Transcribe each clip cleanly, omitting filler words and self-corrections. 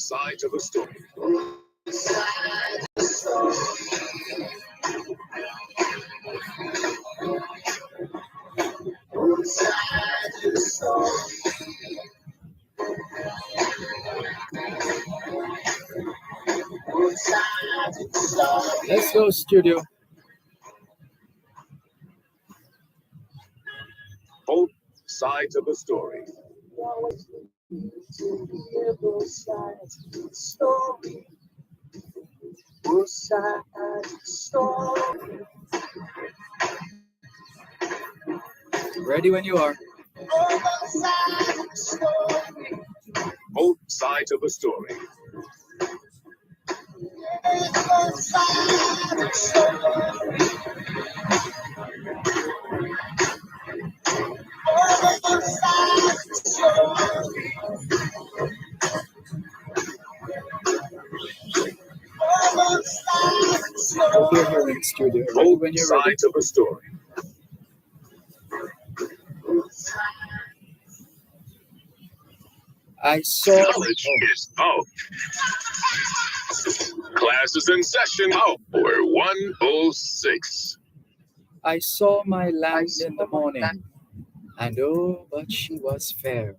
sides of a story. Let's go, studio. Both sides of a story. Both sides of the story. Both sides of the story. Ready when you are. Both sides of the story. Both sides of a story. Both sides of the story. Both sides of the story. Both sides of the story. Hope you're here in the studio. Ready Both when you're ready. sides of a story. I saw. Knowledge is out. Class is in session. Hour 106. I saw my land in the morning, and oh, but she was fair.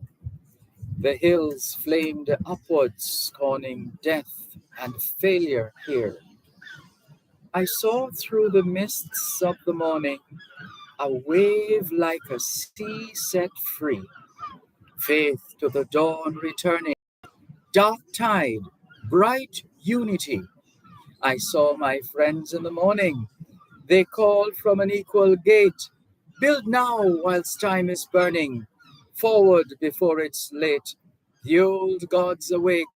The hills flamed upwards, scorning death and failure here. I saw through the mists of the morning a wave like a sea set free, faith to the dawn returning, dark tide, bright unity. I saw my friends in the morning. They called from an equal gate, build now whilst time is burning, forward before it's late. The old gods awake,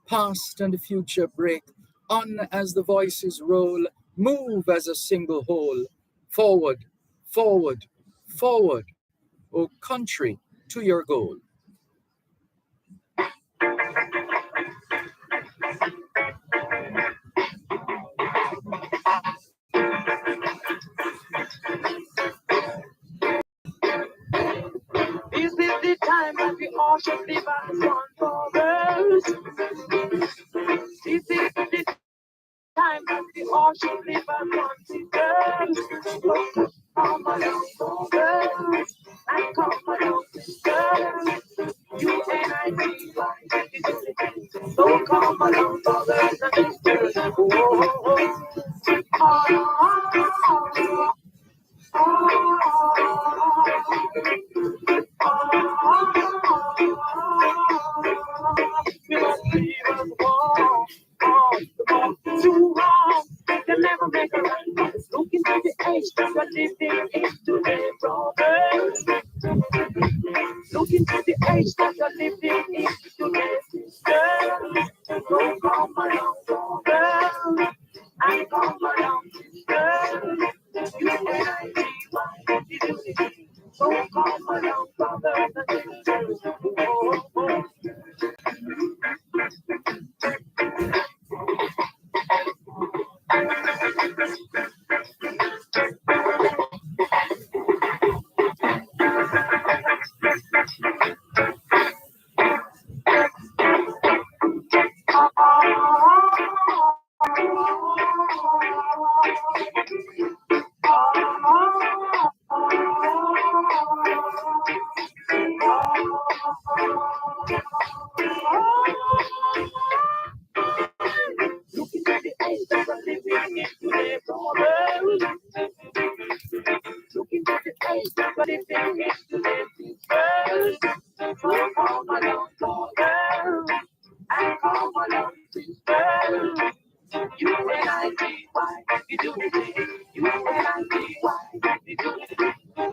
past and future break, on as the voices roll, move as a single whole, forward, forward, forward, O country, to your goal. Is it the time that we all should live as one brothers? Is it the time that we all should live as one sisters? Come along, brothers, and come along, sisters. UNITY, so come along, brothers and sisters. We must leave us wrong, too wrong. They'll never make a right. Look into the age that we're living in today, brothers. Look into the age that we're living in today, sisters. So come along, brothers, and come along, sisters. UNITY, so come along, brothers and sisters. Looking at the age that we're living in today, brothers. Looking at the age that we're living in today, sisters. So come along, brothers, and come along, sisters. UNITY, you do it. UNITY, you do it.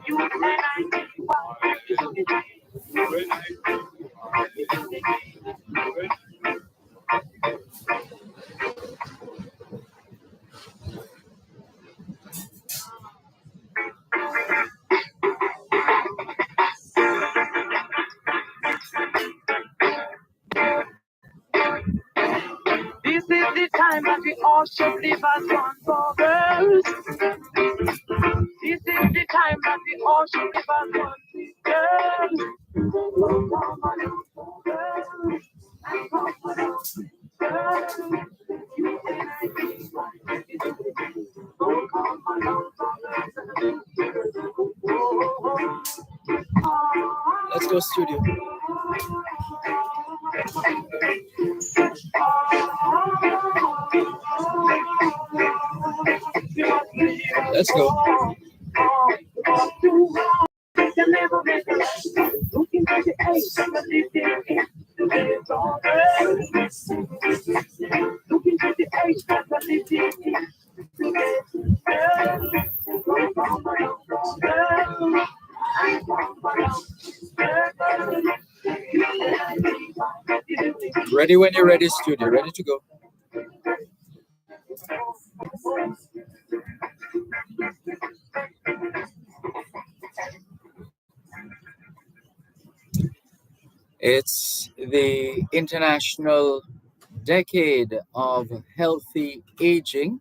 UNITY, you do it. This is the time that we all should live as one brothers. This is the time that we all should live as one sisters. So come along, brothers, and come along, Let's go, studio. Let's go. Ready when you're ready, studio. Ready to go. It's the International Decade of Healthy Aging,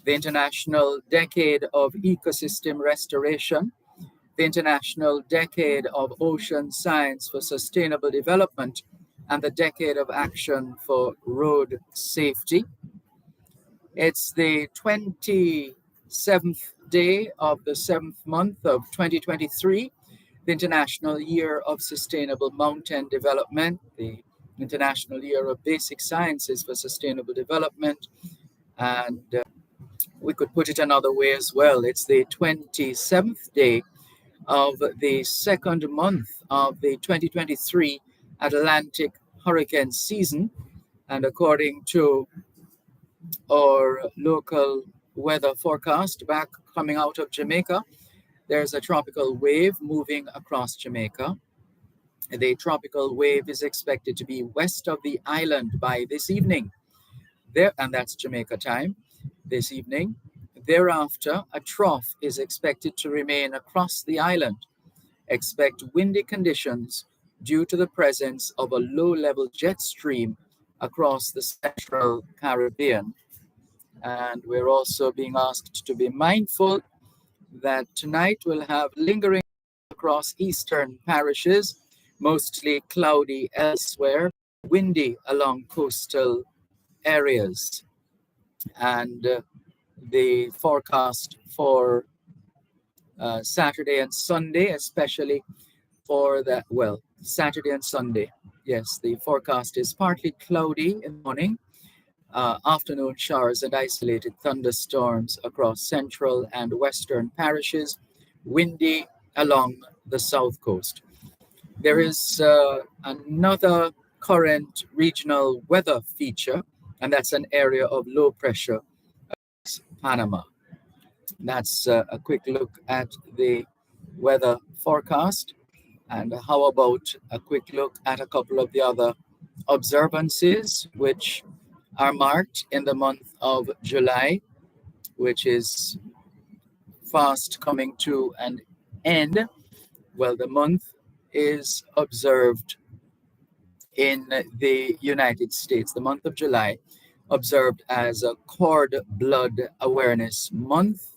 the International Decade of Ecosystem Restoration, the International Decade of Ocean Science for Sustainable Development, and the Decade of Action for Road Safety. It's the 27th day of the 7th month of 2023, the International Year of Sustainable Mountain Development, the International Year of Basic Sciences for Sustainable Development, and we could put it another way as well. It's the 27th day of the second month of the 2023 Atlantic hurricane season, and according to our local weather forecast back coming out of Jamaica, there's a tropical wave moving across Jamaica. The tropical wave is expected to be west of the island by this evening. And that's Jamaica time, this evening. Thereafter, a trough is expected to remain across the island. Expect windy conditions due to the presence of a low-level jet stream across the central Caribbean. And we're also being asked to be mindful that tonight we'll have lingering across eastern parishes, mostly cloudy elsewhere, windy along coastal areas. And the forecast for Saturday and Sunday, especially for Saturday and Sunday. Yes, the forecast is partly cloudy in the morning, afternoon showers and isolated thunderstorms across central and western parishes, windy along the south coast. There is another current regional weather feature, and that's an area of low pressure across Panama. That's a quick look at the weather forecast. And how about a quick look at a couple of the other observances which are marked in the month of July, which is fast coming to an end. Well, the month is observed in the United States, the month of July, observed as a Cord Blood Awareness Month,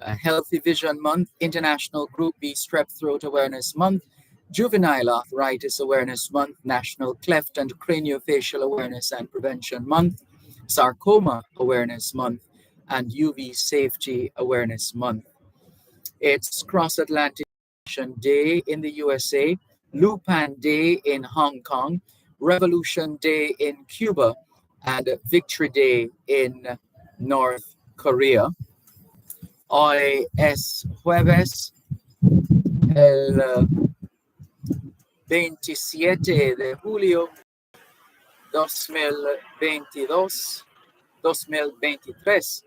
a Healthy Vision Month, International Group B Strep Throat Awareness Month, Juvenile Arthritis Awareness Month, National Cleft and Craniofacial Awareness and Prevention Month, Sarcoma Awareness Month, and UV Safety Awareness Month. It's Cross-Atlantic Day in the USA, Lupan Day in Hong Kong, Revolution Day in Cuba, and Victory Day in North Korea. Hoy es jueves, el 27 de julio 2023,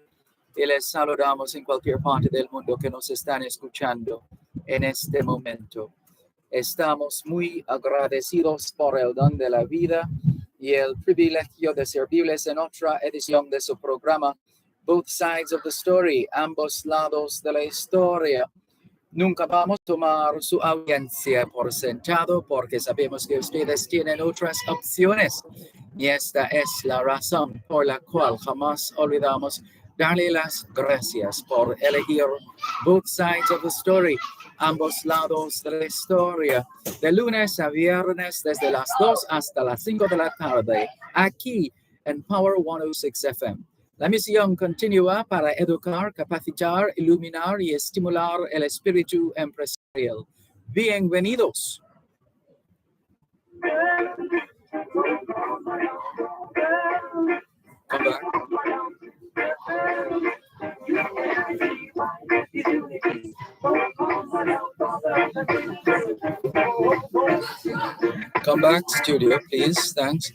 y les saludamos en cualquier parte del mundo que nos están escuchando en este momento. Estamos muy agradecidos por el don de la vida y el privilegio de servirles en otra edición de su programa Both Sides of the Story, ambos lados de la historia. Nunca vamos a tomar su audiencia por sentado porque sabemos que ustedes tienen otras opciones y esta es la razón por la cual jamás olvidamos darle las gracias por elegir Both Sides of the Story, ambos lados de la historia, de lunes a viernes desde las 2 hasta las 5 de la tarde, aquí and Power 106 FM. La misión continua para educar, capacitar, iluminar y estimular el espíritu empresarial. Bienvenidos. Come back. Come back, studio, please. Thanks.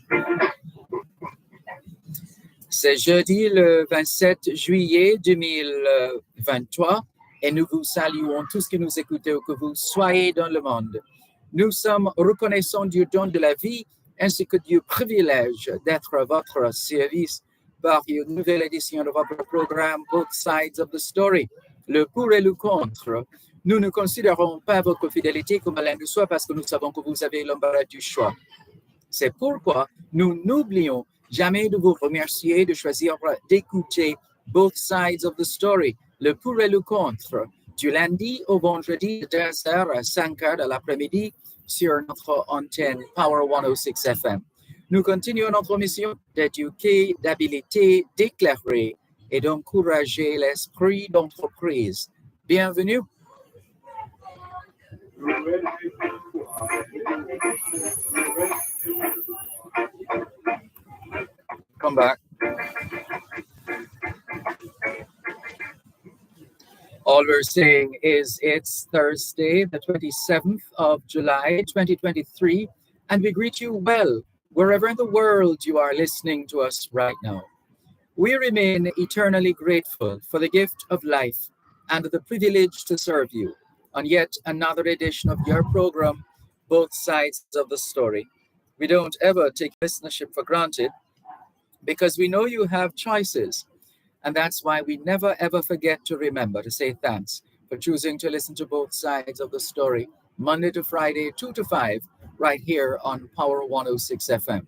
C'est jeudi le 27 juillet 2023 et nous vous saluons tous qui nous écoutez où que vous soyez dans le monde. Nous sommes reconnaissants du don de la vie ainsi que du privilège d'être à votre service par une nouvelle édition de votre programme Both Sides of the Story, le pour et le contre. Nous ne considérons pas votre fidélité comme l'un de soi parce que nous savons que vous avez l'embarras du choix. C'est pourquoi nous n'oublions jamais de vous remercier de choisir d'écouter Both Sides of the Story, le pour et le contre, du lundi au vendredi de 2h à 5h de l'après-midi sur notre antenne Power 106 FM. Nous continuons notre mission d'éduquer, d'habiliter, d'éclairer et d'encourager l'esprit d'entreprise. Bienvenue. Come back. All we're saying is it's Thursday, the 27th of July, 2023, and we greet you well, wherever in the world you are listening to us right now. We remain eternally grateful for the gift of life and the privilege to serve you on yet another edition of your program, Both Sides of the Story. We don't ever take listenership for granted because we know you have choices. And that's why we never ever forget to remember to say thanks for choosing to listen to Both Sides of the Story, Monday to Friday, 2 to 5, right here on Power 106 FM.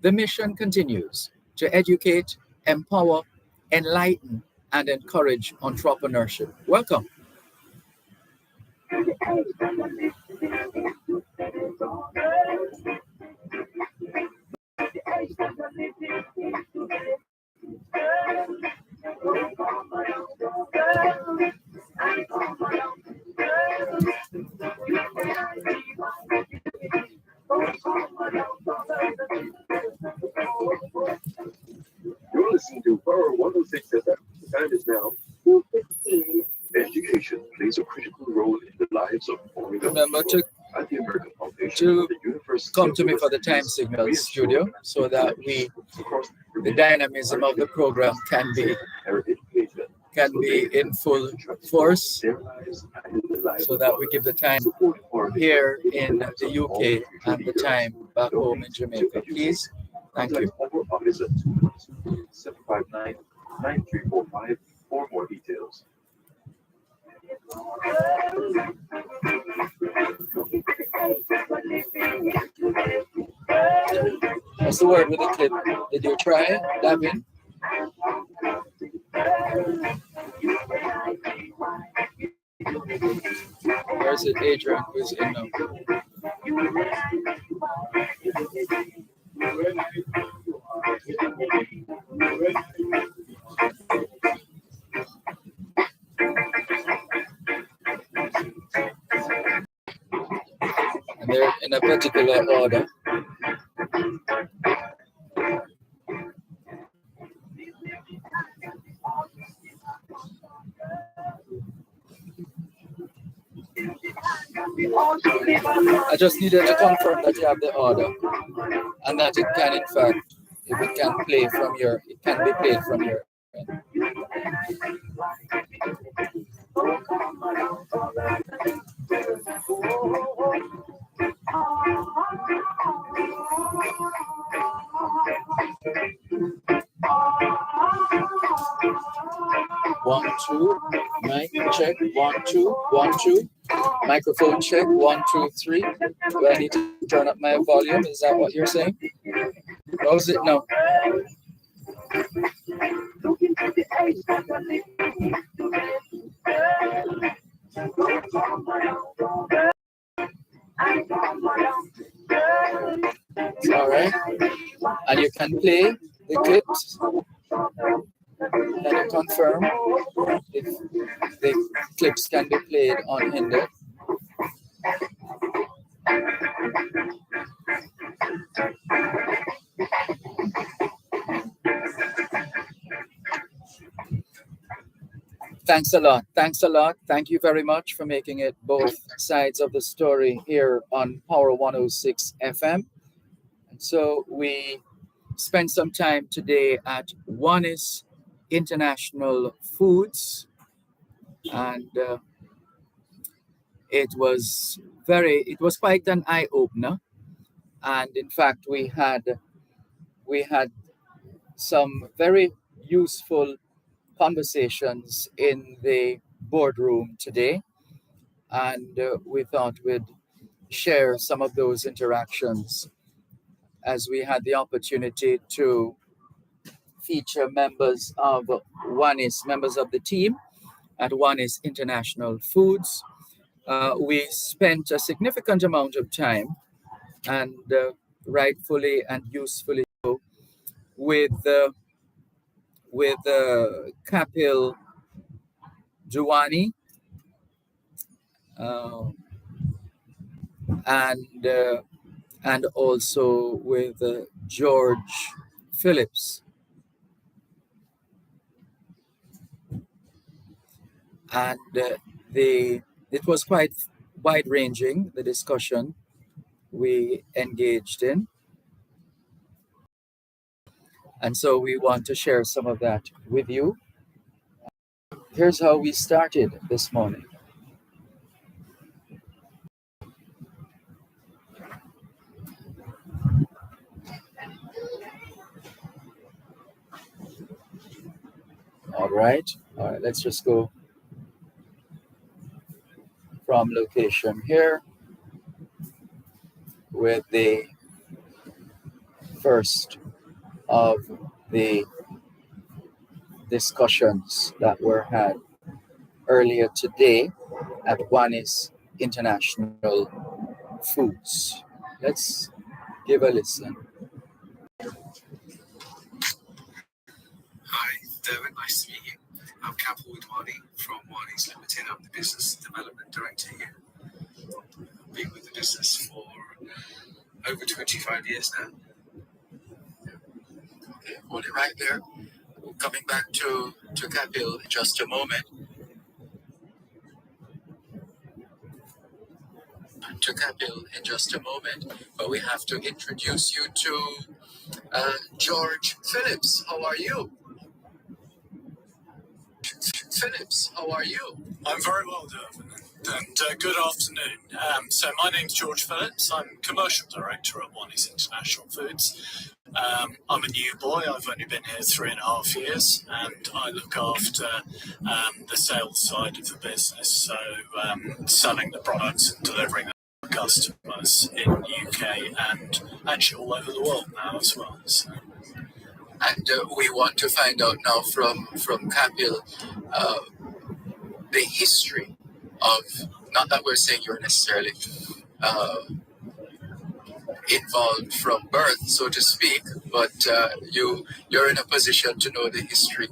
The mission continues to educate, empower, enlighten, and encourage entrepreneurship. Welcome. You're listening to Power 106 FM. The time is now 2:15. Education plays a critical role in the lives of all the Remember people. to At the American Foundation of the University come of to me the for the West time Indies, signal we studio ensure so that we across the dynamism of the program can be in full force so that we give the time here in the UK and the time back home in Jamaica. Please, thank you. Office at 759-9345 for more details. What's the word with the clip? Did you try it, Davin? Where's it, Adrian? Who's in now? And they're in a particular order. I just needed to confirm that you have the order and that it can, in fact, if it can play from your, it can be played from your end. 1, 2, mic check, 1, 2, 1, 2. Microphone check, 1, 2, 3. Do I need to turn up my volume? Is that what you're saying? How's it now? All right. And you can play the clips? Can you confirm if the clips can be played unhindered? Thanks a lot. Thanks a lot. Thank you very much for making it both sides of the story here on Power 106 FM. And so we spent some time today at Oneis International Foods, and it was quite an eye opener. And in fact, we had some very useful conversations in the boardroom today, and we thought we'd share some of those interactions as we had the opportunity to feature members of members of the team at Oneis International Foods. We spent a significant amount of time, and rightfully and usefully so, with Kapil Duwani and also with George Phillips. And it was quite wide-ranging, the discussion we engaged in. And so we want to share some of that with you. Here's how we started this morning. All right, let's just go from location here with the first of the discussions that were had earlier today at Oneis International Foods. Let's give a listen. Hi, Dervan, nice to meet you. I'm Kapil Wadwani from Wadis Limited. I'm the Business Development Director here. I've been with the business for over 25 years now. Okay, hold it right there. Coming back to Kapil in just a moment. But we have to introduce you to George Phillips. How are you? I'm very well, Dervan, and good afternoon. So my name's George Phillips. I'm Commercial Director at Oneis International Foods. I'm a new boy. I've only been here 3.5 years, and I look after the sales side of the business, so selling the products and delivering them to customers in the UK and actually all over the world now as well. So. And we want to find out now from Kapil the history of, not that we're saying you're necessarily involved from birth, so to speak, but you're in a position to know the history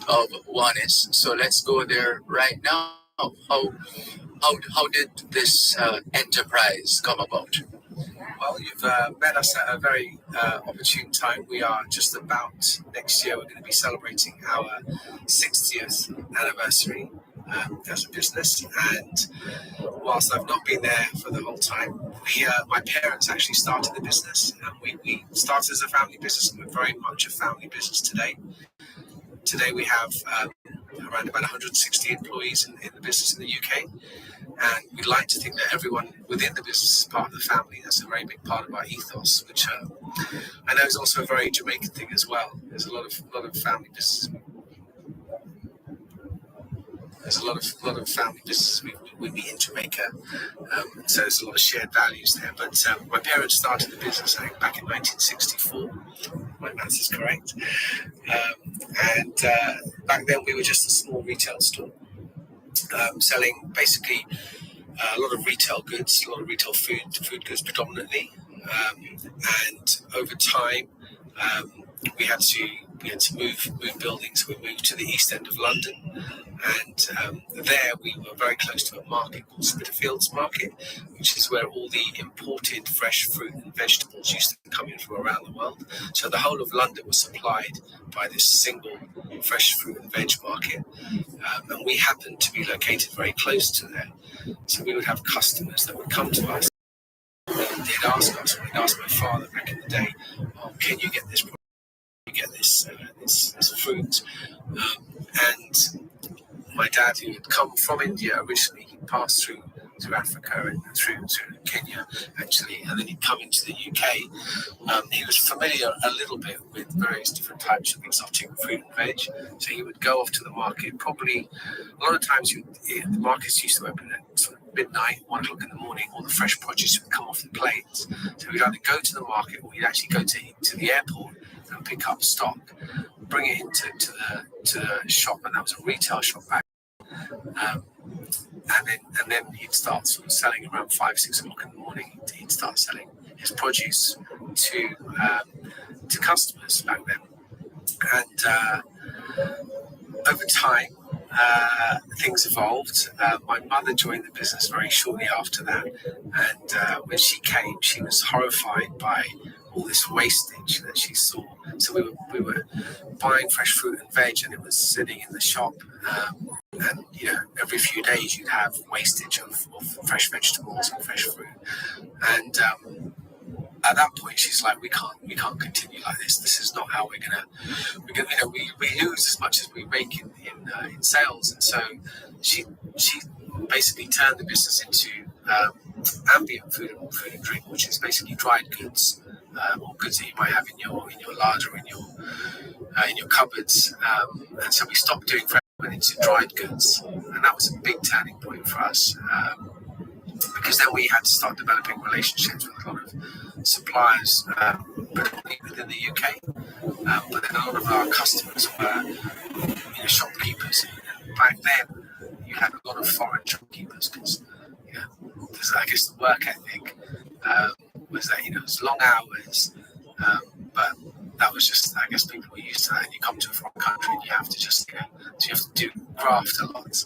of Oneis. So let's go there right now. How did this enterprise come about? Well, you've met us at a very opportune time. We are just about, next year, we're going to be celebrating our 60th anniversary as a business. And whilst I've not been there for the whole time, my parents actually started the business. And we started as a family business, and we're very much a family business today. Today we have around about 160 employees in the business in the UK. And we'd like to think that everyone within the business is part of the family. That's a very big part of our ethos, which I know is also a very Jamaican thing as well. There's a lot of family businesses. There's a lot of family businesses we meet in Jamaica, so there's a lot of shared values there. But my parents started the business, I think, back in 1964. My math is correct. And back then we were just a small retail store, selling basically a lot of retail goods, a lot of retail food goods predominantly. And over time, we had to move buildings. We moved to the east end of London, and there we were very close to a market called Spitalfields Market, which is where all the imported fresh fruit and vegetables used to come in from around the world. So the whole of London was supplied by this single fresh fruit and veg market, and we happened to be located very close to there. So we would have customers that would come to us. They'd ask us, we'd ask my father back in the day, "Oh, can you get this product? Can you get this fruit?" And my dad, who had come from India originally, he passed through Africa and through Kenya, actually, and then he'd come into the UK. He was familiar a little bit with various different types of exotic fruit and veg, so he would go off to the market. Probably a lot of times the markets used to open at sort of midnight, 1 o'clock in the morning. All the fresh produce would come off the planes, so he'd either go to the market or he'd actually go to the airport and pick up stock, bring it into the shop, and that was a retail shop back. And then he'd start sort of selling around 5, 6 o'clock in the morning. He'd start selling his produce to customers back then. And over time, things evolved. My mother joined the business very shortly after that, and when she came, she was horrified by all this wastage that she saw. So we were buying fresh fruit and veg, and it was sitting in the shop. And every few days you'd have wastage of fresh vegetables and fresh fruit. And at that point, she's like, "We can't continue like this. This is not how we're gonna we lose as much as we make in sales." And so she basically turned the business into ambient food and drink, which is basically dried goods, or goods that you might have in your larder or in your cupboards. And so we stopped doing fresh, went into dried goods, and that was a big turning point for us, because then we had to start developing relationships with a lot of suppliers, predominantly within the UK, but then a lot of our customers were shopkeepers. Back then, you had a lot of foreign shopkeepers because, I guess the work ethic was that it was long hours, but that was just, I guess, people were used to that. And you come to a foreign country and you have to just so you have to do graft a lot.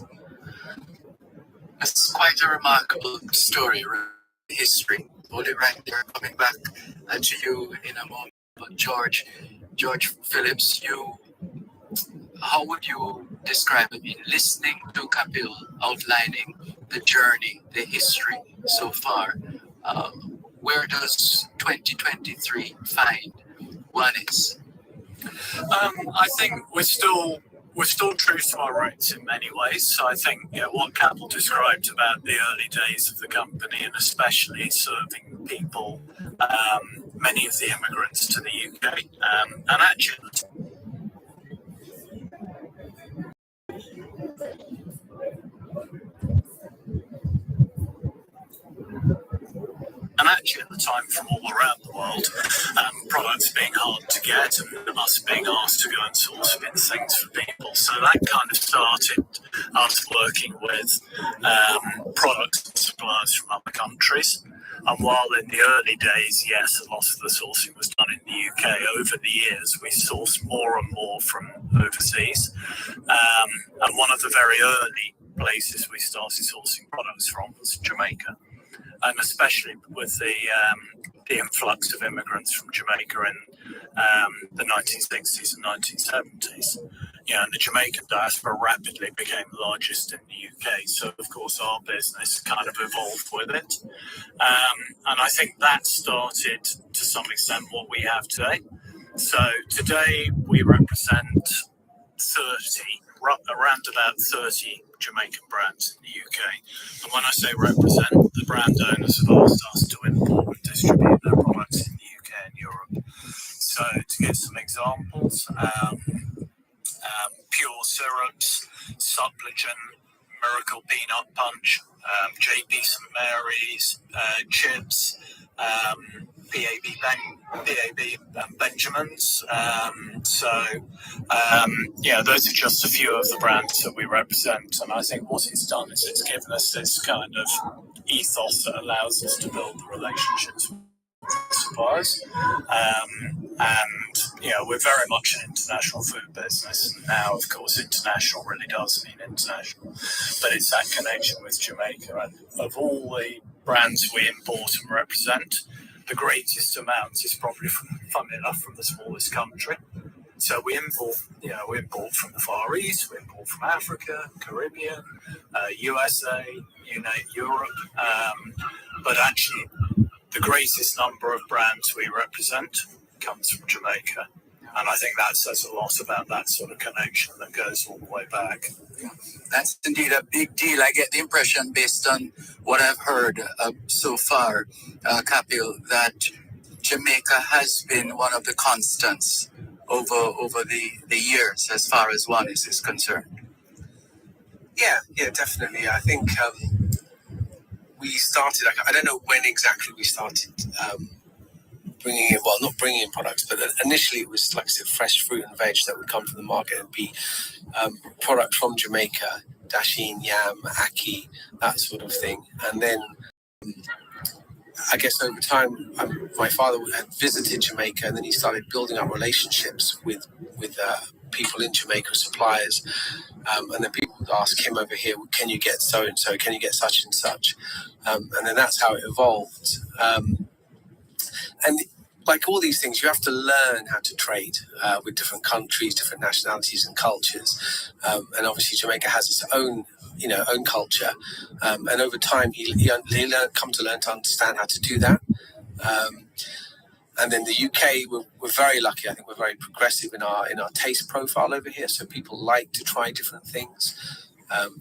It's quite a remarkable story, history. Hold it right there. Coming back to you in a moment. But George Phillips, how would you describe it? Listening to Kapil outlining the journey, the history so far, where does 2023 find Oneness? I think we're still true to our roots in many ways. So I think what Kapil described about the early days of the company, and especially serving people, many of the immigrants to the UK, and actually at the time from all around the world, products being hard to get and us being asked to go and source a bit of things for people. So that kind of started us working with products and suppliers from other countries. And while in the early days, yes, a lot of the sourcing was done in the UK, over the years we sourced more and more from overseas. And one of the very early places we started sourcing products from was Jamaica. And especially with the influx of immigrants from Jamaica in the 1960s and 1970s. And the Jamaican diaspora rapidly became the largest in the UK. So, of course, our business kind of evolved with it. And I think that started, to some extent, what we have today. So today we represent around about 30 Jamaican brands in the UK. And when I say represent, the brand owners have asked us to import and distribute their products in the UK and Europe. So to give some examples, Pure Syrups, Suppligent, Miracle Peanut Punch, JP St Mary's, Chips, PAB Benjamins. Those are just a few of the brands that we represent. And I think what it's done is it's given us this kind of ethos that allows us to build the relationships with suppliers and we're very much an international food business. Now, of course, international really does mean international, but it's that connection with Jamaica. And of all the brands we import and represent, the greatest amount is probably, funnily enough, from the smallest country. So we import from the Far East, we import from Africa, Caribbean, USA, Europe, but actually the greatest number of brands we represent comes from Jamaica. And I think that says a lot about that sort of connection that goes all the way back. That's indeed a big deal. I get the impression, based on what I've heard so far, Kapil, that Jamaica has been one of the constants over the years as far as One is concerned. Yeah, definitely. I think we started, I don't know when exactly we started not bringing in products, but initially it was, like I said, fresh fruit and veg that would come from the market and be product from Jamaica, dasheen, yam, ackee, that sort of thing. And then I guess over time, my father had visited Jamaica, and then he started building up relationships with people in Jamaica, suppliers, and then people would ask him over here, can you get so and so? Can you get such and such? And then that's how it evolved. And like all these things, you have to learn how to trade with different countries, different nationalities and cultures. And obviously Jamaica has its own culture. And over time, he come to learn to understand how to do that. And then the UK, we're very lucky. I think we're very progressive in our taste profile over here. So people like to try different things.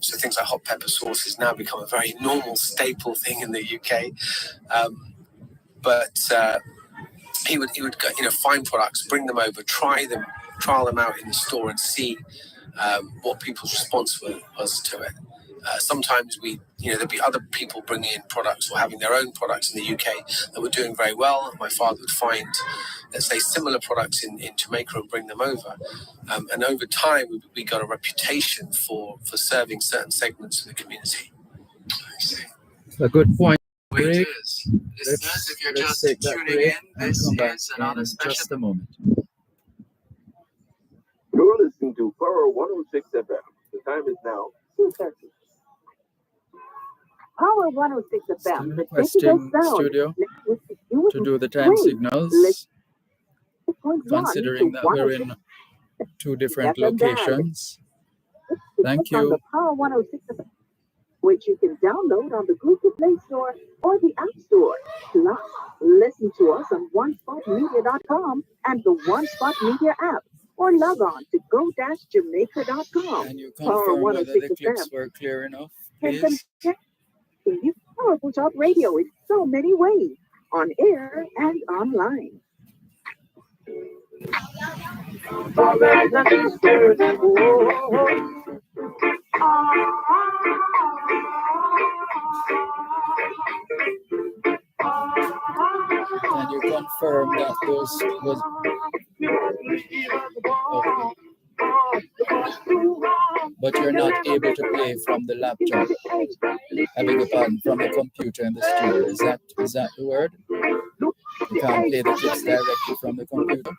So things like hot pepper sauce has now become a very normal staple thing in the UK. But he would find products, bring them over, trial them out in the store, and see what people's response was to it. Sometimes there'd be other people bringing in products or having their own products in the UK that were doing very well. My father would find, let's say, similar products in Jamaica and bring them over. And over time, we got a reputation for serving certain segments of the community. A good point. Break. Listeners, if you're just tuning in, this is another special. Just a moment. You're listening to Power 106 FM. The time is now 2:30. Power 106 FM. Still The requesting digital sound. studio to do the time signals, considering that we're in two different locations. Thank On the you. Power 106 FM, which you can download on the Google Play Store or the App Store. Plus, listen to us on onespotmedia.com and the One Spot Media app, or log on to go-jamaica.com. Can you Power confirm whether the 106 clips FM. were clear enough, Can please? connect you powerful talk radio in so many ways, on air and online. Can you confirm that those was okay? But you're not able to play from the laptop. I beg your pardon, from the computer in the studio. Is that the word? You can't play the clips directly from the computer.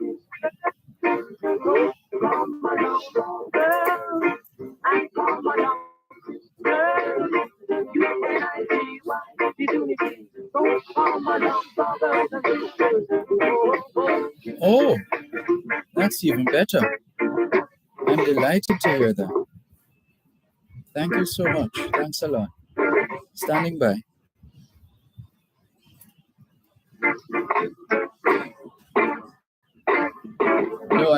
Oh, that's even better. I'm delighted to hear that. Thank you so much. Thanks a lot. Standing by. No,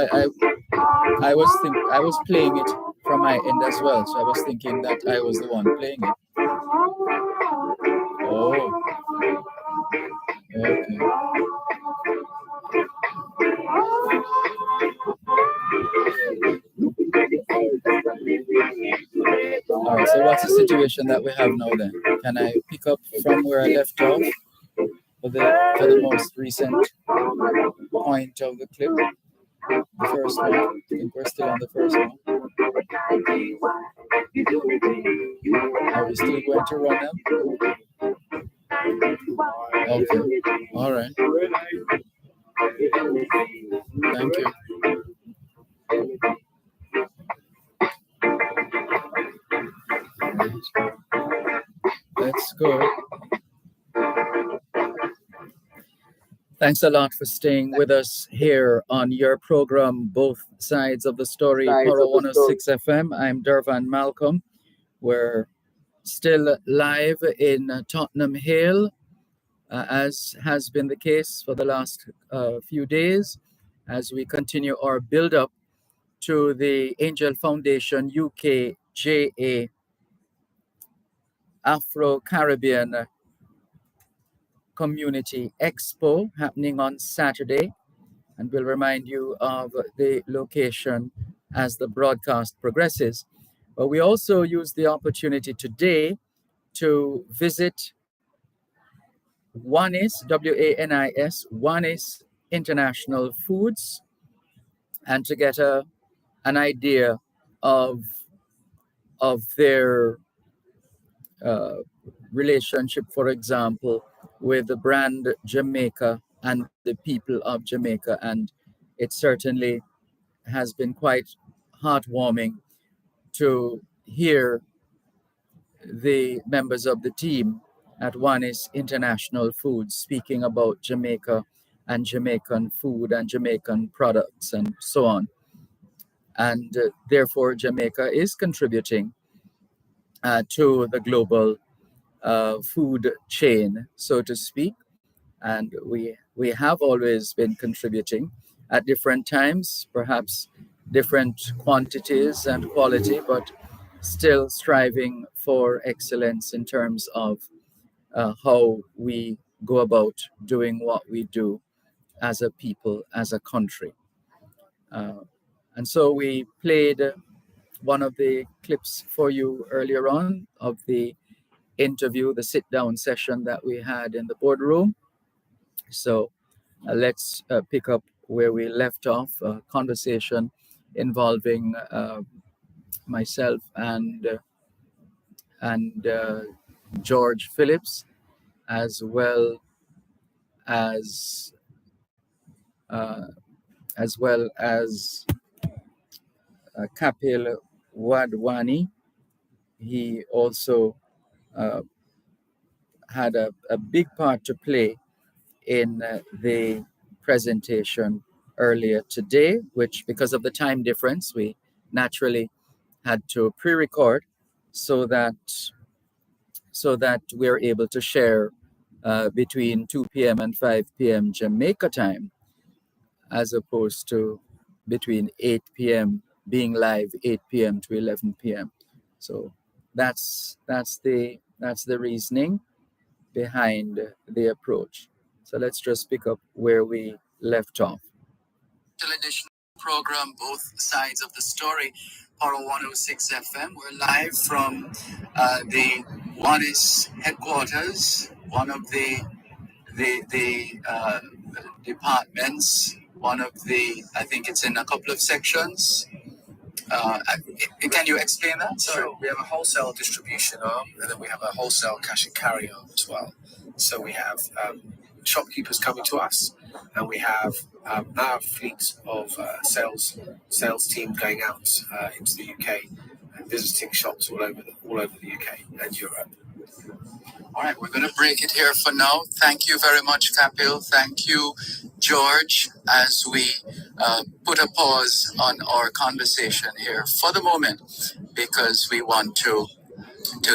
I was playing it from my end as well, so I was thinking that I was the one playing it. Oh, okay. All right, so what's the situation that we have now then? Can I pick up from where I left off for the most recent point of the clip? The first one. I think we're still on the first one. Are we still going to run them? Okay. All right. Thank you. Let's go. Thanks a lot for staying with us here on your program, Both Sides of the Story, Power 106 FM. I'm Dervan Malcolm. We're still live in Tottenham Hale, as has been the case for the last few days, as we continue our build up to the Angel Foundation UK JA Afro Caribbean Community Expo happening on Saturday. And we'll remind you of the location as the broadcast progresses. But we also use the opportunity today to visit WANIS, WANIS, WANIS International Foods, and to get an idea of their relationship, for example, with the brand Jamaica and the people of Jamaica. And it certainly has been quite heartwarming to hear the members of the team at WANIS International Foods speaking about Jamaica and Jamaican food and Jamaican products and so on. And therefore, Jamaica is contributing to the global food chain, so to speak. And we have always been contributing at different times, perhaps different quantities and quality, but still striving for excellence in terms of how we go about doing what we do as a people, as a country. And so we played one of the clips for you earlier on of the interview, the sit-down session that we had in the boardroom. So let's pick up where we left off, a conversation involving myself and George Phillips, as well as Kapil Wadwani. He also had a big part to play in the presentation earlier today, which, because of the time difference, we naturally had to pre-record so that we're able to share between 2 p.m. and 5 p.m. Jamaica time, as opposed to between 8 p.m. being live 8 p.m. to 11 p.m. So that's the reasoning behind the approach. So let's just pick up where we left off. Edition program, Both Sides of the Story, Power 106 FM. We're live from the WANIS headquarters, one of the departments, one of the, I think it's in a couple of sections. Can you explain that? Sorry. Sure. We have a wholesale distribution arm, and then we have a wholesale cash and carry arm as well. So we have shopkeepers coming to us, and we have our fleet of sales team going out into the UK and visiting shops all over the UK and Europe. All right, we're going to break it here for now. Thank you very much, Kapil. Thank you, George, as we put a pause on our conversation here for the moment, because we want to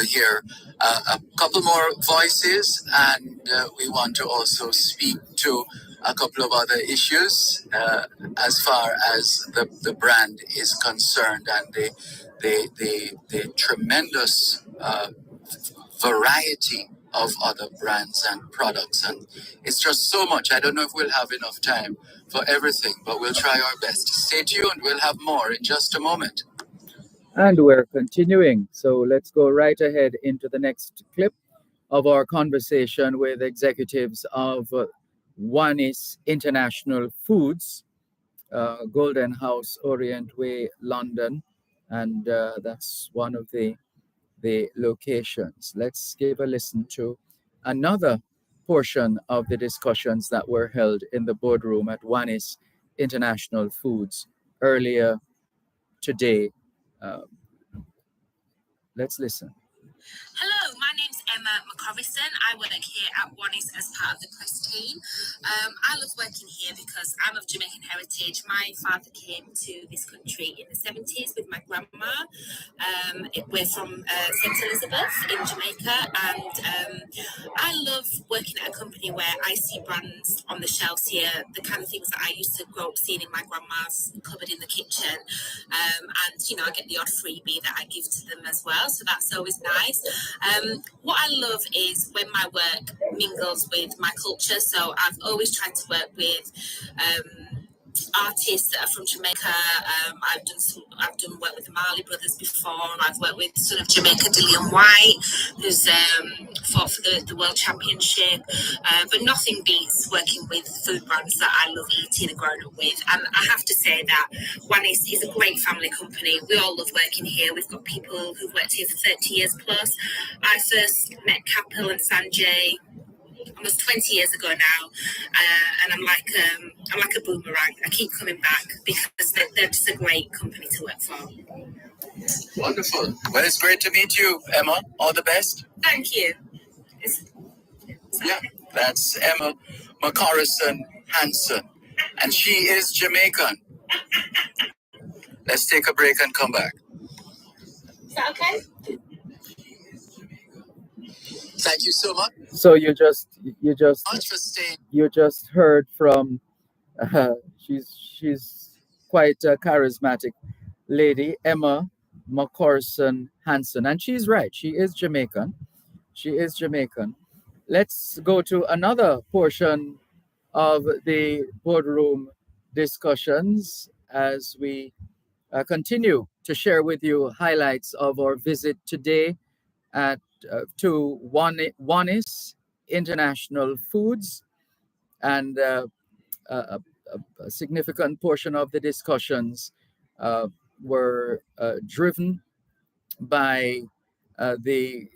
hear a couple more voices, and we want to also speak to a couple of other issues as far as the brand is concerned, and the tremendous variety of other brands and products. And it's just so much. I don't know if we'll have enough time for everything, but we'll try our best. Stay tuned. We'll have more in just a moment. And we're continuing. So let's go right ahead into the next clip of our conversation with executives of WANIS International Foods, Golden House, Orient Way, London. And that's one of the locations. Let's give a listen to another portion of the discussions that were held in the boardroom at WANIS International Foods earlier today. Uh, let's listen. Hello, my name's Emma McCorrison. I work here at Wannis as part of the press team. I love working here because I'm of Jamaican heritage. My father came to this country in the 70s with my grandma. We're from St. Elizabeth in Jamaica, and I love working at a company where I see brands on the shelves here, the kind of things that I used to grow up seeing in my grandma's cupboard in the kitchen. And, you know, I get the odd freebie that I give to them as well, so that's always nice. What I love is when my work mingles with my culture. So I've always tried to work with artists that are from Jamaica. I've done work with the Marley Brothers before. I've worked with Son of Jamaica, Dillian White, who's fought for the World Championship. But nothing beats working with food brands that I love eating and growing up with. And I have to say that Wannis is a great family company. We all love working here. We've got people who've worked here for 30 years plus. I first met Kapil and Sanjay almost 20 years ago now, and I'm like a boomerang. I keep coming back because they're just a great company to work for. Wonderful. Well, it's great to meet you, Emma. All the best. Thank you. Yeah, that's Emma McCorrison Hanson, and she is Jamaican. Let's take a break and come back. Is that okay? Thank you so much. So you just Much for staying. you just heard from she's quite a charismatic lady, Emma McCorrison Hanson, and she's right. She is Jamaican. Let's go to another portion of the boardroom discussions as we continue to share with you highlights of our visit today to Wannis International Foods, and a significant portion of the discussions were driven by the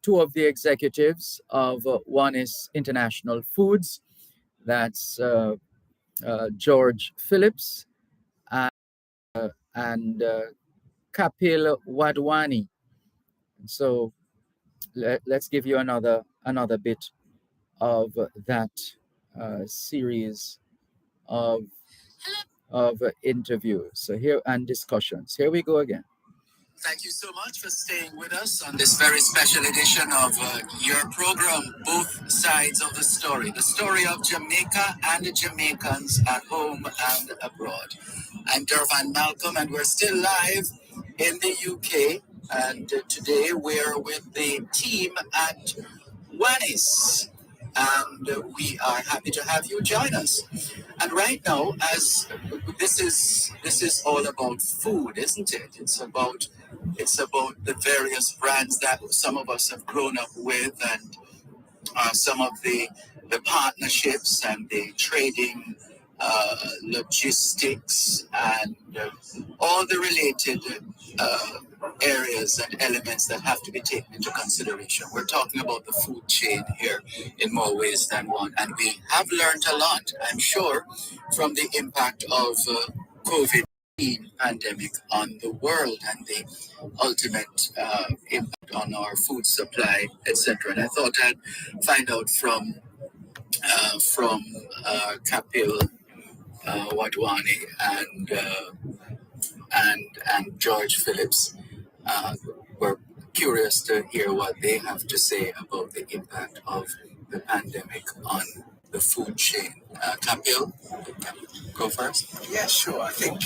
two of the executives of Wannis International Foods. That's George Phillips and Kapil Wadhwani. So let's give you another bit of that series of interviews. So here and discussions. Here we go again. Thank you so much for staying with us on this very special edition of your program, Both Sides of the story of Jamaica and the Jamaicans at home and abroad. I'm Dervan Malcolm, and we're still live in the UK. And today we're with the team at Wannis, and we are happy to have you join us. And right now, as this is all about food, isn't it? It's about the various brands that some of us have grown up with, and some of the partnerships and the trading logistics and all the related areas and elements that have to be taken into consideration. We're talking about the food chain here in more ways than one, and we have learned a lot, I'm sure, from the impact of COVID-19 pandemic on the world and the ultimate impact on our food supply, etc. And I thought I'd find out from Kapil Wadhwani and George Phillips. We're curious to hear what they have to say about the impact of the pandemic on the food chain. Kapil, go first. Yeah, sure. I think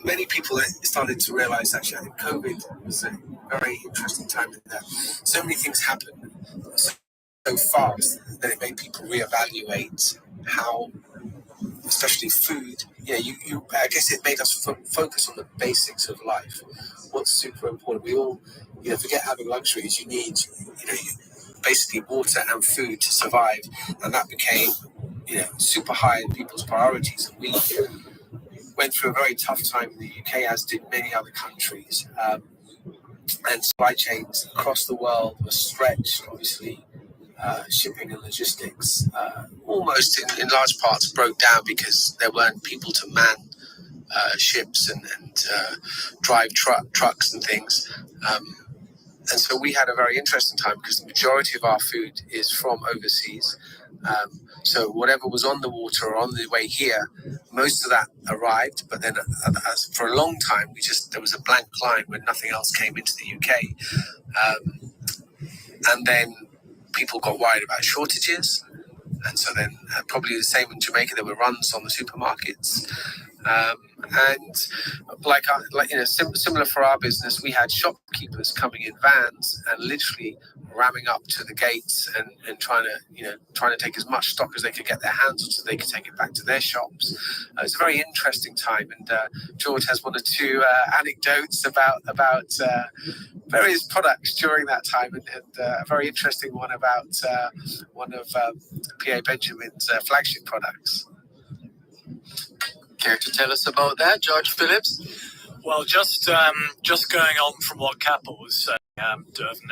many people started to realize actually, I think COVID was a very interesting time in that so many things happened so fast that it made people reevaluate how, especially food. Yeah, I guess it made us focus on the basics of life. What's super important. We all, forget having luxuries. You need, basically water and food to survive, and that became, super high in people's priorities. We went through a very tough time in the UK, as did many other countries, and supply chains across the world were stretched. Obviously, shipping and logistics almost in large parts broke down because there weren't people to man ships and drive trucks and things. And so we had a very interesting time because the majority of our food is from overseas. So whatever was on the water or on the way here, most of that arrived. But then for a long time, there was a blank line where nothing else came into the UK. And then people got worried about shortages. And so then probably the same in Jamaica, there were runs on the supermarkets. Similar for our business, we had shopkeepers coming in vans and literally ramming up to the gates and trying to take as much stock as they could get their hands on so they could take it back to their shops. It's a very interesting time, and George has one or two anecdotes about various products during that time, and a very interesting one about one of P.A. Benjamin's flagship products. Care to tell us about that, George Phillips? Well, just going on from what Capel was saying, Dervan,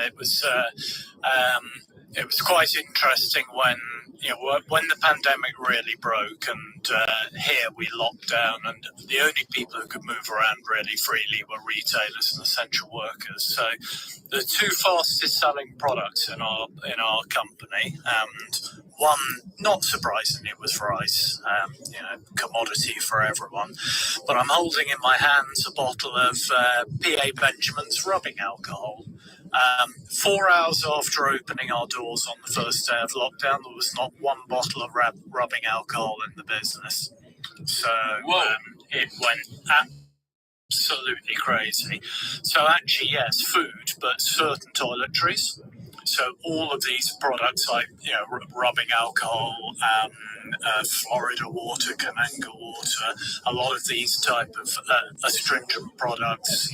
it was quite interesting when the pandemic really broke, and here we locked down, and the only people who could move around really freely were retailers and essential workers. So the two fastest selling products in our company, and one, not surprisingly, was rice, commodity for everyone. But I'm holding in my hands a bottle of P.A. Benjamin's rubbing alcohol. 4 hours after opening our doors on the first day of lockdown, there was not one bottle of rubbing alcohol in the business. So it went absolutely crazy. So actually, yes, food, but certain toiletries. So all of these products like, rubbing alcohol, Florida water, Kananga water, a lot of these type of astringent products,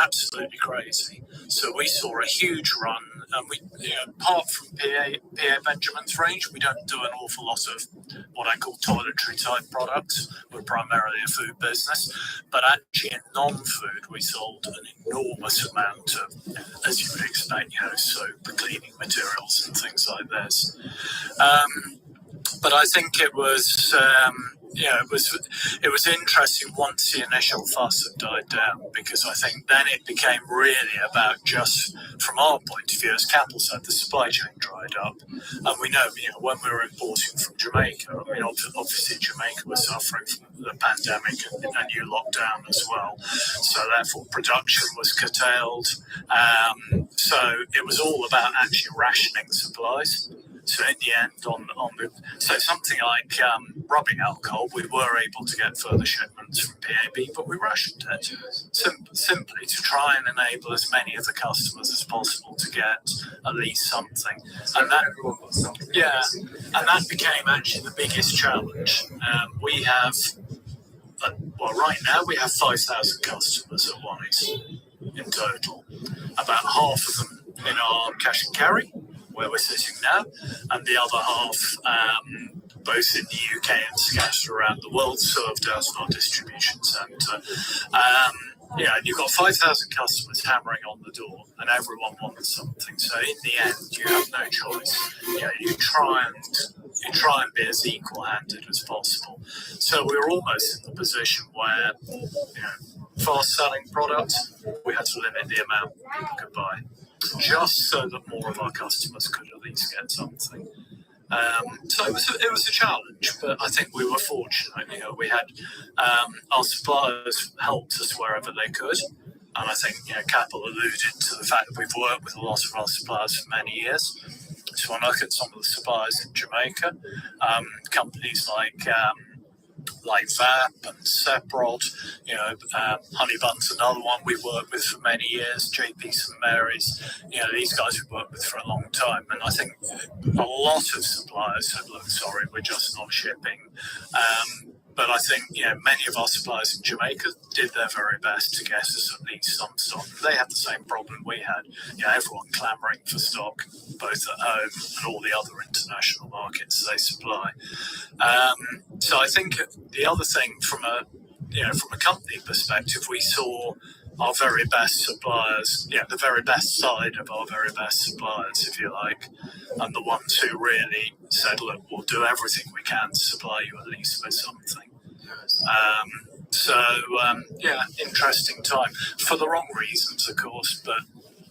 absolutely crazy. So we saw a huge run, and we, apart from P.A. Benjamin's range, we don't do an awful lot of what I call toiletry type products. We're primarily a food business, but actually in non-food, we sold an enormous amount of, as you would expect, soap, cleaning materials and things like this. But I think it was, it was interesting once the initial fuss had died down, because I think then it became really about, just from our point of view, as Capel said, the supply chain dried up. And we know, when we were importing from Jamaica, obviously Jamaica was suffering from the pandemic and a new lockdown as well. So therefore production was curtailed. So it was all about actually rationing supplies. So in the end, so something like rubbing alcohol, we were able to get further shipments from PAB, but we rationed it simply to try and enable as many of the customers as possible to get at least something. And that became actually the biggest challenge. We have, right now we have 5,000 customers at Wise in total. About half of them in our cash and carry, where we're sitting now, and the other half, both in the UK and scattered around the world, served as our distribution centre. And you've got 5,000 customers hammering on the door, and everyone wants something. So in the end, you have no choice. You try and be as equal-handed as possible. So we were almost in the position where, fast-selling products, we had to limit the amount people could buy, just so that more of our customers could at least get something. So it was a challenge, but I think we were fortunate. We had our suppliers helped us wherever they could, and I think Capel alluded to the fact that we've worked with a lot of our suppliers for many years. So when I look at some of the suppliers in Jamaica, companies like VAP and Seprod, Honeybun's another one we've worked with for many years, JP St Mary's, these guys we've worked with for a long time. And I think a lot of suppliers said, look, sorry, we're just not shipping. But I think, many of our suppliers in Jamaica did their very best to get us at least some stock. They had the same problem we had. Everyone clamouring for stock, both at home and all the other international markets they supply. So I think the other thing from a company perspective, we saw our very best suppliers, the very best side of our very best suppliers, if you like, and the ones who really said, look, we'll do everything we can to supply you at least with something. Interesting time. For the wrong reasons, of course, but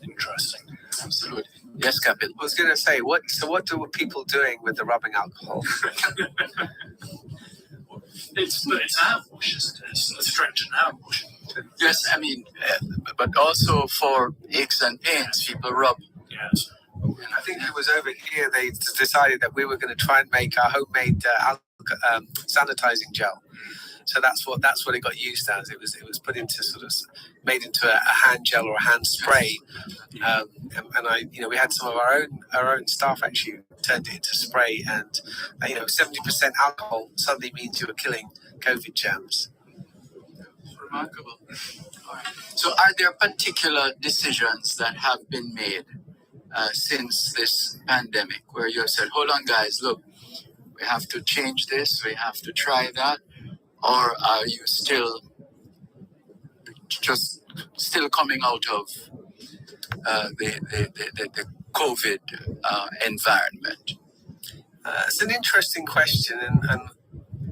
interesting. Absolutely. Yes, Captain. I was going to say, what were people doing with the rubbing alcohol? It's an outwash, isn't it? It's a stringent outwash. Yes, I mean, but also for aches and pains, people rub. Yes. I think it was over here they decided that we were going to try and make our homemade sanitizing gel. So that's what it got used as. It was put into made into a hand gel or a hand spray, and we had some of our own staff actually turned it into spray, and 70% alcohol suddenly means you were killing COVID germs. Remarkable. All right. So, are there particular decisions that have been made since this pandemic where you have said, "Hold on, guys, look, we have to change this, we have to try that," or are you still coming out of the COVID environment? It's an interesting question, and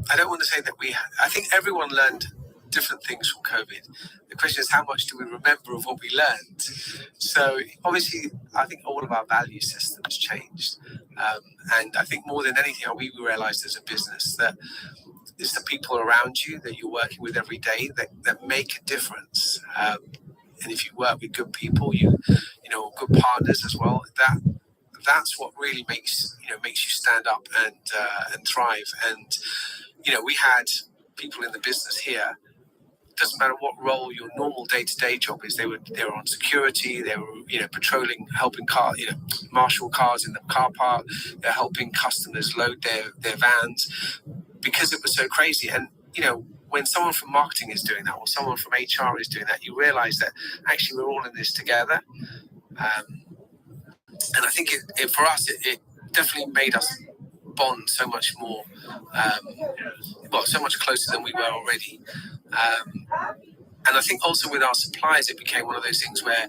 I don't want to say that I think everyone learned different things from COVID. The question is, how much do we remember of what we learned? So obviously, I think all of our value systems changed, and I think more than anything, we realized as a business that it's the people around you that you're working with every day that make a difference. And if you work with good people, good partners as well, that's what really makes you stand up and thrive. And we had people in the business here. Doesn't matter what role your normal day-to-day job is. They were on security. They were patrolling, helping marshal cars in the car park. They're helping customers load their vans because it was so crazy. And when someone from marketing is doing that or someone from HR is doing that, you realize that actually we're all in this together. And I think for us, it definitely made us bond so much more, so much closer than we were already. And I think also with our suppliers, it became one of those things where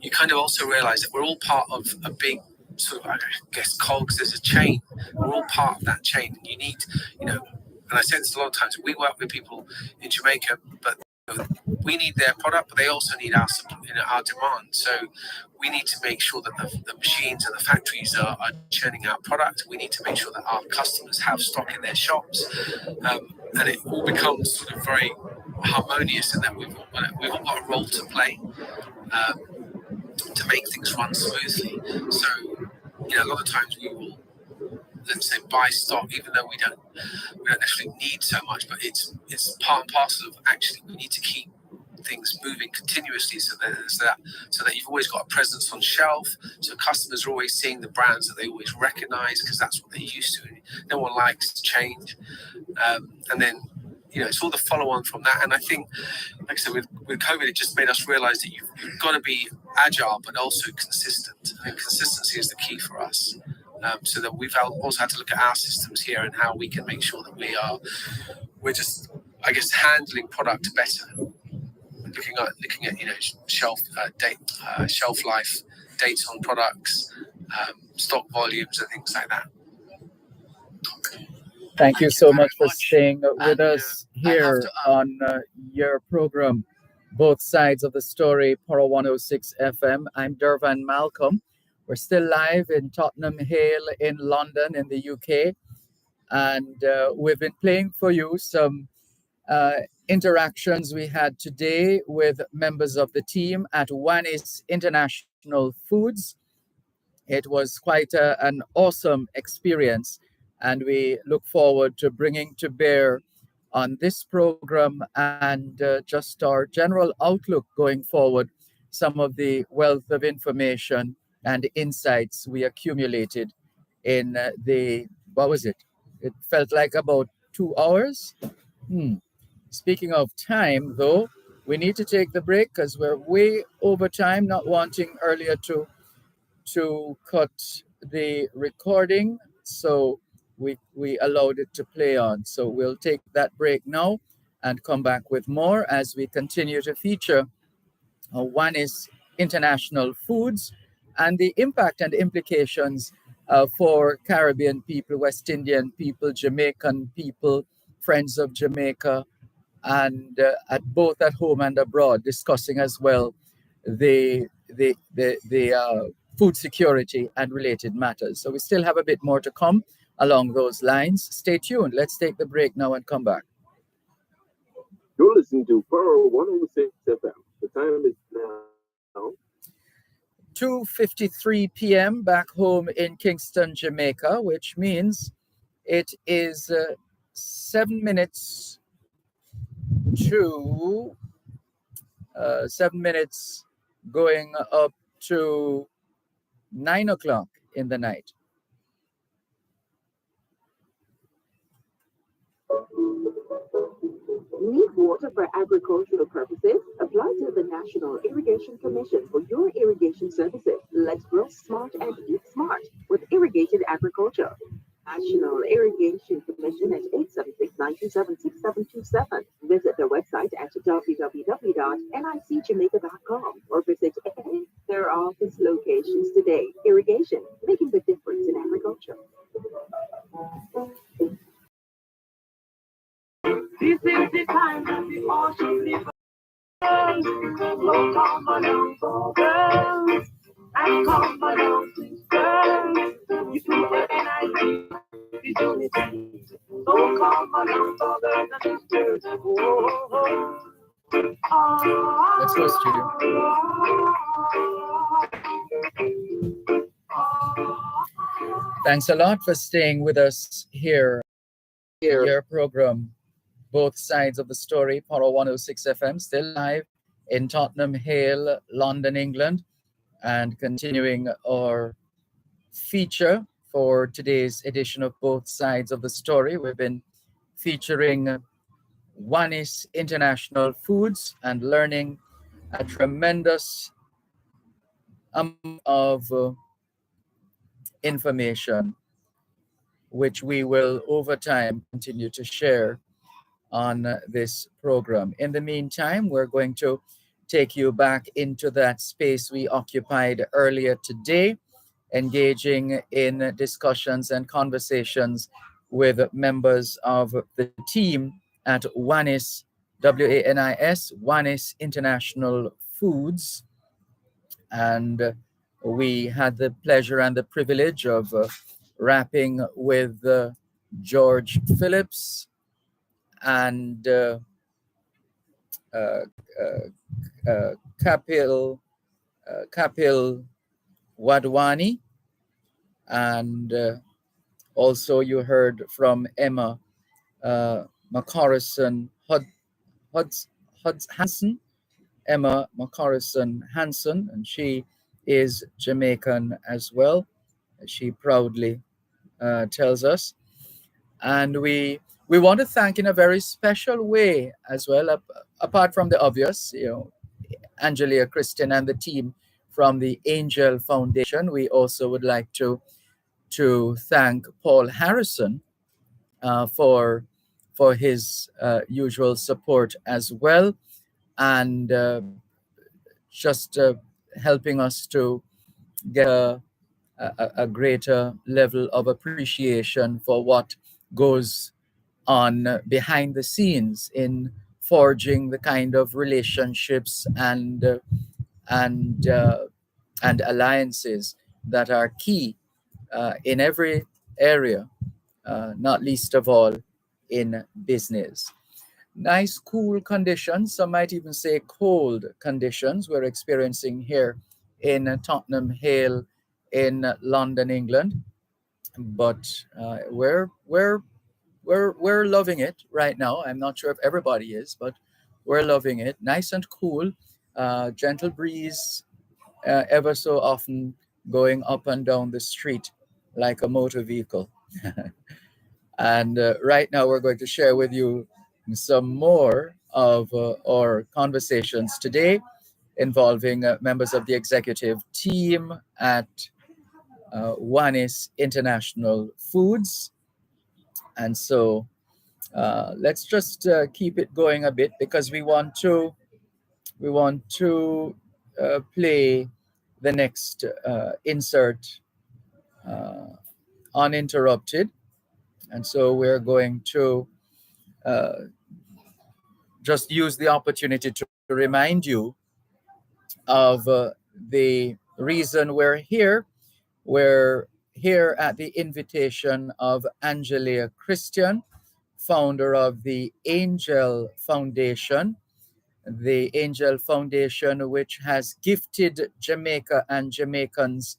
you kind of also realize that we're all part of a big sort of, I guess, cogs. There's a chain. We're all part of that chain. And you need, and I said this a lot of times, we work with people in Jamaica, but we need their product, but they also need our demand. So we need to make sure that the machines and the factories are churning out product. We need to make sure that our customers have stock in their shops, and it all becomes sort of very harmonious, and that we've all got a role to play to make things run smoothly. So a lot of times we will, let's say, buy stock, even though we don't necessarily need so much, but it's part and parcel of actually we need to keep things moving continuously so that you've always got a presence on shelf, so customers are always seeing the brands that they always recognize because that's what they're used to. No one likes change, and then it's all the follow-on from that. And I think, like I said, with COVID, it just made us realize that you've got to be agile but also consistent. I think consistency is the key for us. So that we've also had to look at our systems here and how we can make sure that we're just, I guess, handling product better. Looking at shelf life, dates on products, stock volumes, and things like that. Thank you so much for staying with us here on your program, Both Sides of the Story, Poro 106 FM. I'm Dervan Malcolm. We're still live in Tottenham Hale in London in the UK. And we've been playing for you some interactions we had today with members of the team at Wanis International Foods. It was quite an awesome experience, and we look forward to bringing to bear on this program and just our general outlook going forward, some of the wealth of information and insights we accumulated in it felt like about 2 hours. Speaking of time, though, we need to take the break because we're way over time, not wanting earlier to cut the recording. So we allowed it to play on. So we'll take that break now and come back with more as we continue to feature One is international foods and the impact and implications for Caribbean people, West Indian people, Jamaican people, friends of Jamaica, and at both at home and abroad, discussing as well the food security and related matters. So we still have a bit more to come along those lines. Stay tuned. Let's take the break now and come back. You're listening to Pearl 106 FM. The time is now 2:53 p.m. back home in Kingston, Jamaica, which means it is 7 minutes to 7 minutes going up to 9 o'clock in the night. Need water for agricultural purposes? Apply to the National Irrigation Commission for your irrigation services. Let's grow smart and eat smart with irrigated agriculture. National Irrigation Commission at 876-927-6727. Visit their website at www.nicjamaica.com or visit their office locations today. Irrigation, making the difference in agriculture. This is the time that the ocean is burns. So come along, girls, and come along, girls. You can recognize the unity. So come along, brothers and sisters. Let's go, studio. Thanks a lot for staying with us here. Your program, Both Sides of the Story, Power 106 FM, still live in Tottenham Hale, London, England, and continuing our feature for today's edition of Both Sides of the Story. We've been featuring Wanis International Foods and learning a tremendous amount of information, which we will over time continue to share on this program. In the meantime, we're going to take you back into that space we occupied earlier today, engaging in discussions and conversations with members of the team at Wanis, W-A-N-I-S, Wanis International Foods. And we had the pleasure and the privilege of rapping with George Phillips and Kapil Wadwani, and also you heard from Emma McCorrison Hansen, Emma McCorrison Hansen, and she is Jamaican as well, she proudly tells us. And we want to thank in a very special way as well, apart from the obvious, Angelia Christian and the team from the Angel Foundation. We also would like to thank Paul Harrison for his usual support as well, and just helping us to get a greater level of appreciation for what goes on behind the scenes in forging the kind of relationships and alliances that are key in every area, not least of all in business. Nice, cool conditions, some might even say cold conditions, we're experiencing here in Tottenham Hale in London, England. But we're loving it right now. I'm not sure if everybody is, but we're loving it. Nice and cool, gentle breeze, ever so often going up and down the street like a motor vehicle. And right now we're going to share with you some more of our conversations today involving members of the executive team at Wanis International Foods. And so let's just keep it going a bit, because we want to we want to play the next insert uninterrupted. And so we're going to just use the opportunity to remind you of the reason we're here. We're here at the invitation of Angela Christian, founder of the Angel Foundation. The Angel Foundation, which has gifted Jamaica and Jamaicans,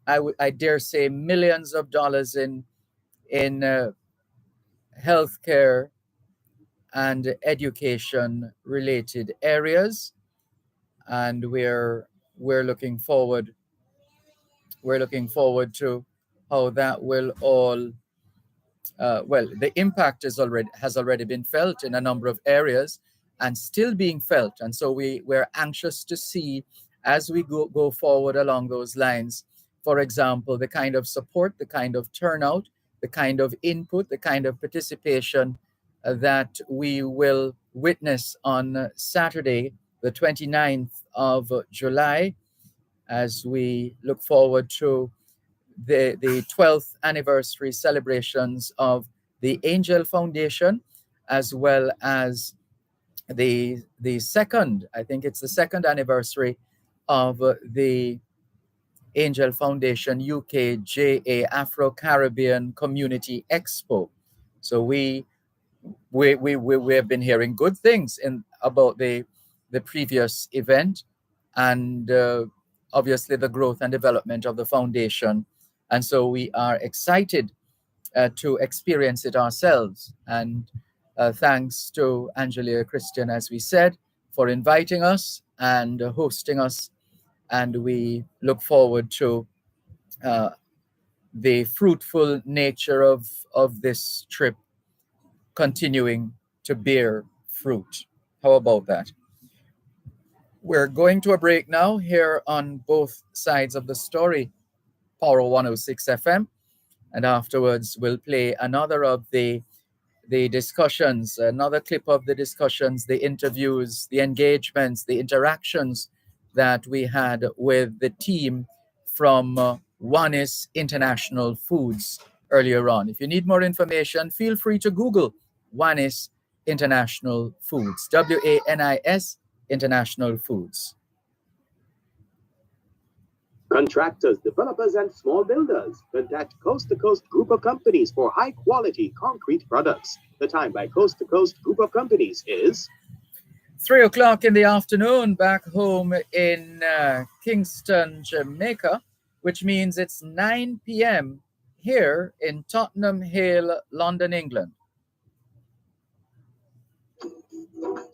I dare say, millions of dollars in healthcare and education related areas, and we're looking forward to how that will all well, the impact has already been felt in a number of areas and still being felt, and so we're anxious to see as we go forward along those lines. For example, the kind of support, the kind of turnout, the kind of input, the kind of participation that we will witness on Saturday, the 29th of July, as we look forward to the 12th anniversary celebrations of the Angel Foundation, as well as the second, I think it's the second anniversary of the Angel Foundation UKJA Afro-Caribbean Community Expo. So we have been hearing good things about the previous event, and obviously the growth and development of the foundation. And so we are excited to experience it ourselves. And thanks to Angela Christian, as we said, for inviting us and hosting us. And we look forward to the fruitful nature of this trip continuing to bear fruit. How about that? We're going to a break now here on both sides of the story, Power 106 FM, and afterwards we'll play another of the discussions, another clip of the discussions, the interviews, the engagements, the interactions that we had with the team from Wanis International Foods earlier on. If you need more information, feel free to Google Wanis International Foods, WANIS International Foods. Contractors, developers, and small builders. Contact Coast to Coast Group of Companies for high-quality concrete products. The time by Coast to Coast Group of Companies is 3 o'clock in the afternoon back home in Kingston, Jamaica, which means it's 9 p.m. here in Tottenham Hale, London, England.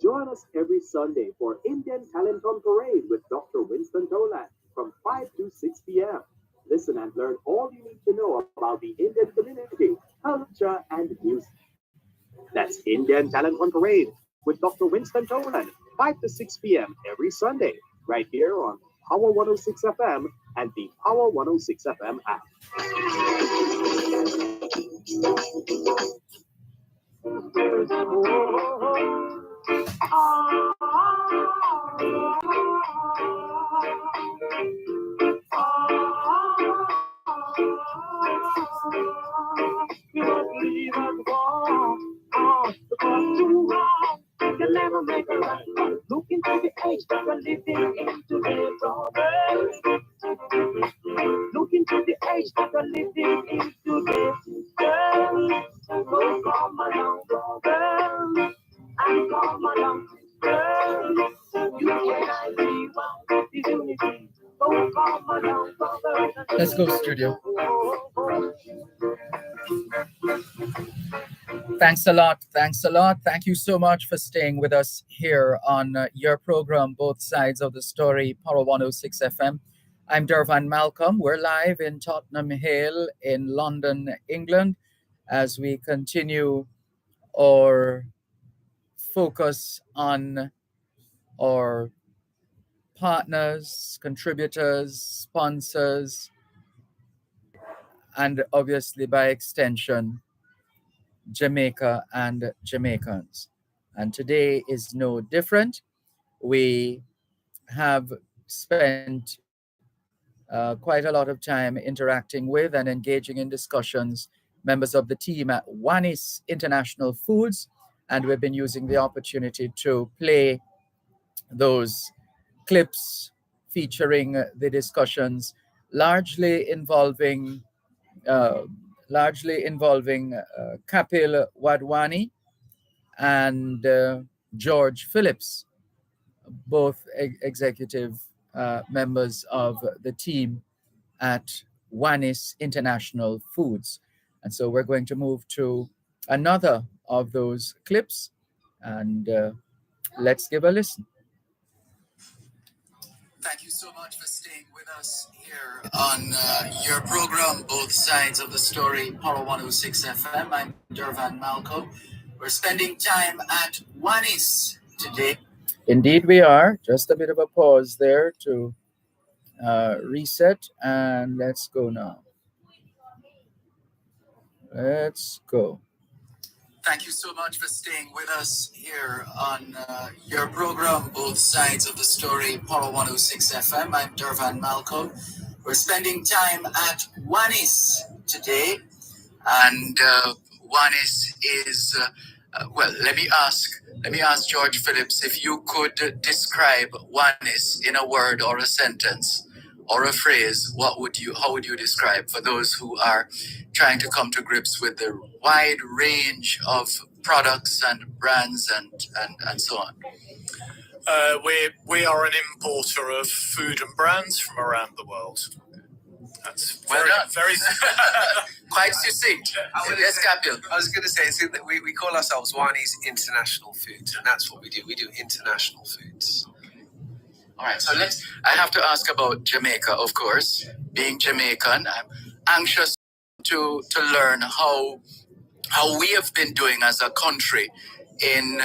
Join us every Sunday for Indian Talent on Parade with Dr. Winston Toland from 5 to 6 p.m. Listen and learn all you need to know about the Indian community, culture, and music. That's Indian Talent on Parade with Dr. Winston Toland, 5 to 6 p.m. every Sunday, right here on Power 106 FM and the Power 106 FM app. You'll never make a right. Look into the age that we're living in today, brother. Look into the age that we're living in today, girl. So come along, brother, and come along, girl. You and I, we want the unity. So come along, brother. Let's go, studio. Thanks a lot. Thanks a lot. Thank you so much for staying with us here on your program, Both Sides of the Story, Power 106 FM. I'm Dervan Malcolm. We're live in Tottenham Hale in London, England, as we continue our focus on our partners, contributors, sponsors, and obviously by extension, Jamaica and Jamaicans. And today is no different. we have spent quite a lot of time interacting with and engaging in discussions, members of the team at Wanis International Foods, and we've been using the opportunity to play those clips featuring the discussions, largely involving uh, Kapil Wadhwani and George Phillips, both executive members of the team at Wanis International Foods. And so we're going to move to another of those clips, and let's give a listen. Thank you so much for staying with us here on your program, Both Sides of the Story, Power 106 FM. I'm Dervan Malcolm. We're spending time at Wanis today. Indeed, we are. Just a bit of a pause there to reset, and let's go now. Let's go. Thank you so much for staying with us here on your program, Both Sides of the Story, Power 106 FM. I'm Dervan Malcolm. We're spending time at Wanis today, and Wanis is well. Let me ask George Phillips if you could describe Wanis in a word or a sentence or a phrase. How would you describe for those who are trying to come to grips with the wide range of products and brands and so on? We are an importer of food and brands from around the world. That's Well done. very Quite succinct. Yes, Kapil. I was going to say, so that we call ourselves Wanis International Foods, and that's what we do. We do international foods. All right, so I have to ask about Jamaica, of course. Being Jamaican, I'm anxious to learn how we have been doing as a country in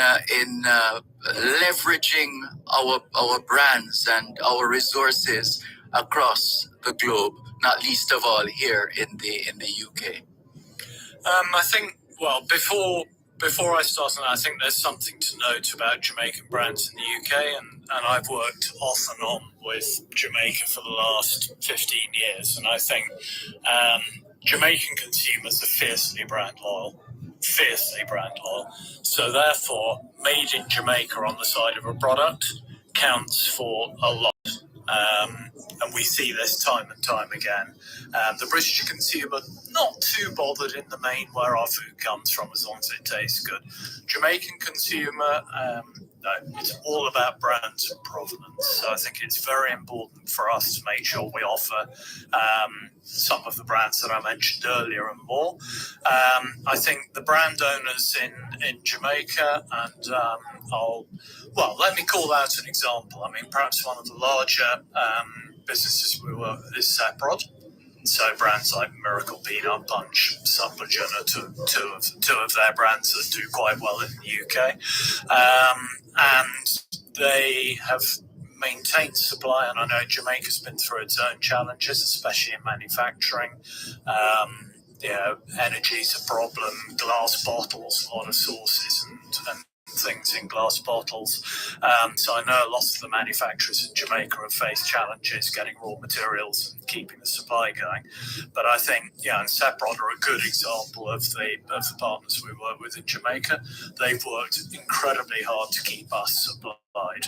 leveraging our brands and our resources across the globe, not least of all here in the UK. I think, well, before I start on that, I think there's something to note about Jamaican brands in the UK, and I've worked off and on with Jamaica for the last 15 years, and I think Jamaican consumers are fiercely brand loyal. So therefore, made in Jamaica on the side of a product counts for a lot. And we see this time and time again. The British consumer, not too bothered in the main where our food comes from as long as it tastes good. Jamaican consumer, no, it's all about brands and provenance. So I think it's very important for us to make sure we offer some of the brands that I mentioned earlier and more. I think the brand owners in Jamaica, and let me call out an example. I mean, perhaps one of the larger businesses we work with is Seprod. So brands like Miracle Peanut Punch, Supplegen are two of their brands that do quite well in the UK. And they have maintained supply, and I know Jamaica's been through its own challenges, especially in manufacturing. Energy's a problem, glass bottles, a lot of sauces and things in glass bottles. So I know a lot of the manufacturers in Jamaica have faced challenges getting raw materials and keeping the supply going. But I think, and Seprod are a good example of the partners we work with in Jamaica. They've worked incredibly hard to keep us supplied.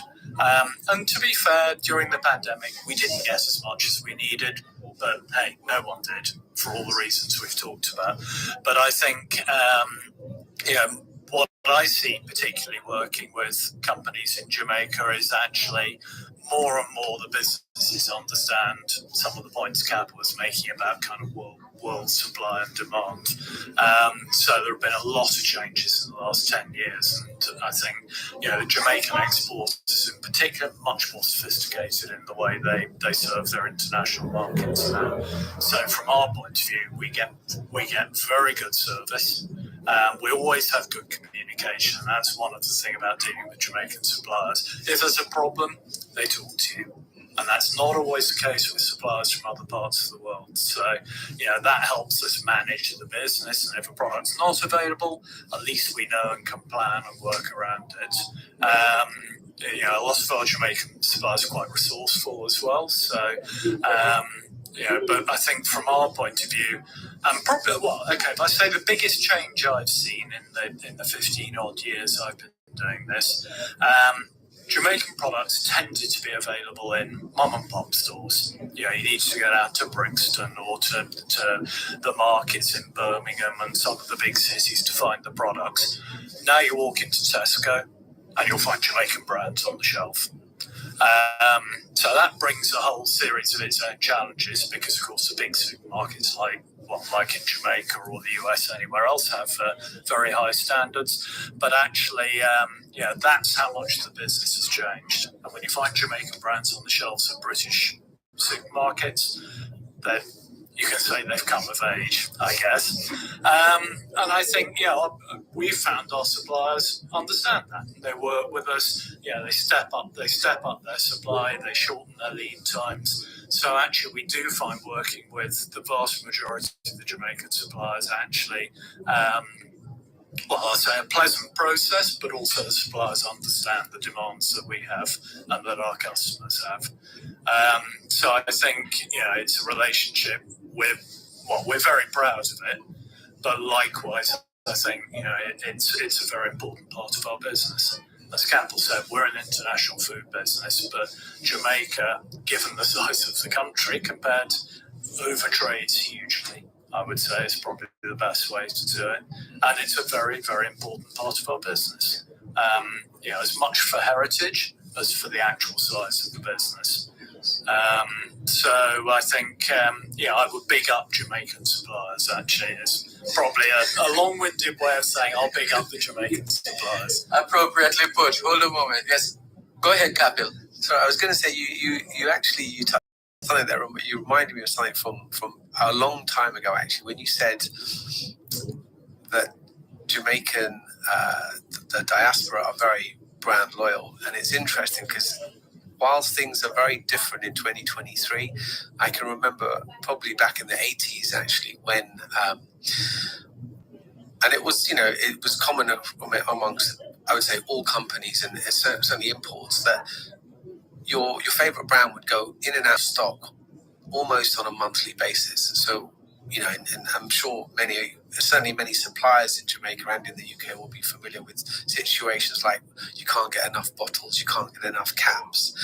And to be fair, during the pandemic, we didn't get as much as we needed. But hey, no one did, for all the reasons we've talked about. But I think, what I see particularly working with companies in Jamaica is actually more and more the businesses understand some of the points Cap was making about kind of world supply and demand. So there have been a lot of changes in the last 10 years. And I think, the Jamaican exporters in particular, much more sophisticated in the way they serve their international markets now. So from our point of view, we get very good service. We always have good communication. That's one of the things about dealing with Jamaican suppliers. If there's a problem, they talk to you. And that's not always the case with suppliers from other parts of the world. So, that helps us manage the business. And if a product's not available, at least we know and can plan and work around it. A lot of our Jamaican suppliers are quite resourceful as well. So, but I think from our point of view, probably, if I say the biggest change I've seen in the 15 odd years I've been doing this, Jamaican products tended to be available in mom and pop stores. You need to get out to Brixton or to the markets in Birmingham and some of the big cities to find the products. Now you walk into Tesco and you'll find Jamaican brands on the shelf. So that brings a whole series of its own challenges because, of course, the big supermarkets like in Jamaica or the US, anywhere else, have very high standards. But actually, that's how much the business has changed. And when you find Jamaican brands on the shelves of British supermarkets, then you can say they've come of age, I guess. And I think, we've found our suppliers understand that. They work with us. They step up their supply. They shorten their lead times. So actually, we do find working with the vast majority of the Jamaican suppliers actually, I'll say a pleasant process, but also the suppliers understand the demands that we have and that our customers have. So I think, it's a relationship we're very proud of it, but likewise, I think, it's a very important part of our business. As Campbell said, we're an international food business, but Jamaica, given the size of the country, compared, overtrades hugely. I would say is probably the best way to do it. And it's a very, very important part of our business. As much for heritage as for the actual size of the business. So I think, I would big up Jamaican suppliers, actually. It's probably a long-winded way of saying I'll big up the Jamaican suppliers. Appropriately put. Hold a moment. Yes. Go ahead, Kapil. So I was going to say, you touched something there. You reminded me of something from a long time ago, actually, when you said that Jamaican, the diaspora are very brand loyal. And it's interesting because whilst things are very different in 2023, I can remember probably back in the 80s, actually, when, and it was, it was common amongst, I would say, all companies and certainly imports that your favorite brand would go in and out of stock almost on a monthly basis. So, and I'm sure certainly many suppliers in Jamaica and in the UK will be familiar with situations like you can't get enough bottles, you can't get enough caps.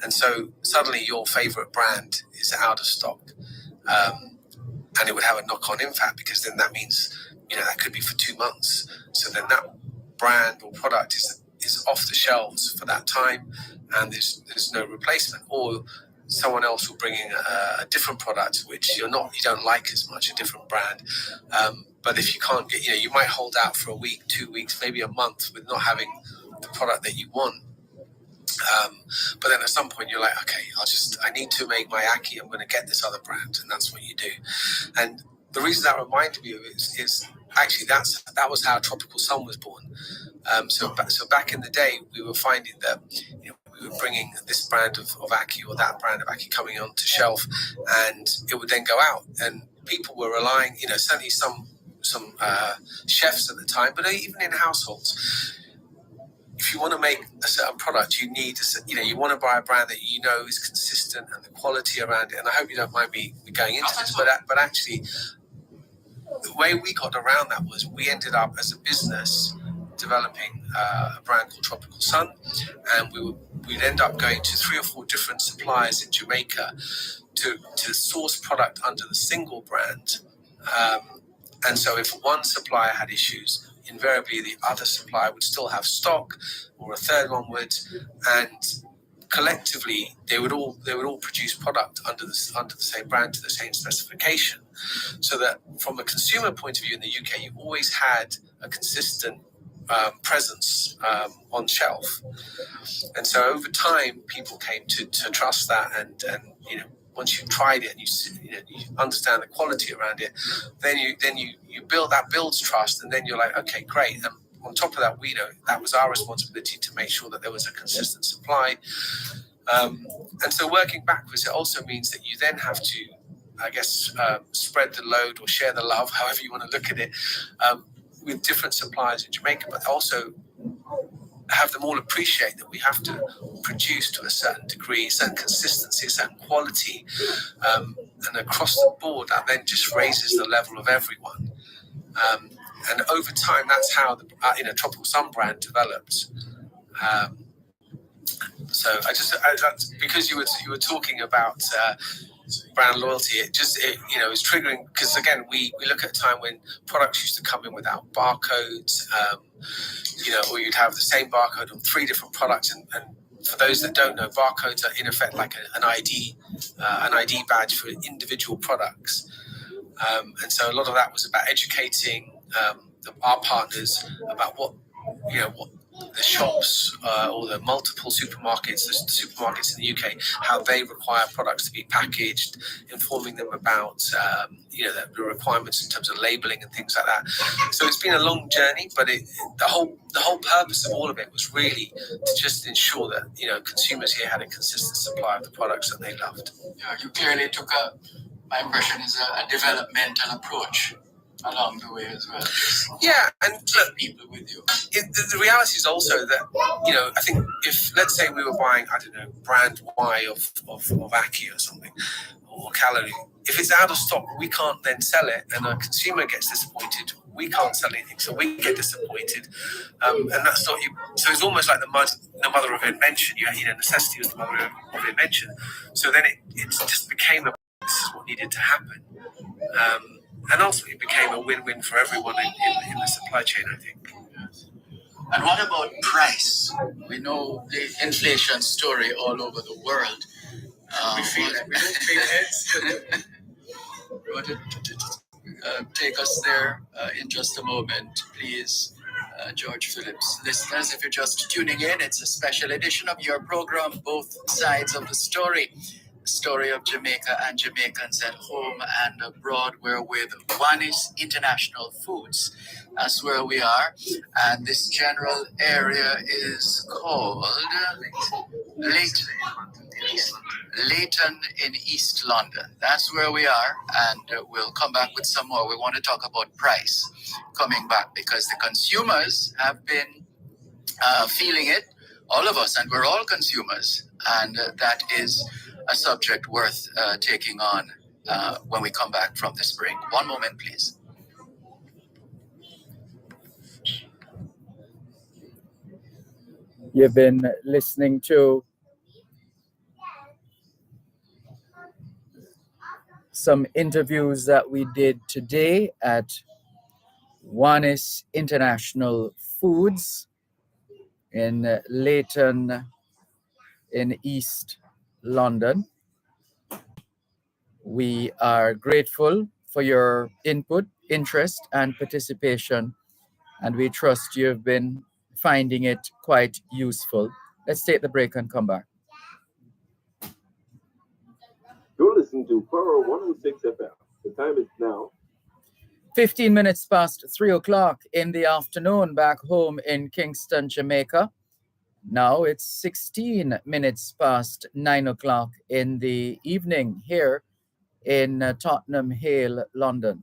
And so suddenly your favorite brand is out of stock. And it would have a knock-on impact because then that means, that could be for 2 months. So then that brand or product is off the shelves for that time and there's no replacement. Or someone else will bring in a different product which you don't like as much, a different brand. But if you can't get, you might hold out for a week, 2 weeks, maybe a month with not having the product that you want. But then at some point you're like, okay, I need to make my ackee. I'm going to get this other brand, and that's what you do. And the reason that reminded me of it is actually that was how Tropical Sun was born. So back in the day, we were finding that we were bringing this brand of ackee or that brand of ackee coming onto shelf, and it would then go out, and people were relying, certainly some chefs at the time, but even in households. If you want to make a certain product, you need, you want to buy a brand that is consistent and the quality around it. And I hope you don't mind me going into this, but actually, the way we got around that was we ended up as a business developing a brand called Tropical Sun, and we'd end up going to 3 or 4 different suppliers in Jamaica to source product under the single brand. And so if one supplier had issues, invariably the other supplier would still have stock, or a third one would, and collectively they would all produce product under the same brand to the same specification, so that from a consumer point of view in the UK, you always had a consistent presence on shelf. And so over time, people came to trust that, and once you've tried it and you understand the quality around it, then you builds trust, and then you're like, okay, great. And on top of that, we know that was our responsibility to make sure that there was a consistent supply. And so working backwards, it also means that you then have to, I guess, spread the load or share the love, however you want to look at it, with different suppliers in Jamaica, but also have them all appreciate that we have to produce to a certain degree, a certain consistency, a certain quality, and across the board, that then just raises the level of everyone. And over time, that's how the Tropical Sun brand developed. So that's because you were talking about brand loyalty. It was triggering because again we look at a time when products used to come in without barcodes, or you'd have the same barcode on 3 different products. And for those that don't know, barcodes are in effect like an ID badge for individual products. And so a lot of that was about educating our partners about what the shops or the multiple supermarkets, the supermarkets in the UK, how they require products to be packaged, informing them about the requirements in terms of labeling and things like that. So it's been a long journey, but the whole purpose of all of it was really to just ensure that consumers here had a consistent supply of the products that they loved. Yeah, you clearly took my impression is a developmental approach along the way as well. Yeah, and look, people with you. The reality is also that I think if let's say we were buying brand Y of Aki or something or Calorie, if it's out of stock, we can't then sell it, and a consumer gets disappointed. We can't sell anything, so we get disappointed, and that's not you. So it's almost like the mother of invention. Necessity was the mother of invention. So then it just became this is what needed to happen. And ultimately it became a win-win for everyone in the supply chain, I think. And what about price? We know the inflation story all over the world. We feel it. We don't feel it. You want to take us there in just a moment, please, George Phillips. Listeners, if you're just tuning in, it's a special edition of your program, Both Sides of the Story. Story of Jamaica and Jamaicans at home and abroad. We're with Wanis International Foods. That's where we are. And this general area is called Leighton in East London. That's where we are. And we'll come back with some more. We want to talk about price coming back because the consumers have been feeling it, all of us, and we're all consumers. And that is a subject worth taking on when we come back from this break. One moment, please. You've been listening to some interviews that we did today at Wanis International Foods in Leighton in East London. We are grateful for your input, interest, and participation, and we trust you've been finding it quite useful. Let's take the break and come back. You're listening to Power 106 FM. The time is now 15 minutes past 3 o'clock in the afternoon back home in Kingston, Jamaica. Now it's 16 minutes past 9 o'clock in the evening here in Tottenham Hale, London.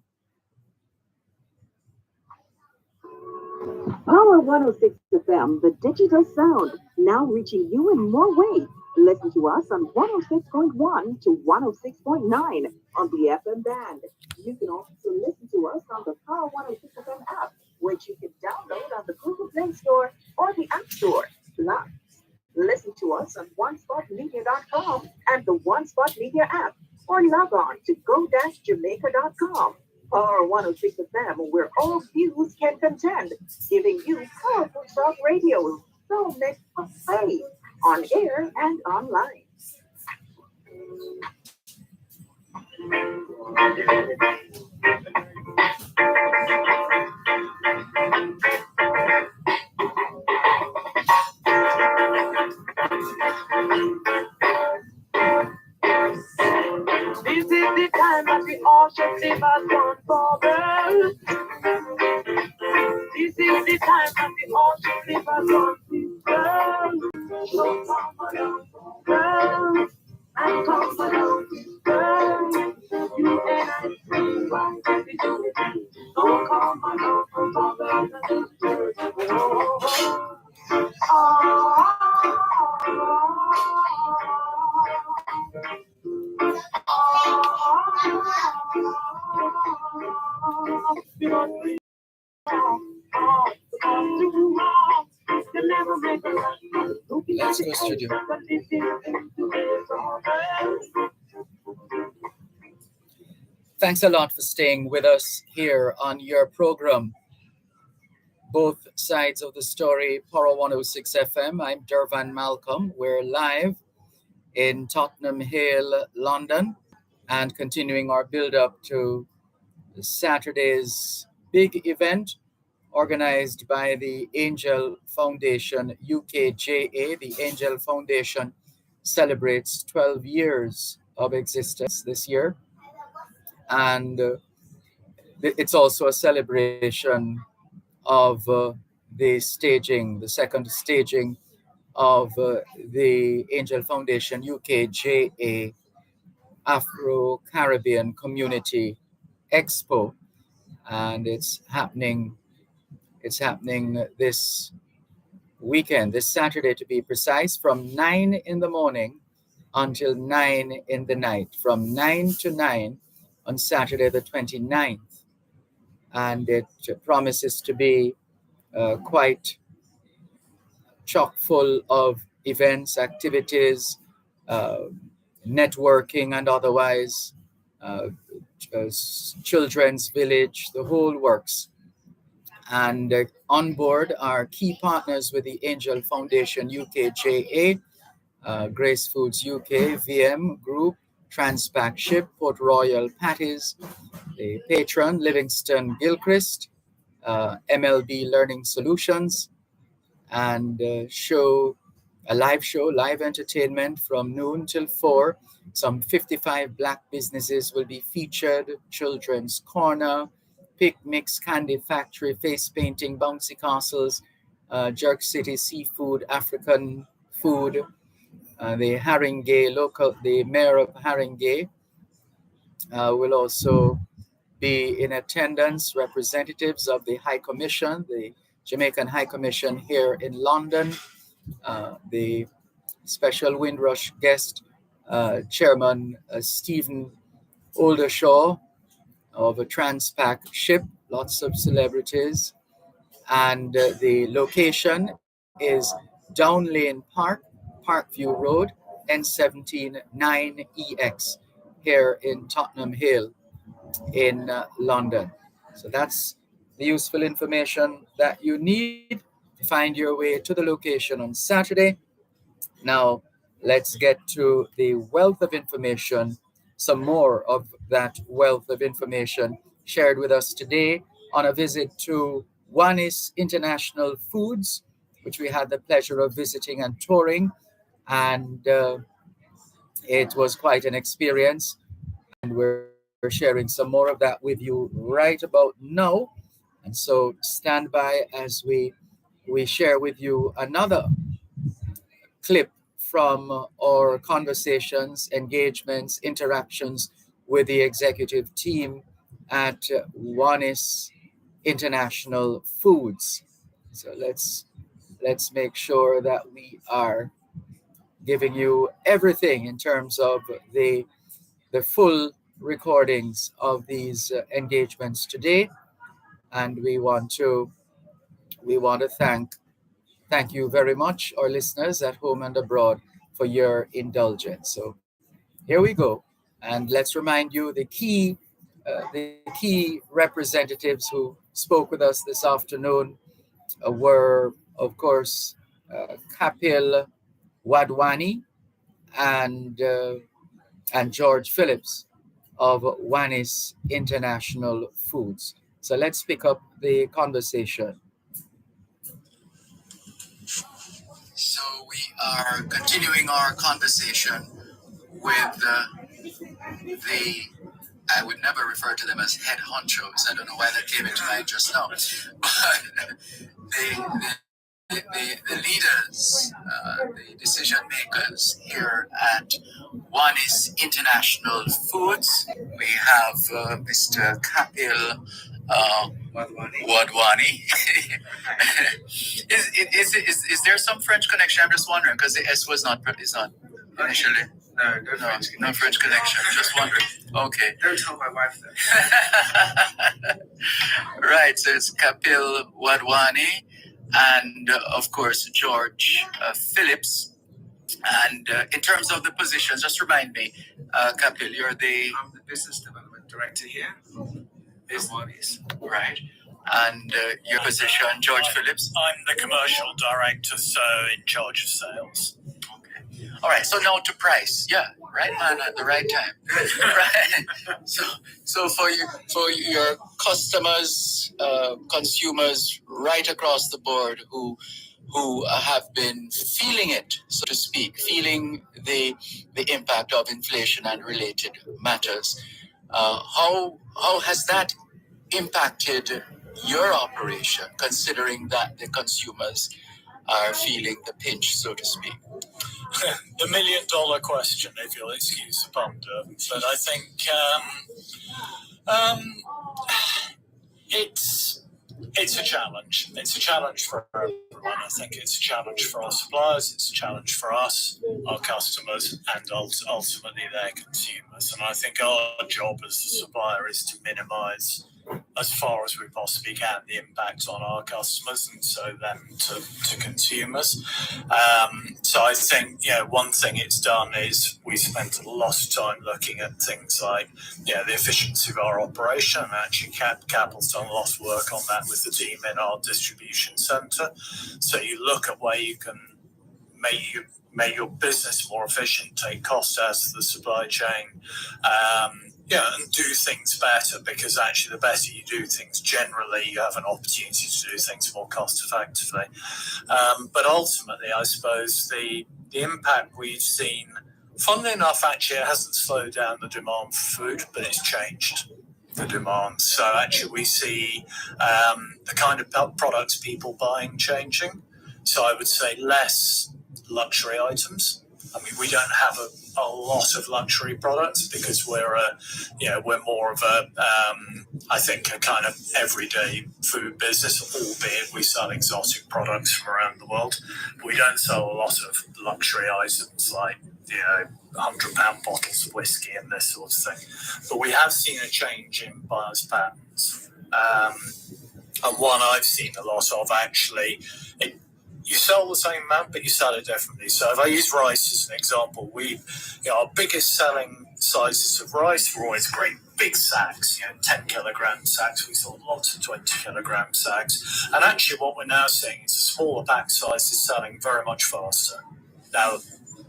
Power 106 FM, the digital sound, now reaching you in more ways. Listen to us on 106.1 to 106.9 on the FM band. You can also listen to us on the Power 106 FM app, which you can download on the Google Play Store or the App Store. Plus, listen to us on onespotmedia.com and the One Spot Media app, or log on to go-jamaica.com. Power 106 FM, where all views can contend, giving you powerful talk radio, so next play on air and online. This is the time that we all should live as one forward. This is the time that we all should live as one sister. So Let's go, studio. Thanks a lot for staying with us here on your program, Both Sides of the Story, Poro 106 FM. I'm Dervan Malcolm. We're live in Tottenham Hale, London, and continuing our build up to Saturday's big event organized by the Angel Foundation UKJA. The Angel Foundation celebrates 12 years of existence this year, and it's also a celebration of the second staging of the Angel Foundation UKJA Afro Caribbean Community Expo, and it's happening this weekend, this Saturday to be precise, from 9 in the morning until 9 in the night, from 9 to 9 on Saturday the 29th. And it promises to be quite chock full of events, activities, uh, networking and otherwise, uh, children's village, the whole works. And on board are key partners with the Angel Foundation UKJA, Grace Foods UK, VM Group, Transpac Ship, Port Royal Patties, the patron Livingston Gilchrist, MLB Learning Solutions, and live entertainment from noon till 4. Some 55 Black businesses will be featured: Children's Corner, Pick Mix Candy Factory, Face Painting, Bouncy Castles, Jerk City Seafood, African Food, the the mayor of Haringey will also be in attendance. Representatives of the High Commission, the Jamaican High Commission here in London, the special Windrush guest, Chairman Stephen Oldershaw of a Transpac Ship, lots of celebrities. And the location is Down Lane Park, Parkview Road, N17 9EX, here in Tottenham Hale in London. So that's the useful information that you need to find your way to the location on Saturday. Now, let's get to the wealth of information, some more of that wealth of information shared with us today on a visit to Wanis International Foods, which we had the pleasure of visiting and touring. And it was quite an experience. And we're sharing some more of that with you right about now. And so stand by as we share with you another clip from our conversations, engagements, interactions with the executive team at Wanis International Foods. So let's make sure that we are giving you everything in terms of the full recordings of these engagements today, and we want to thank you very much, our listeners at home and abroad, for your indulgence. So here we go, and let's remind you the key representatives who spoke with us this afternoon were, of course, Kapil Wadwani and George Phillips of Wanis International Foods. So let's pick up the conversation. So we are continuing our conversation with the, I would never refer to them as head honchos. I don't know why that came into mind just now. But the leaders, the decision makers here at Wanis International Foods. We have Mr. Kapil Wadwani. is there some French connection? I'm just wondering because the S is not initially. No French connection. Just wondering. Okay. Don't tell my wife that. Right. So it's Kapil Wadwani and of course George Phillips. And in terms of the positions, just remind me, Kapil, I'm the business development director here. Business, right? And your position, George Phillips? I'm the commercial director, so in charge of sales. Okay. All right. So now to price. Yeah. Right man at the right time. Right. So for your customers, consumers right across the board who have been feeling it, so to speak, feeling the impact of inflation and related matters. How has that impacted your operation, considering that the consumers are feeling the pinch, so to speak? The $1 million question, if you'll excuse the pun, but I think it's a challenge. It's a challenge for everyone. I think it's a challenge for our suppliers. It's a challenge for us, our customers, and ultimately their consumers. And I think our job as the supplier is to minimise, as far as we possibly can, the impact on our customers and so then to consumers. So I think, one thing it's done is we spent a lot of time looking at things like, the efficiency of our operation. And actually, Capel's done a lot of work on that with the team in our distribution centre. So you look at where you can make your business more efficient, take costs out of the supply chain, and do things better, because actually the better you do things, generally you have an opportunity to do things more cost effectively. But ultimately, I suppose the impact we've seen, funnily enough, actually it hasn't slowed down the demand for food, but it's changed the demand. So actually we see the kind of products people buying changing. So I would say less luxury items. I mean, we don't have a lot of luxury products because we're more of I think a kind of everyday food business, albeit we sell exotic products from around the world. But we don't sell a lot of luxury items like, £100 bottles of whiskey and this sort of thing. But we have seen a change in buyers' patterns. And one I've seen a lot of, actually, you sell the same amount, but you sell it differently. So if I use rice as an example, our biggest selling sizes of rice were always great big sacks, 10 kilogram sacks. We sold lots of 20 kilogram sacks. And actually what we're now seeing is a smaller pack size is selling very much faster. Now,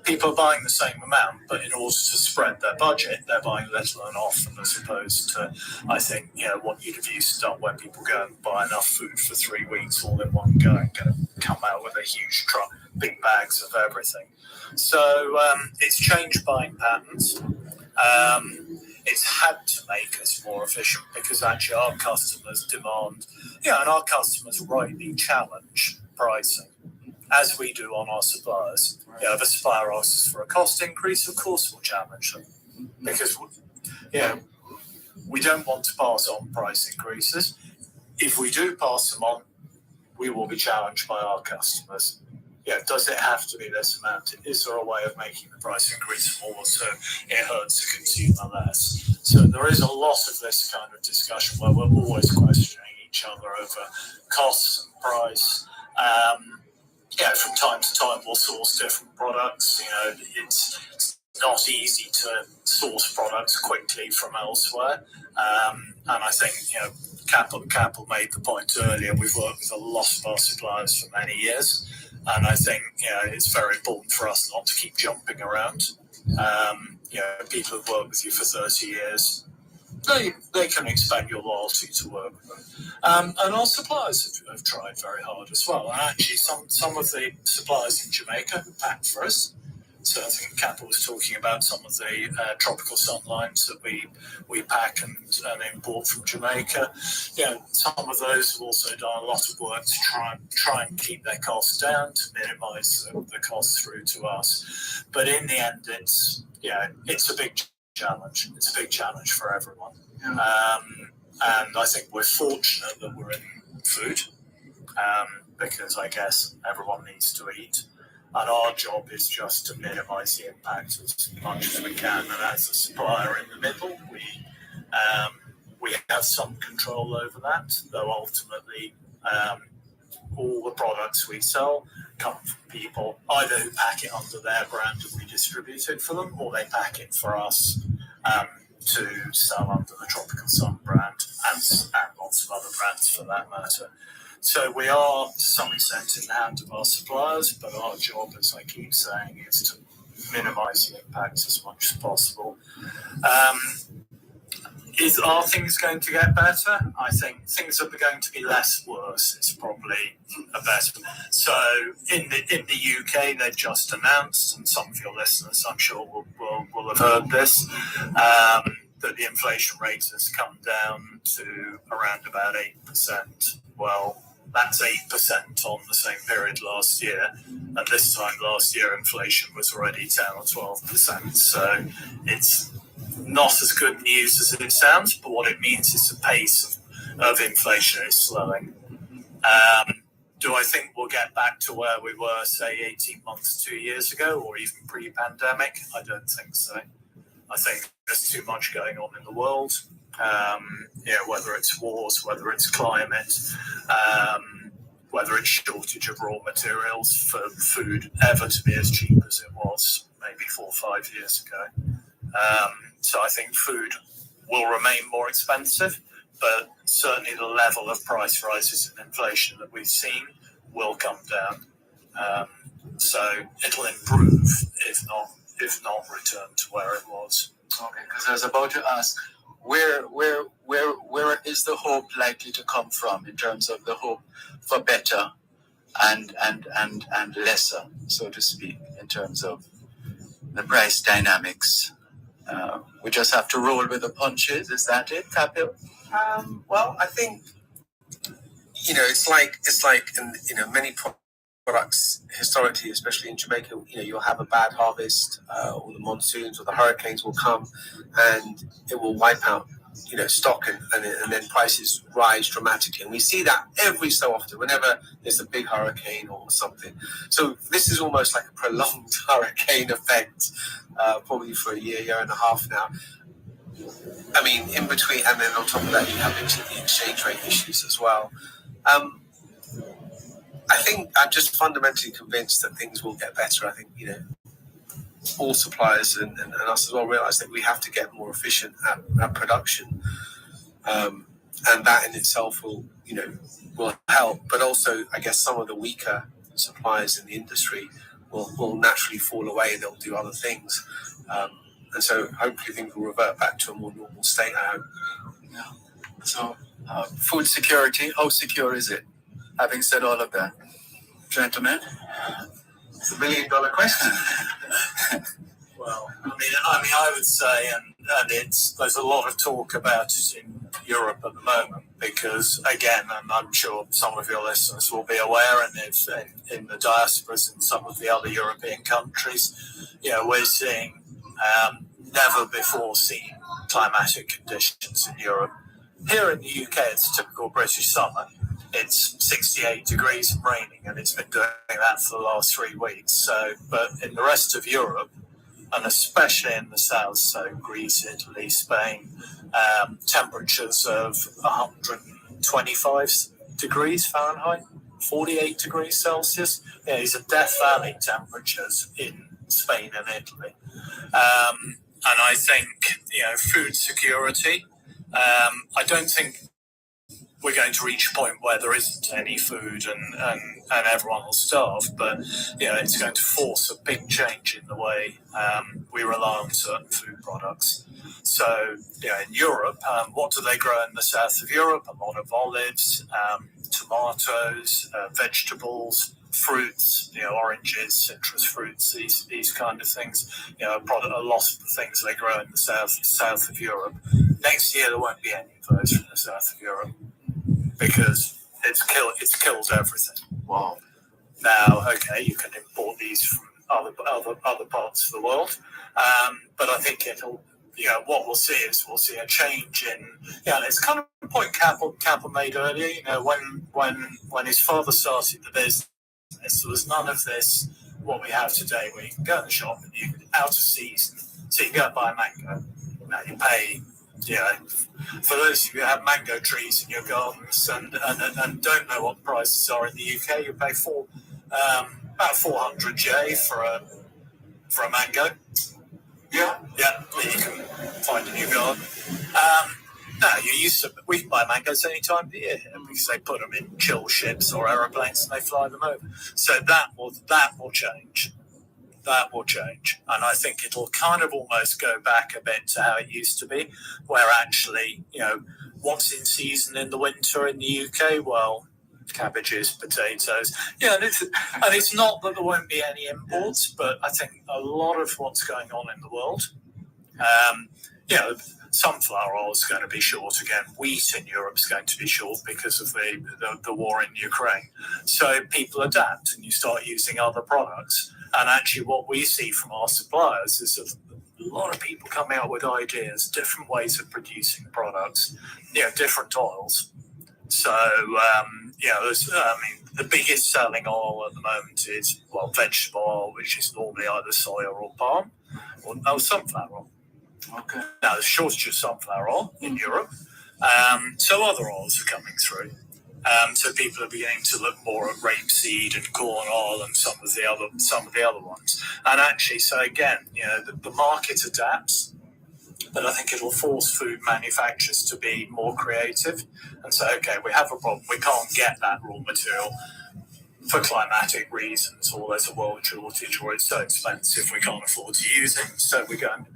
people are buying the same amount, but in order to spread their budget, they're buying little and often, as opposed to, I think, what you'd have used to done where people go and buy enough food for 3 weeks all in one go and come out with a huge truck, big bags of everything. So it's changed buying patterns. It's had to make us more efficient because actually our customers demand, and our customers rightly challenge pricing, as we do on our suppliers. If a supplier asks us for a cost increase, of course we'll challenge them, because we don't want to pass on price increases. If we do pass them on, we will be challenged by our customers. Does it have to be this amount? Is there a way of making the price increase more so it hurts the consumer less? So there is a lot of this kind of discussion where we're always questioning each other over costs and price. From time to time we'll source different products. It's not easy to source products quickly from elsewhere. And I think, Capel made the point earlier, we've worked with a lot of our suppliers for many years. And I think, it's very important for us not to keep jumping around. People who've worked with you for 30 years, they can expect your loyalty to work with them. And our suppliers have tried very hard as well. And actually, some of the suppliers in Jamaica have packed for us. So I think Capel was talking about some of the tropical sunlines that we pack and import from Jamaica. Some of those have also done a lot of work to try and keep their costs down, to minimise the costs through to us. But in the end, it's a big challenge. It's a big challenge for everyone. And I think we're fortunate that we're in food, because I guess everyone needs to eat. And our job is just to minimise the impact as much as we can. And as a supplier in the middle, we have some control over that, though ultimately all the products we sell come from people either who pack it under their brand and we distribute it for them, or they pack it for us to sell under the Tropical Sun brand and lots of other brands for that matter. So we are, to some extent, in the hand of our suppliers, but our job, as I keep saying, is to minimise the impact as much as possible. Are things going to get better? I think things are going to be less worse. It's probably a better. So in the UK, they've just announced, and some of your listeners, I'm sure, will have heard this, that the inflation rate has come down to around about 8%. Well, that's 8% on the same period last year. And this time last year, inflation was already 10 or 12%. So it's not as good news as it sounds, but what it means is the pace of inflation is slowing. Do I think we'll get back to where we were, say, 18 months, 2 years ago, or even pre-pandemic? I don't think so. I think there's too much going on in the world, whether it's wars, whether it's climate, whether it's shortage of raw materials for food ever to be as cheap as it was maybe 4 or 5 years ago. So I think food will remain more expensive, but certainly the level of price rises and inflation that we've seen will come down. So it'll improve, if not return to where it was. Okay, because I was about to ask, where is the hope likely to come from in terms of the hope for better and lesser, so to speak, in terms of the price dynamics? We just have to roll with the punches. Is that it, Kapil? Well, I think it's like in many products historically, especially in Jamaica. You'll have a bad harvest, or the monsoons or the hurricanes will come, and it will wipe out stock, and then prices rise dramatically. And we see that every so often whenever there's a big hurricane or something. So this is almost like a prolonged hurricane effect, probably for a year and a half now. I mean, in between, and then on top of that, you have the exchange rate issues as well. I think I'm just fundamentally convinced that things will get better. I think, all suppliers and us as well realize that we have to get more efficient at production. And that in itself will help. But also, I guess some of the weaker suppliers in the industry will naturally fall away and they'll do other things. And so hopefully things will revert back to a more normal state, I hope. Yeah. So food security, how secure is it? Having said all of that, gentlemen, it's $1 million question. Well, I would say, and there's a lot of talk about it in Europe at the moment, because again, and I'm sure some of your listeners will be aware, and if in the diasporas in some of the other European countries, we're seeing never before seen climatic conditions in Europe. Here in the UK, it's a typical British summer. It's 68 degrees and raining, and it's been doing that for the last 3 weeks. So, but in the rest of Europe, and especially in the south, so Greece, Italy, Spain, temperatures of 125 degrees Fahrenheit, 48 degrees Celsius. These are Death Valley temperatures in Spain and Italy. And I think, food security, I don't think we're going to reach a point where there isn't any food and everyone will starve, but it's going to force a big change in the way we rely on certain food products. So in Europe, what do they grow in the south of Europe? A lot of olives, tomatoes, vegetables, fruits, oranges, citrus fruits, these kind of things. A lot of the things they grow in the south of Europe. Next year there won't be any of those from the south of Europe, because it's killed everything. Wow. Now, okay, you can import these from other parts of the world, but I think it'll, what we'll see a change in, it's kind of the point Capel made earlier. When his father started the business, there was none of this what we have today, where you can go to the shop and you can out of season, so you can go and buy a mango. Now you pay For those of you who have mango trees in your gardens and don't know what prices are in the UK, you pay about 400 J for a mango. Yeah, that you can find in your garden. No, we can buy mangoes any time of the year here because they put them in chill ships or aeroplanes and they fly them over. So that will change. That will change, and I think it'll kind of almost go back a bit to how it used to be, where actually, what's in season in the winter in the UK? Well, cabbages, potatoes, and it's not that there won't be any imports, but I think a lot of what's going on in the world, sunflower oil is going to be short again. Wheat in Europe is going to be short because of the war in Ukraine. So people adapt, and you start using other products. And actually, what we see from our suppliers is a lot of people coming up with ideas, different ways of producing products, different oils. So, the biggest selling oil at the moment is, vegetable oil, which is normally either soya or palm, or sunflower oil. Okay. Now, there's a shortage of sunflower oil in Europe, so other oils are coming through. So people are beginning to look more at rapeseed and corn oil and some of the other ones. And actually, so again, the market adapts, but I think it'll force food manufacturers to be more creative and say, okay, we have a problem. We can't get that raw material for climatic reasons, or there's a world shortage, or it's so expensive we can't afford to use it. So we go and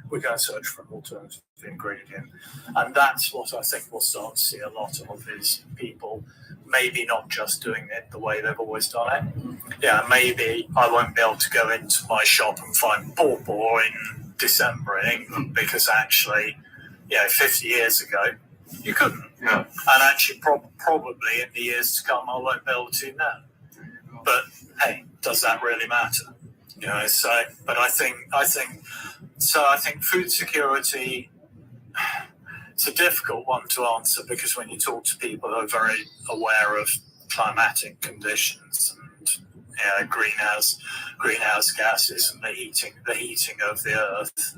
search for an alternative ingredient, and that's what I think we'll start to see a lot of, is people maybe not just doing it the way they've always done it. Maybe I won't be able to go into my shop and find pawpaw in December in England because actually, 50 years ago you couldn't. Yeah. And actually, probably in the years to come, I won't be able to now. But hey, does that really matter? But I think food security, it's a difficult one to answer, because when you talk to people who are very aware of climatic conditions and greenhouse gases and the heating of the earth,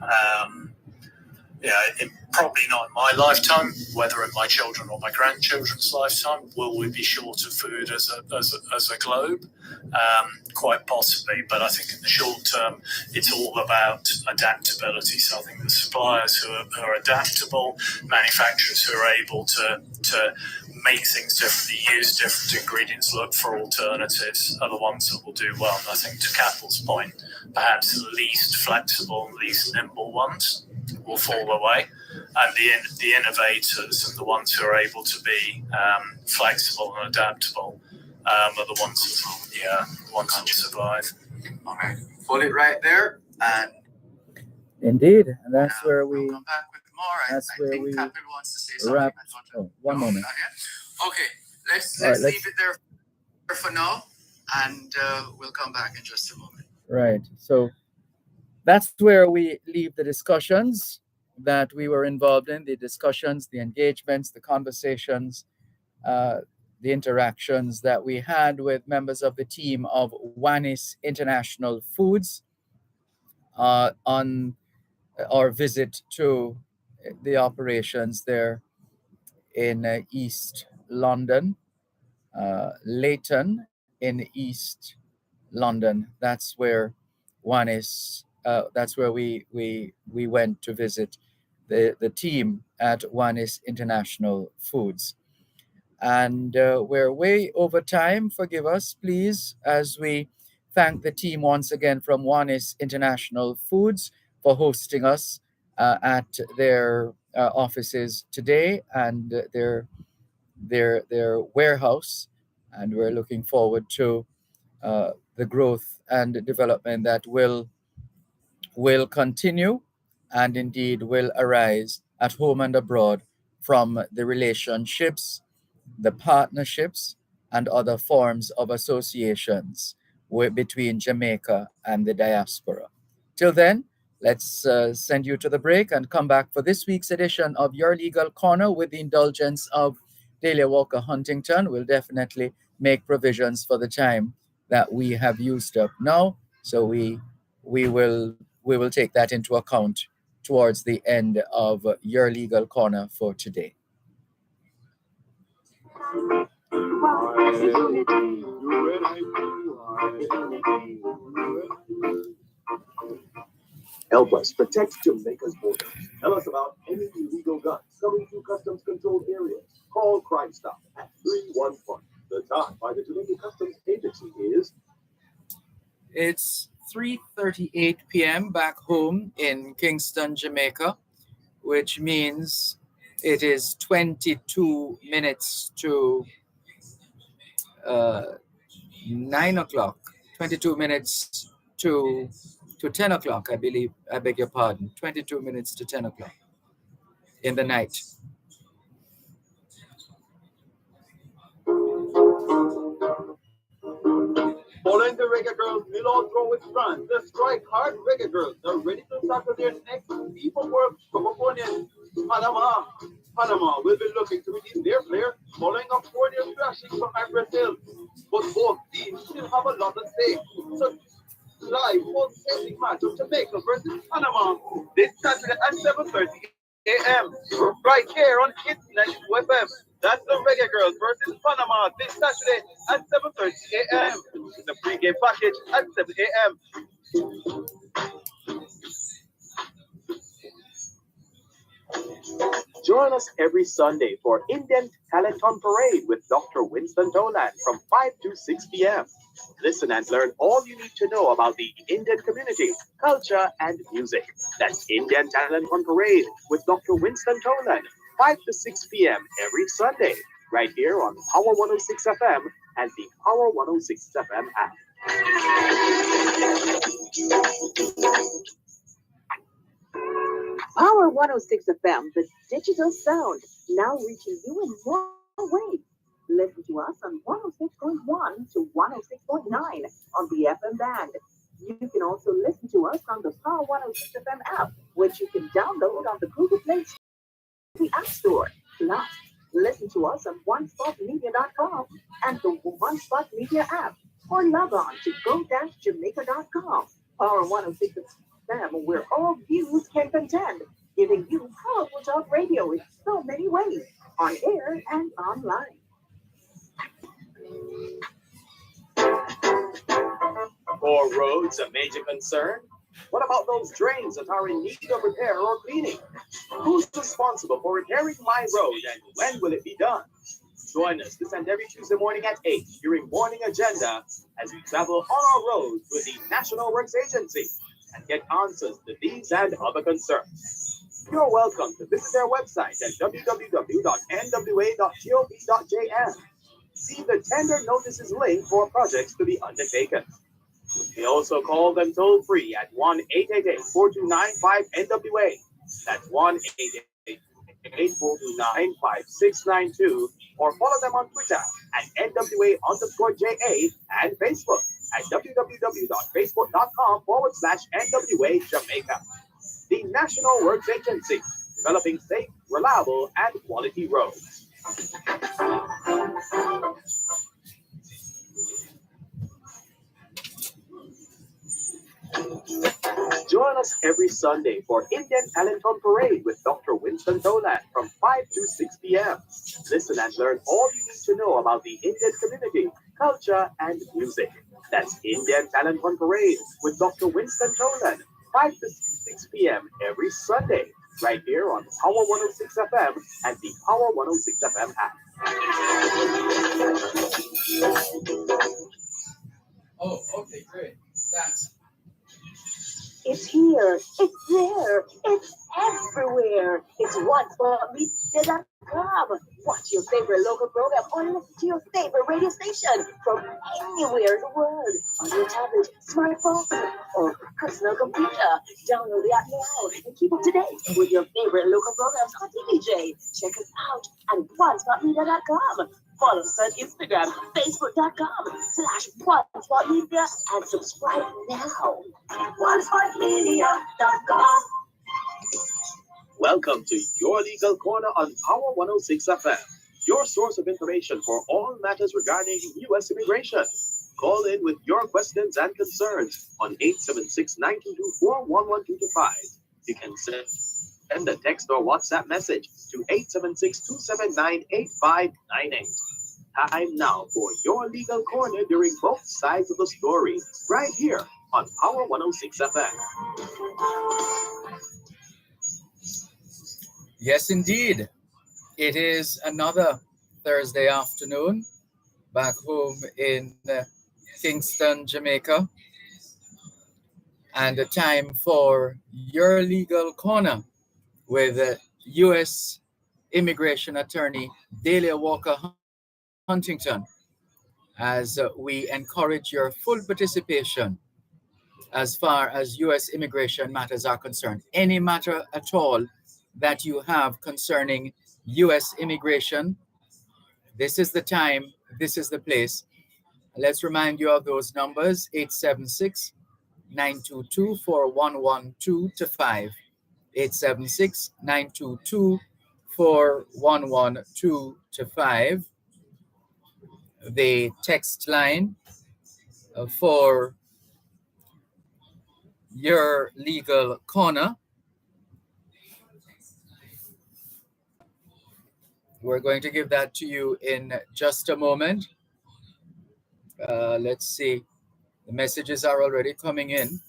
probably not in my lifetime, whether in my children or my grandchildren's lifetime, will we be short of food as a globe? Quite possibly, but I think in the short term, it's all about adaptability. So I think the suppliers who are adaptable, manufacturers who are able to make things differently, use different ingredients, look for alternatives, are the ones that will do well. And I think, to Cathle's point, perhaps the least flexible, least nimble ones will fall away, and the innovators and the ones who are able to be flexible and adaptable are the ones that will survive. Okay, pull it right there, and indeed, and that's where we we'll come back with more. That's I where think we Catherine wants to say something. wrap. One moment. Okay, let's let's leave it there for now, and we'll come back in just a moment. Right. So that's where we leave the discussions that we were involved in, the discussions, the engagements, the conversations, the interactions that we had with members of the team of Wanis International Foods on our visit to the operations there in East London, Leighton in East London. That's where Wanis. That's where we went to visit the team at Wanis International Foods. And we're way over time. Forgive us, please, as we thank the team once again from Wanis International Foods for hosting us at their offices today and their warehouse. And we're looking forward to the growth and development that will continue and indeed will arise at home and abroad from the relationships, the partnerships, and other forms of associations between Jamaica and the diaspora. Till then, let's send you to the break and come back for this week's edition of Your Legal Corner with the indulgence of Delia Walker Huntington. We'll definitely make provisions for the time that we have used up now, so we will take that into account towards the end of your legal corner for today. Help us protect Jamaica's borders. Tell us about any illegal guns coming through customs controlled areas. Call Crime Stop at 311. The time by the Jamaica Customs Agency is It's 3:38 p.m. back home in Kingston, Jamaica, which means it is 22 minutes to 9 o'clock, 22 minutes to 10 o'clock, I believe. I beg your pardon. 22 minutes to 10 o'clock in the night. Following the Reggae Girls Milo throw with France, the strike hard Reggae Girls are ready to tackle their next piece of work from opponent Panama will be looking to redeem their player following a 4-year thrashing from Brazil. But both teams still have a lot at stake. So live full setting match of Jamaica versus Panama this Saturday at 7:30 a.m. right here on Kids 92 FM. That's the Reggae Girls versus Panama this Saturday at 7:30 a.m. The pregame package at 7 a.m. Join us every Sunday for Indian Talent on Parade with Dr. Winston Toland from 5 to 6 p.m. Listen and learn all you need to know about the Indian community, culture, and music. That's Indian Talent on Parade with Dr. Winston Toland, 5 to 6 p.m. every Sunday, right here on Power 106 FM and the Power 106 FM app. Power 106 FM, the digital sound, now reaching you in more ways. Listen to us on 106.1 to 106.9 on the FM band. You can also listen to us on the Power 106 FM app, which you can download on the Google Play Store, the App Store. Plus, listen to us on onespotmedia.com and the One Spot Media app, or log on to go-jamaica.com. Power 106 FM, where all views can contend, giving you powerful talk radio in so many ways, on air and online. Are roads a major concern? What about those drains that are in need of repair or cleaning? Who's responsible for repairing my road and when will it be done? Join us this and every Tuesday morning at 8 during Morning Agenda as we travel on our roads with the National Works Agency and get answers to these and other concerns. You're welcome to visit their website at www.nwa.gov.jm. See the tender notices link for projects to be undertaken. You also call them toll free at 1-888-4295-NWA. That's 1-888-429-5692. Or follow them on Twitter at NWA_JA and Facebook at www.facebook.com/NWA Jamaica. The National Works Agency, developing safe, reliable, and quality roads. Join us every Sunday for Indian Talent on Parade with Dr. Winston Toland from 5 to 6 p.m. Listen and learn all you need to know about the Indian community, culture, and music. That's Indian Talent on Parade with Dr. Winston Toland, 5 to 6 p.m. every Sunday, right here on Power 106 FM and the Power 106 FM app. Oh, okay, great. Thanks. It's here, it's there, it's everywhere. It's onespotmedia.com. Watch your favorite local program or listen to your favorite radio station from anywhere in the world on your tablet, smartphone, or personal computer. Download the app now and keep up to date with your favorite local programs on TVJ. Check us out at onespotmedia.com. Follow us on Instagram, facebook.com/onespotmedia, and subscribe now. onespotmedia.com. Welcome to Your Legal Corner on Power 106 FM, your source of information for all matters regarding U.S. immigration. Call in with your questions and concerns on 876-922-41125. You can send a text or WhatsApp message to 876-279-8598. Time now for your legal corner during both sides of the story, right here on Power 106 FM. Yes, indeed. It is another Thursday afternoon back home in Kingston, Jamaica, and a time for your legal corner with U.S. immigration attorney Delia Walker Huntington, as we encourage your full participation as far as U.S. immigration matters are concerned. Any matter at all that you have concerning U.S. immigration, this is the time, this is the place. Let's remind you of those numbers: 876 922 4112 to 5. 876 922 4112 to 5. The text line for your legal corner. We're going to give that to you in just a moment. Let's see. The messages are already coming in.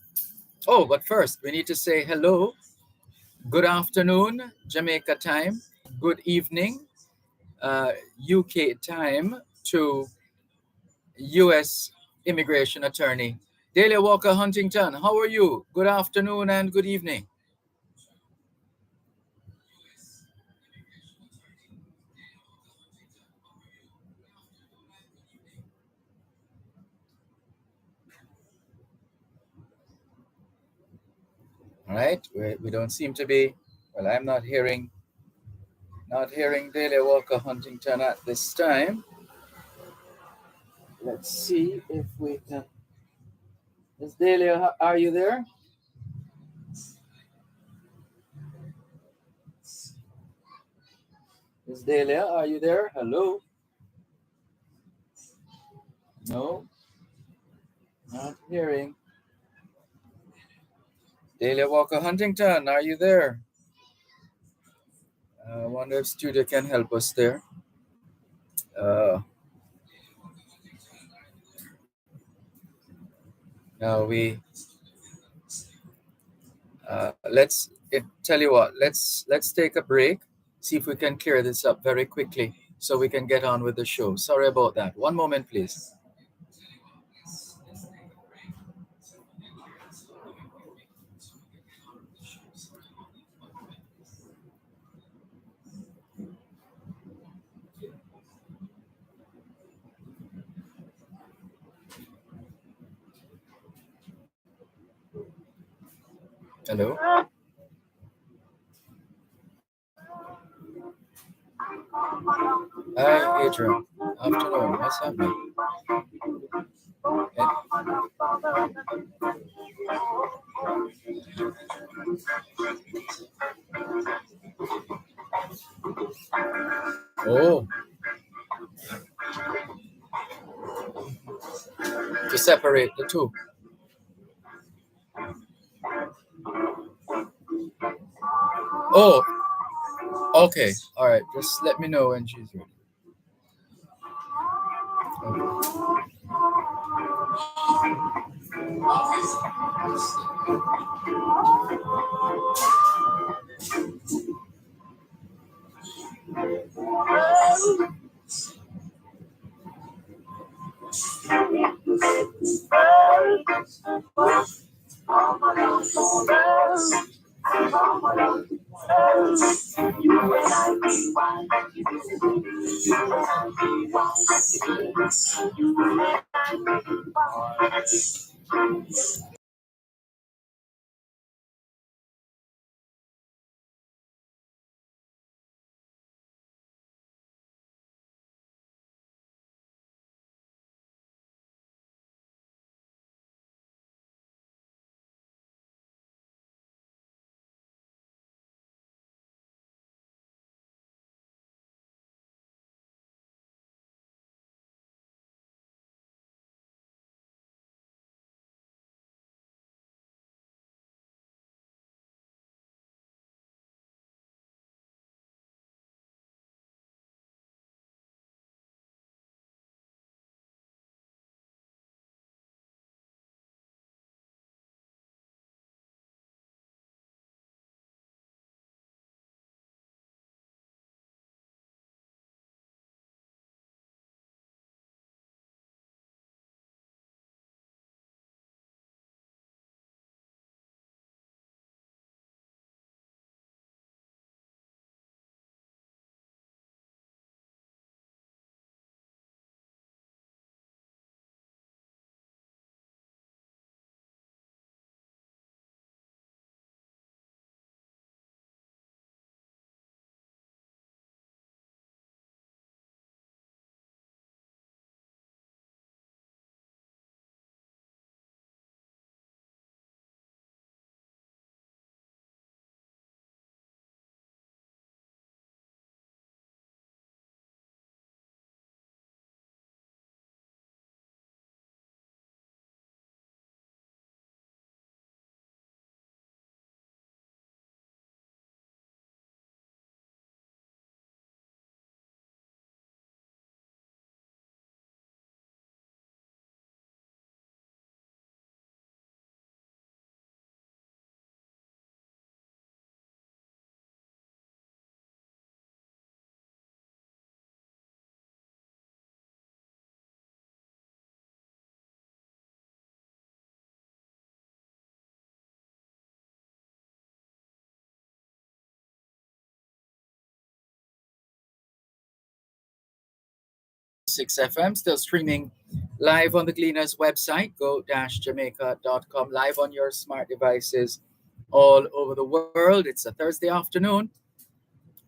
Oh, but first, we need to say hello. Good afternoon, Jamaica time. Good evening, UK time, to U.S. immigration attorney Delia Walker Huntington. How are you? Good afternoon and good evening. All right, we don't seem to be, well, I'm not hearing Delia Walker Huntington at this time. Let's see if we can. Miss Delia, are you there? Miss Delia, are you there? Hello? No, not hearing. Delia Walker Huntington, are you there? I wonder if studio can help us there. Now tell you what, let's take a break, see if we can clear this up very quickly so we can get on with the show. Sorry about that. One moment, please. Hello? Hi, Adrian. Afternoon. What's happening? Oh, to separate the two. Oh, okay. All right. Just let me know when she's ready. 106 FM, still streaming live on the Gleaners website, go-jamaica.com, live on your smart devices all over the world. It's a Thursday afternoon,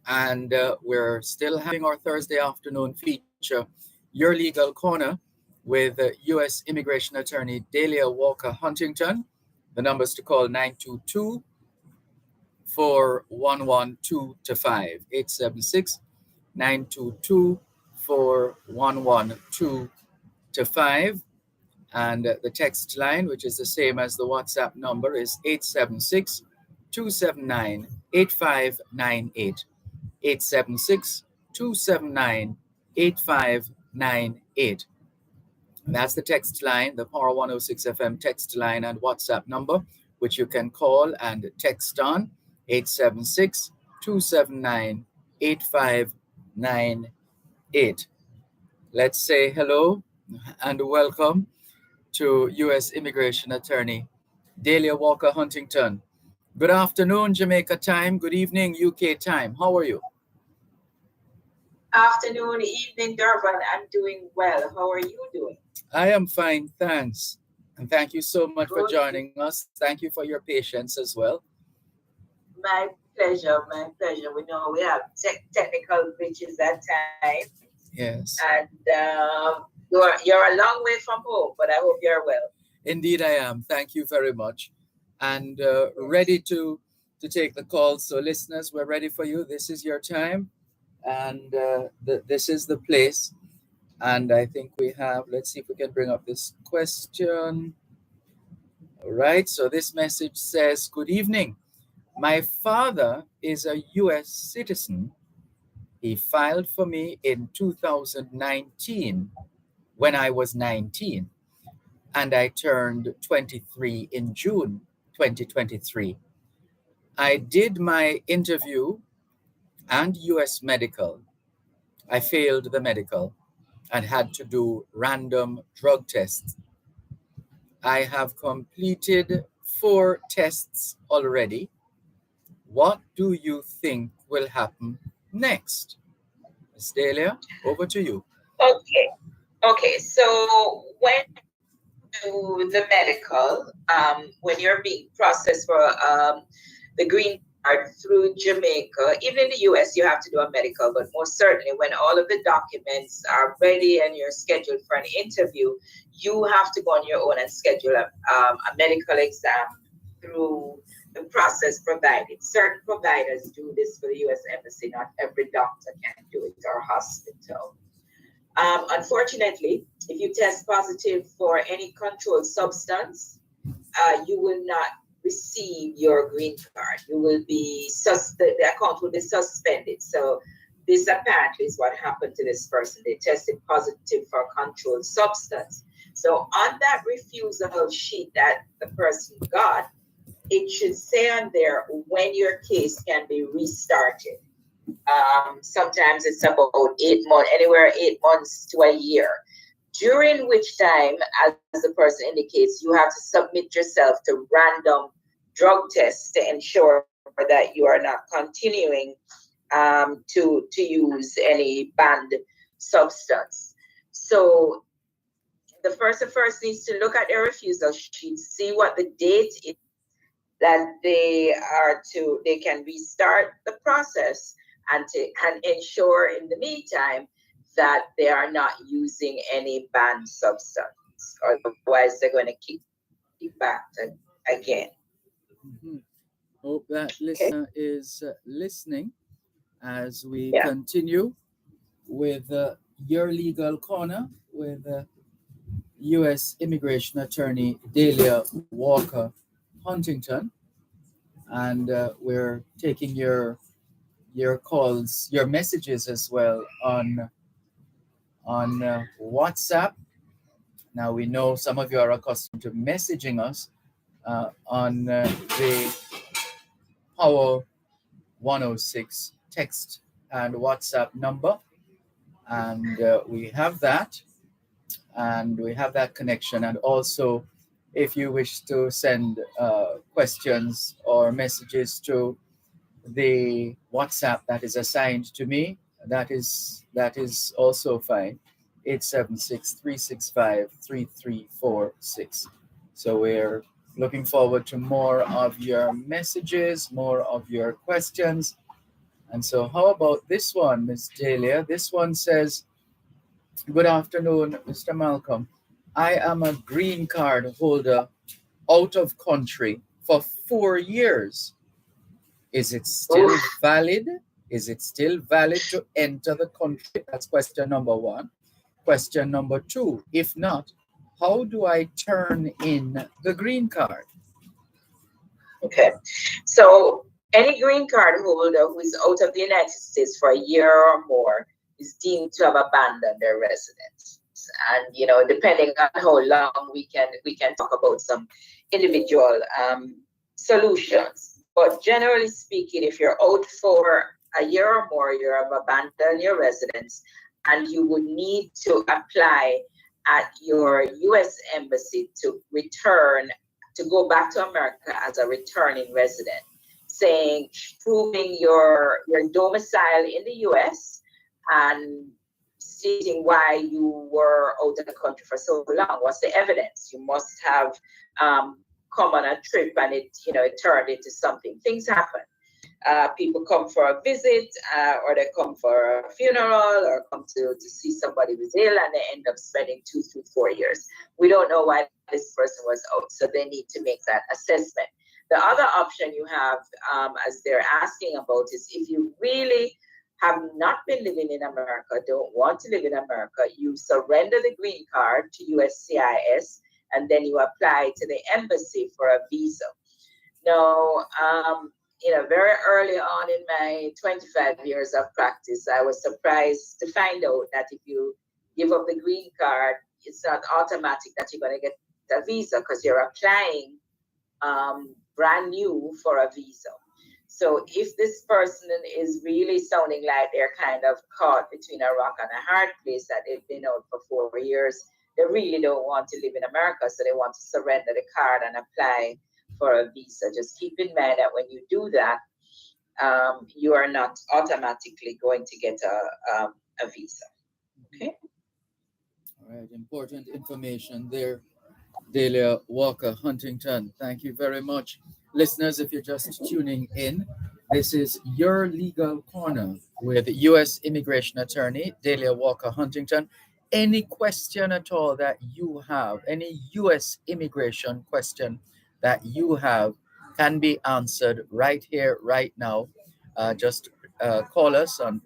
and we're still having our Thursday afternoon feature, Your Legal Corner, with U.S. Immigration Attorney Delia Walker Huntington. The numbers to call 922 4112 to 5, 876 922 4112 to 5. And the text line, which is the same as the WhatsApp number, is 876 279 8598. 876 279 8598. That's the text line, the Power 106 FM text line and WhatsApp number, which you can call and text on 876 279 8598. Let's say hello and welcome to U.S. Immigration Attorney Delia Walker Huntington. Good afternoon, Jamaica time. Good evening, UK time. How are you? Afternoon, evening, Dervan. I'm doing well. How are you doing? I am fine, thanks. And thank you so much for Good. joining us. Thank you for your patience as well. My pleasure, my pleasure. We know we have technical glitches at times. Yes. And you're a long way from home, but I hope you're well. Indeed, I am. Thank you very much. And ready to take the call. So listeners, we're ready for you. This is your time. And this is the place. And I think we have, let's see if we can bring up this question. All right. So this message says, good evening. My father is a U.S. citizen. He filed for me in 2019 when I was 19. And I turned 23 in June 2023. I did my interview and US medical. I failed the medical and had to do random drug tests. I have completed 4 tests already. What do you think will happen next? Ms. Delia, over to you. Okay. So when you do the medical, when you're being processed for the green card through Jamaica, even in the US, you have to do a medical, but most certainly when all of the documents are ready and you're scheduled for an interview, you have to go on your own and schedule a medical exam through the process provided. Certain providers do this for the US Embassy, not every doctor can do it or hospital. Unfortunately, if you test positive for any controlled substance, you will not receive your green card. You will be the account will be suspended. So this apparently is what happened to this person. They tested positive for a controlled substance. So on that refusal sheet that the person got, it should say on there when your case can be restarted. Sometimes it's about 8 months, anywhere 8 months to a year, during which time, as the person indicates, you have to submit yourself to random drug tests to ensure that you are not continuing to use any banned substance. So the person first needs to look at their refusal sheet, see what the date is that they can restart the process and ensure in the meantime that they are not using any banned substance, otherwise they're going to kick back again. Mm-hmm. Hope that listener is listening as we continue with Your Legal Corner with U.S. Immigration Attorney Delia Walker Huntington. And we're taking your calls, your messages as well on WhatsApp. Now we know some of you are accustomed to messaging us on the Power 106 text and WhatsApp number, and we have that connection. And also, if you wish to send questions or messages to the WhatsApp that is assigned to me, that is also fine. 876-365-3346. So we're looking forward to more of your messages, more of your questions. And so how about this one, Miss Delia? This one says, good afternoon, Mr. Malcolm. I am a green card holder out of country for 4 years. Is it still valid? Is it still valid to enter the country? That's question number one. Question number two, if not, how do I turn in the green card? Okay. So any green card holder who is out of the United States for a year or more is deemed to have abandoned their residence. And depending on how long, we can talk about some individual solutions. But generally speaking, if you're out for a year or more, you have abandoned your residence, and you would need to apply at your U.S. embassy to return, to go back to America as a returning resident, proving your domicile in the U.S. and stating why you were out of the country for so long. What's the evidence? You must have come on a trip and it turned into something. Things happen. People come for a visit, or they come for a funeral, or come to see somebody who's ill, and they end up spending 2 to 4 years. We don't know why this person was out, so they need to make that assessment. The other option you have, as they're asking about, is if you really have not been living in America, don't want to live in America, you surrender the green card to USCIS, and then you apply to the embassy for a visa. Now, very early on in my 25 years of practice, I was surprised to find out that if you give up the green card, it's not automatic that you're going to get a visa, because you're applying brand new for a visa. So if this person is really sounding like they're kind of caught between a rock and a hard place, that they've been out for 4 years, they really don't want to live in America, so they want to surrender the card and apply for a visa. Just keep in mind that when you do that, you are not automatically going to get a visa. Okay. All right, important information there, Delia Walker Huntington. Thank you very much. Listeners, if you're just tuning in, this is Your Legal Corner with U.S. Immigration Attorney Delia Walker Huntington. Any question at all that you have, any U.S. immigration question that you have, can be answered right here, right now. Just call us on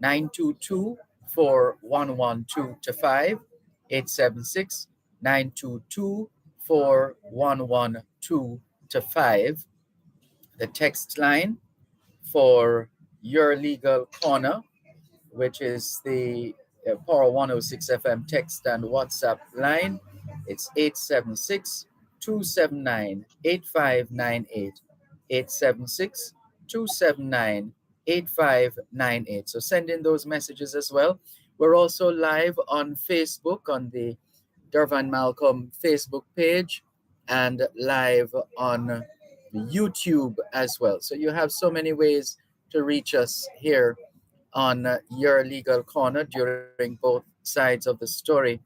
876-922-4112-5, 876-922-4112-5. The text line for Your Legal Corner, which is the Power 106 FM text and WhatsApp line. It's 876-279-8598. 876-279-8598. So send in those messages as well. We're also live on Facebook on the Dervan Malcolm Facebook page, and live on YouTube as well. So you have so many ways to reach us here on Your Legal Corner during both sides of the story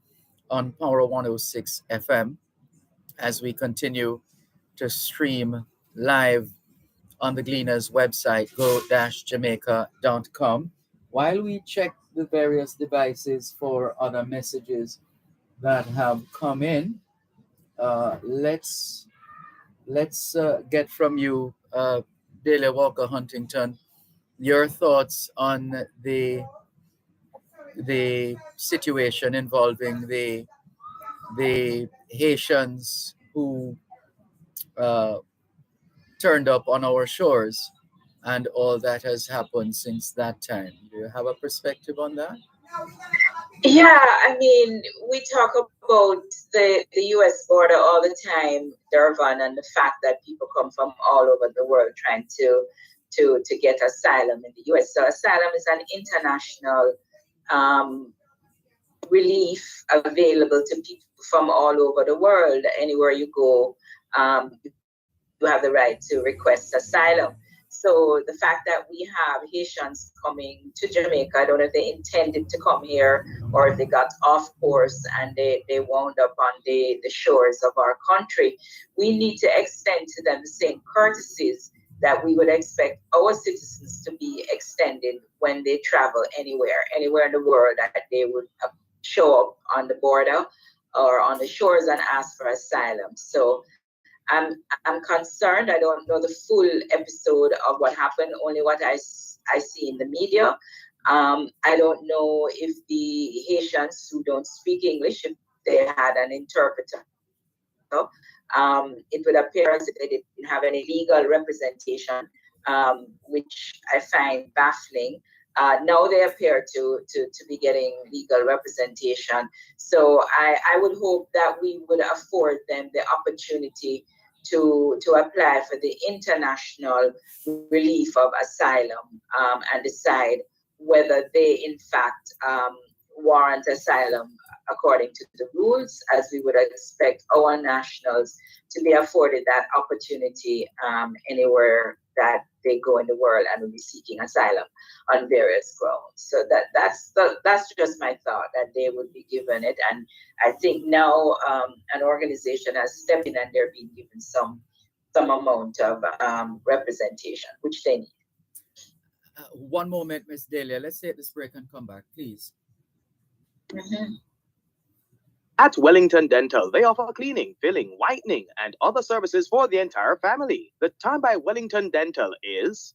on Power 106 FM, as we continue to stream live on the Gleaners website, go-jamaica.com. While we check the various devices for other messages that have come in, let's get from you, Delia Walker Huntington, your thoughts on the situation involving the Haitians who turned up on our shores and all that has happened since that time. Do you have a perspective on that? Yeah, I mean, we talk about the U.S. border all the time, Dervan, and the fact that people come from all over the world trying to get asylum in the U.S. So asylum is an international relief available to people from all over the world. Anywhere you go, you have the right to request asylum. So the fact that we have Haitians coming to Jamaica, I don't know if they intended to come here or if they got off course and they wound up on the shores of our country. We need to extend to them the same courtesies that we would expect our citizens to be extended when they travel anywhere in the world, that they would show up on the border or on the shores and ask for asylum. So I'm concerned. I don't know the full episode of what happened, only what I see in the media. I don't know if the Haitians who don't speak English, if they had an interpreter. It would appear as if they didn't have any legal representation, which I find baffling. Now they appear to be getting legal representation. So I would hope that we would afford them the opportunity to apply for the international relief of asylum, and decide whether they in fact warrant asylum according to the rules, as we would expect our nationals to be afforded that opportunity anywhere that they go in the world and will be seeking asylum on various grounds. So that's just my thought, that they would be given it. And I think now an organization has stepped in and they're being given some amount of representation, which they need. One moment, Miss Delia. Let's take this break and come back, please. Mm-hmm. At Wellington Dental, they offer cleaning, filling, whitening, and other services for the entire family. The time by Wellington Dental is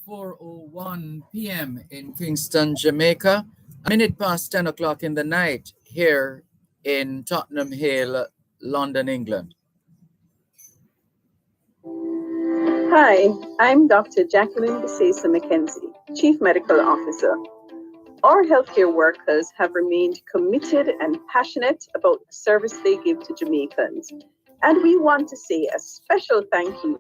4:01 p.m. in Kingston, Jamaica. A minute past 10 o'clock in the night here in Tottenham Hale, London, England. Hi, I'm Dr. Jacqueline Bisesa McKenzie, Chief Medical Officer. Our healthcare workers have remained committed and passionate about the service they give to Jamaicans. And we want to say a special thank you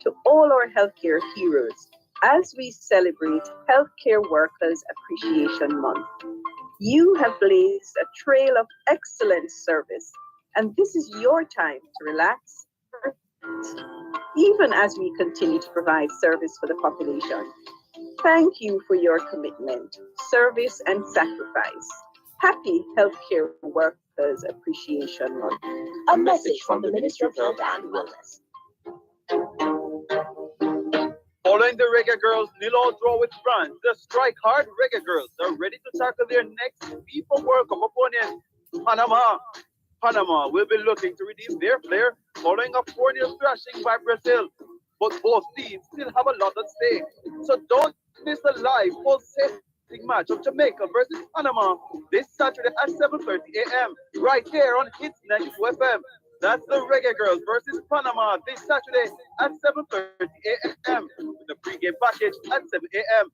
to all our healthcare heroes as we celebrate Healthcare Workers Appreciation Month. You have blazed a trail of excellent service, and this is your time to relax, even as we continue to provide service for the population. Thank you for your commitment, service, and sacrifice. Happy Healthcare Workers Appreciation Month. A message from the Ministry of Health and Wellness. Following the Reggae Girls' nil-all draw with France, the Strike Hard Reggae Girls are ready to tackle their next FIFA World Cup opponent, Panama. Panama will be looking to redeem their flair following a 4-0 thrashing by Brazil. But both teams still have a lot at stake. So don't miss the live pulsating match of Jamaica versus Panama this Saturday at 7:30 a.m. right here on Hits 92 FM. That's the Reggae Girls versus Panama this Saturday at 7:30 a.m. with the pregame package at 7 a.m.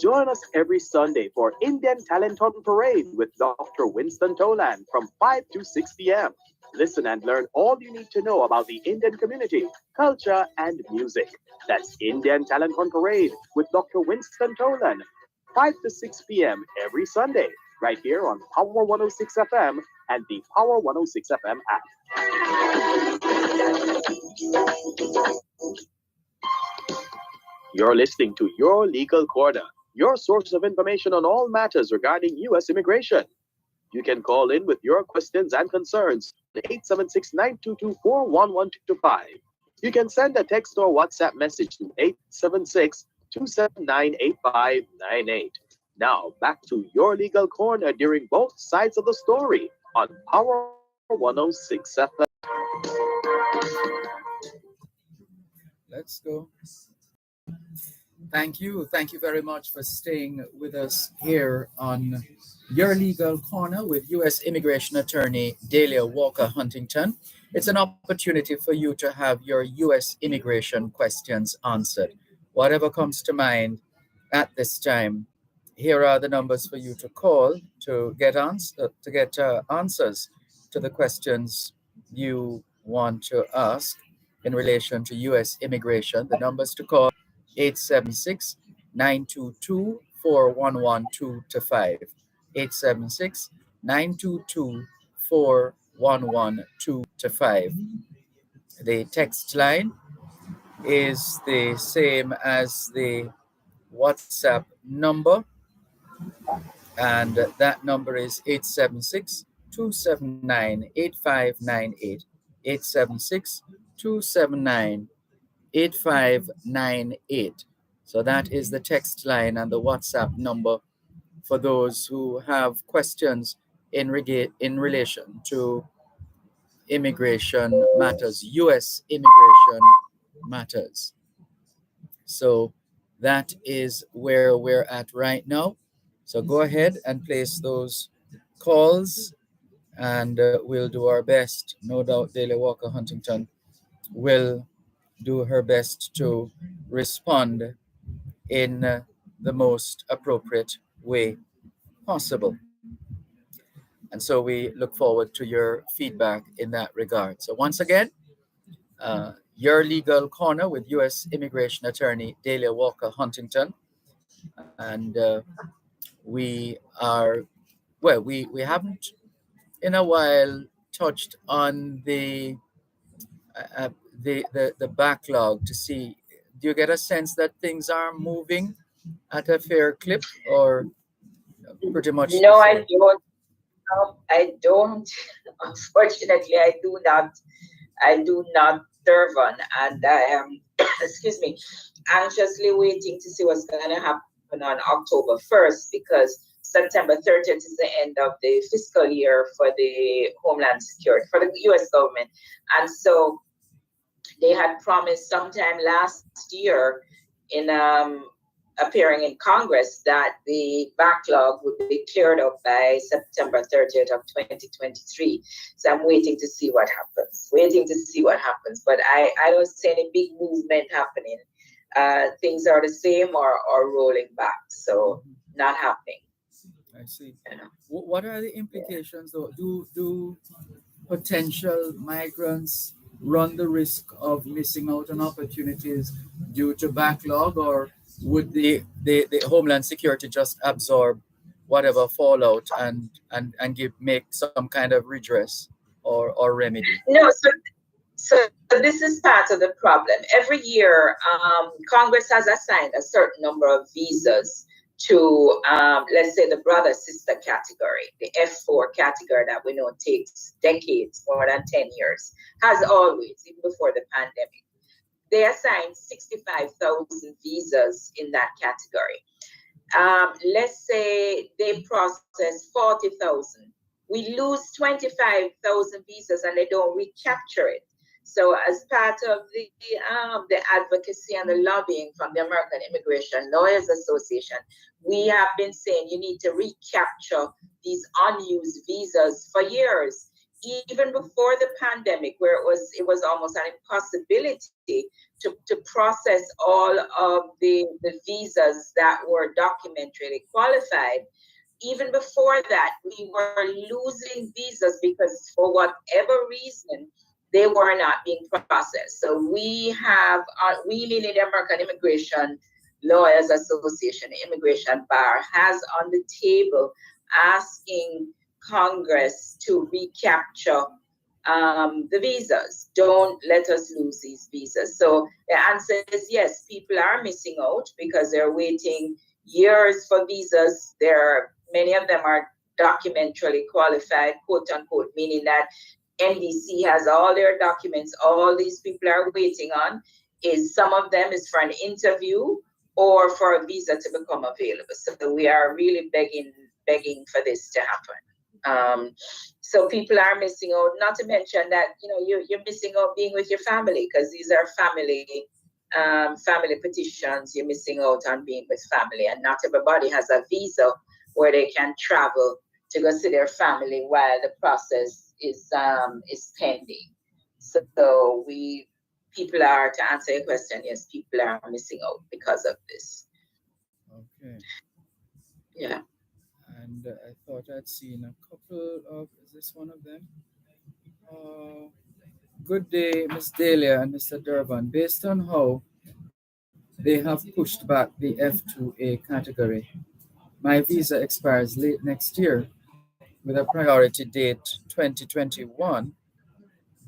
Join us every Sunday for Indian Talent on Parade with Dr. Winston Toland from 5 to 6 p.m. Listen and learn all you need to know about the Indian community, culture, and music. That's Indian Talent on Parade with Dr. Winston Toland, 5 to 6 p.m. every Sunday, right here on Power 106 FM and the Power 106 FM app. You're listening to Your Legal Corner, your source of information on all matters regarding U.S. immigration. You can call in with your questions and concerns at 876-922-41125. You can send a text or WhatsApp message to 876-279-8598. Now, back to Your Legal Corner during both sides of the story on Power 106 FM. Let's go. Thank you. Thank you very much for staying with us here on Your Legal Corner with U.S. Immigration Attorney Delia Walker Huntington. It's an opportunity for you to have your U.S. immigration questions answered. Whatever comes to mind at this time, here are the numbers for you to call to get answers to the questions you want to ask in relation to U.S. immigration. The numbers to call 876-922-4112 to 5. 876-922-4112 to 5. The text line is the same as the WhatsApp number, and that number is 876-279-8598. 876-279-8598. So that is the text line and the WhatsApp number for those who have questions in relation to immigration matters, U.S. immigration matters. So that is where we're at right now. So go ahead and place those calls, and we'll do our best. No doubt Daily Walker Huntington will do her best to respond in the most appropriate way possible. And so we look forward to your feedback in that regard. So once again, your legal corner with U.S. immigration attorney Delia Walker Huntington. And we are, well, we haven't in a while touched on the backlog to see, do you get a sense that things are moving at a fair clip, or pretty much No, I don't. I don't. Unfortunately, I do not. I do not, Dervan, and I am, excuse me, anxiously waiting to see what's going to happen on October 1st, because September 30th is the end of the fiscal year for the Homeland Security, for the U.S. government. And so they had promised sometime last year in appearing in Congress that the backlog would be cleared up by September 30th of 2023. So I'm waiting to see what happens, But I don't see any big movement happening. Things are the same or rolling back. So not happening. I see. What are the implications, though? Do potential migrants run the risk of missing out on opportunities due to backlog, or would the Homeland Security just absorb whatever fallout and make some kind of redress or remedy? No, so this is part of the problem. Every year, Congress has assigned a certain number of visas to, let's say, the brother-sister category, the F4 category that we know takes decades, more than 10 years, has always, even before the pandemic. They assigned 65,000 visas in that category. Let's say they process 40,000. We lose 25,000 visas and they don't recapture it. So as part of the advocacy and the lobbying from the American Immigration Lawyers Association, we have been saying you need to recapture these unused visas for years, even before the pandemic, where it was almost an impossibility to process all of the visas that were documentarily qualified. Even before that, we were losing visas because for whatever reason, they were not being processed. So we meaning the American Immigration Lawyers Association, the Immigration Bar, has on the table asking Congress to recapture the visas. Don't let us lose these visas. So the answer is yes, people are missing out because they're waiting years for visas. Many of them are documentarily qualified, quote unquote, meaning that NDC has all their documents. All these people are waiting on is some of them is for an interview or for a visa to become available. So we are really begging for this to happen. So people are missing out. Not to mention that you're missing out being with your family, because these are family petitions. You're missing out on being with family, and not everybody has a visa where they can travel to go see their family while the process is pending. So people are, to answer your question, yes, people are missing out because of this. Okay. Yeah. And I thought I'd seen a couple of, is this one of them? Good day, Miss Dahlia and Mr. Dervan. Based on how they have pushed back the F2A category, my visa expires late next year. with a priority date 2021,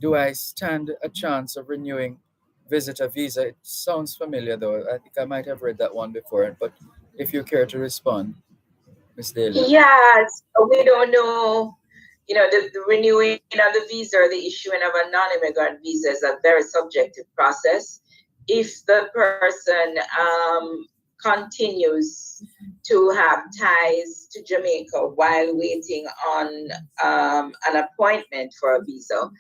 do I stand a chance of renewing visitor visa? It sounds familiar though. I think I might have read that one before, but if you care to respond, Miss Dahlia. Yes, we don't know. The renewing of the visa or the issuing of a non-immigrant visa is a very subjective process. If the person continues to have ties to Jamaica while waiting on an appointment for a visa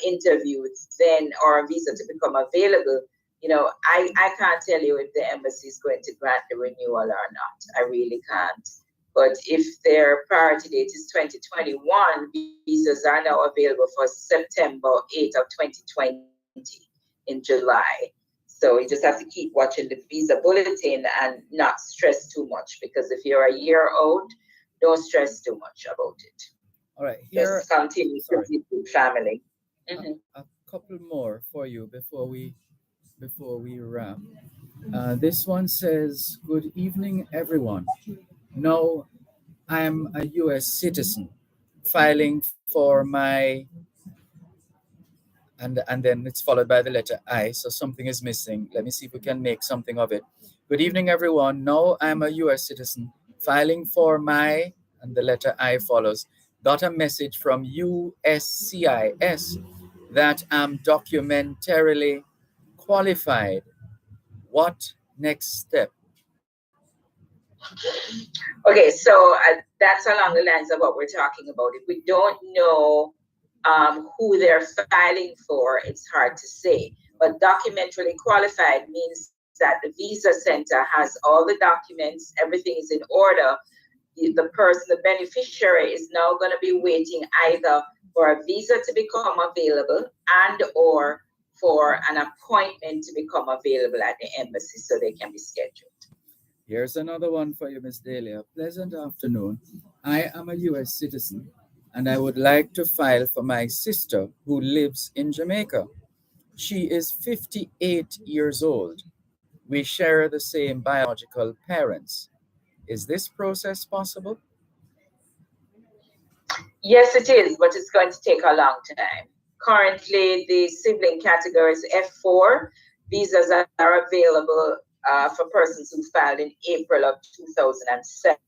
interview, then or a visa to become available, I can't tell you if the embassy is going to grant the renewal or not. I really can't. But if their priority date is 2021, visas are now available for September 8th of 2020 in July. So you just have to keep watching the visa bulletin and not stress too much, because if you're a year old, don't stress too much about it. All right, here. Just continue to visit with family. Mm-hmm. A couple more for you before we wrap. This one says, "Good evening, everyone. Now I am a U.S. citizen, filing for my," and then it's followed by the letter I. So something is missing. Let me see if we can make something of it. "Good evening, everyone. Now I'm a U.S. citizen, filing for my," and the letter I follows. "Got a message from USCIS that I'm documentarily qualified. What next step?" Okay, so that's along the lines of what we're talking about. If we don't know who they're filing for, it's hard to say. But documentarily qualified means that the visa center has all the documents, everything is in order. The person, the beneficiary, is now going to be waiting either for a visa to become available and or for an appointment to become available at the embassy so they can be scheduled. Here's another one for you, Miss Dahlia. Pleasant afternoon. I am a U.S. citizen and I would like to file for my sister who lives in Jamaica. She is 58 years old. We share the same biological parents. Is this process possible? Yes, it is, but it's going to take a long time. Currently, the sibling category is F4. Visas are available for persons who filed in April of 2007.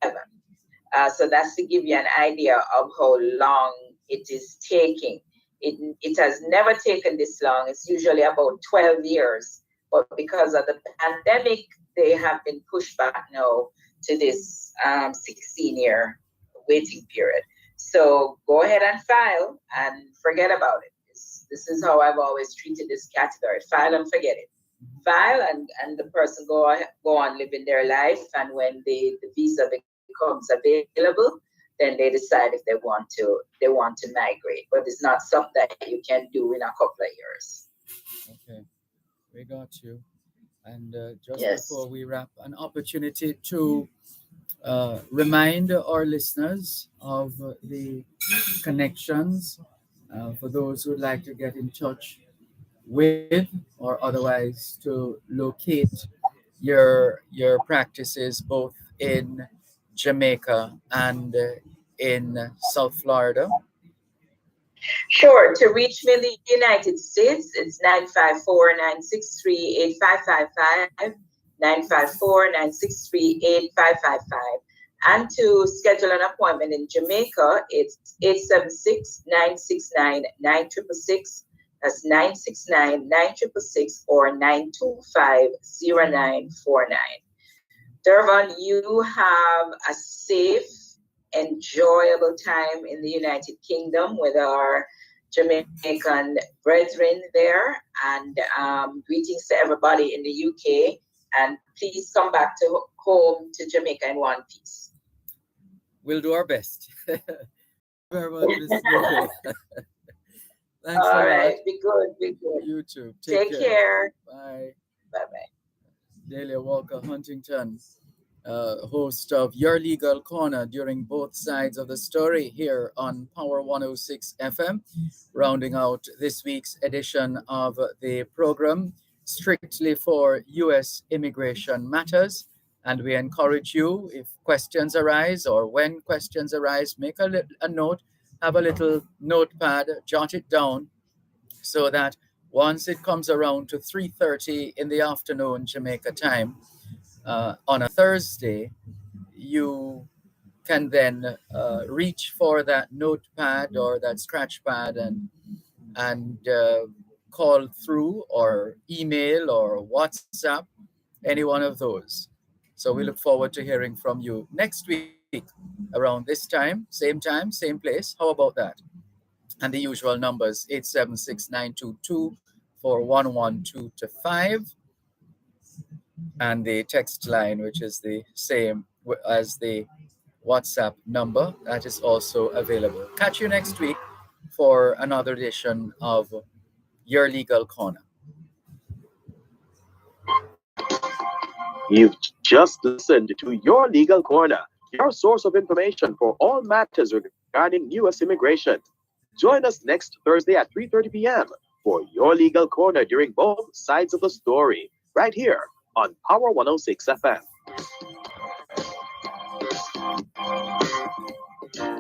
So that's to give you an idea of how long it is taking. It has never taken this long. It's usually about 12 years. But because of the pandemic, they have been pushed back now to this 16-year waiting period. So go ahead and file and forget about it. This is how I've always treated this category. File and forget it. File and the person go on living their life. And when the visa becomes available, then they decide if they want to migrate. But it's not something that you can do in a couple of years. Okay, we got you. And just Yes. before we wrap, an opportunity to remind our listeners of the connections for those who'd like to get in touch with or otherwise to locate your practices both in Jamaica and in South Florida. Sure. To reach me in the United States, it's 954-963-8555, 954-963-8555. And to schedule an appointment in Jamaica, it's 876-969-9666. That's 969-9666 or 925-0949. Dervan, you have a safe, enjoyable time in the United Kingdom with our Jamaican brethren there, and greetings to everybody in the UK. And please come back to home to Jamaica in one piece. We'll do our best. Very much, Miss Dahlia. Thanks All a right, lot. be good, be good. You too. Take care. Bye. Bye-bye. Dahlia Walker Huntington, host of Your Legal Corner during both sides of the story here on Power 106 FM, rounding out this week's edition of the program strictly for U.S. immigration matters. And we encourage you, if questions arise or when questions arise, make a note, have a little notepad, jot it down so that once it comes around to 3:30 in the afternoon Jamaica time on a Thursday, you can then reach for that notepad or that scratch pad and call through or email or WhatsApp, any one of those. So we look forward to hearing from you next week around this time, same place. How about that? And the usual numbers 876-922-4112 and the text line, which is the same as the WhatsApp number, that is also available. Catch you next week for another edition of Your Legal Corner. You've just listened to Your Legal Corner, your source of information for all matters regarding U.S. immigration. Join us next Thursday at 3:30 p.m. for Your Legal Corner during both sides of the story, right here on Power 106 FM.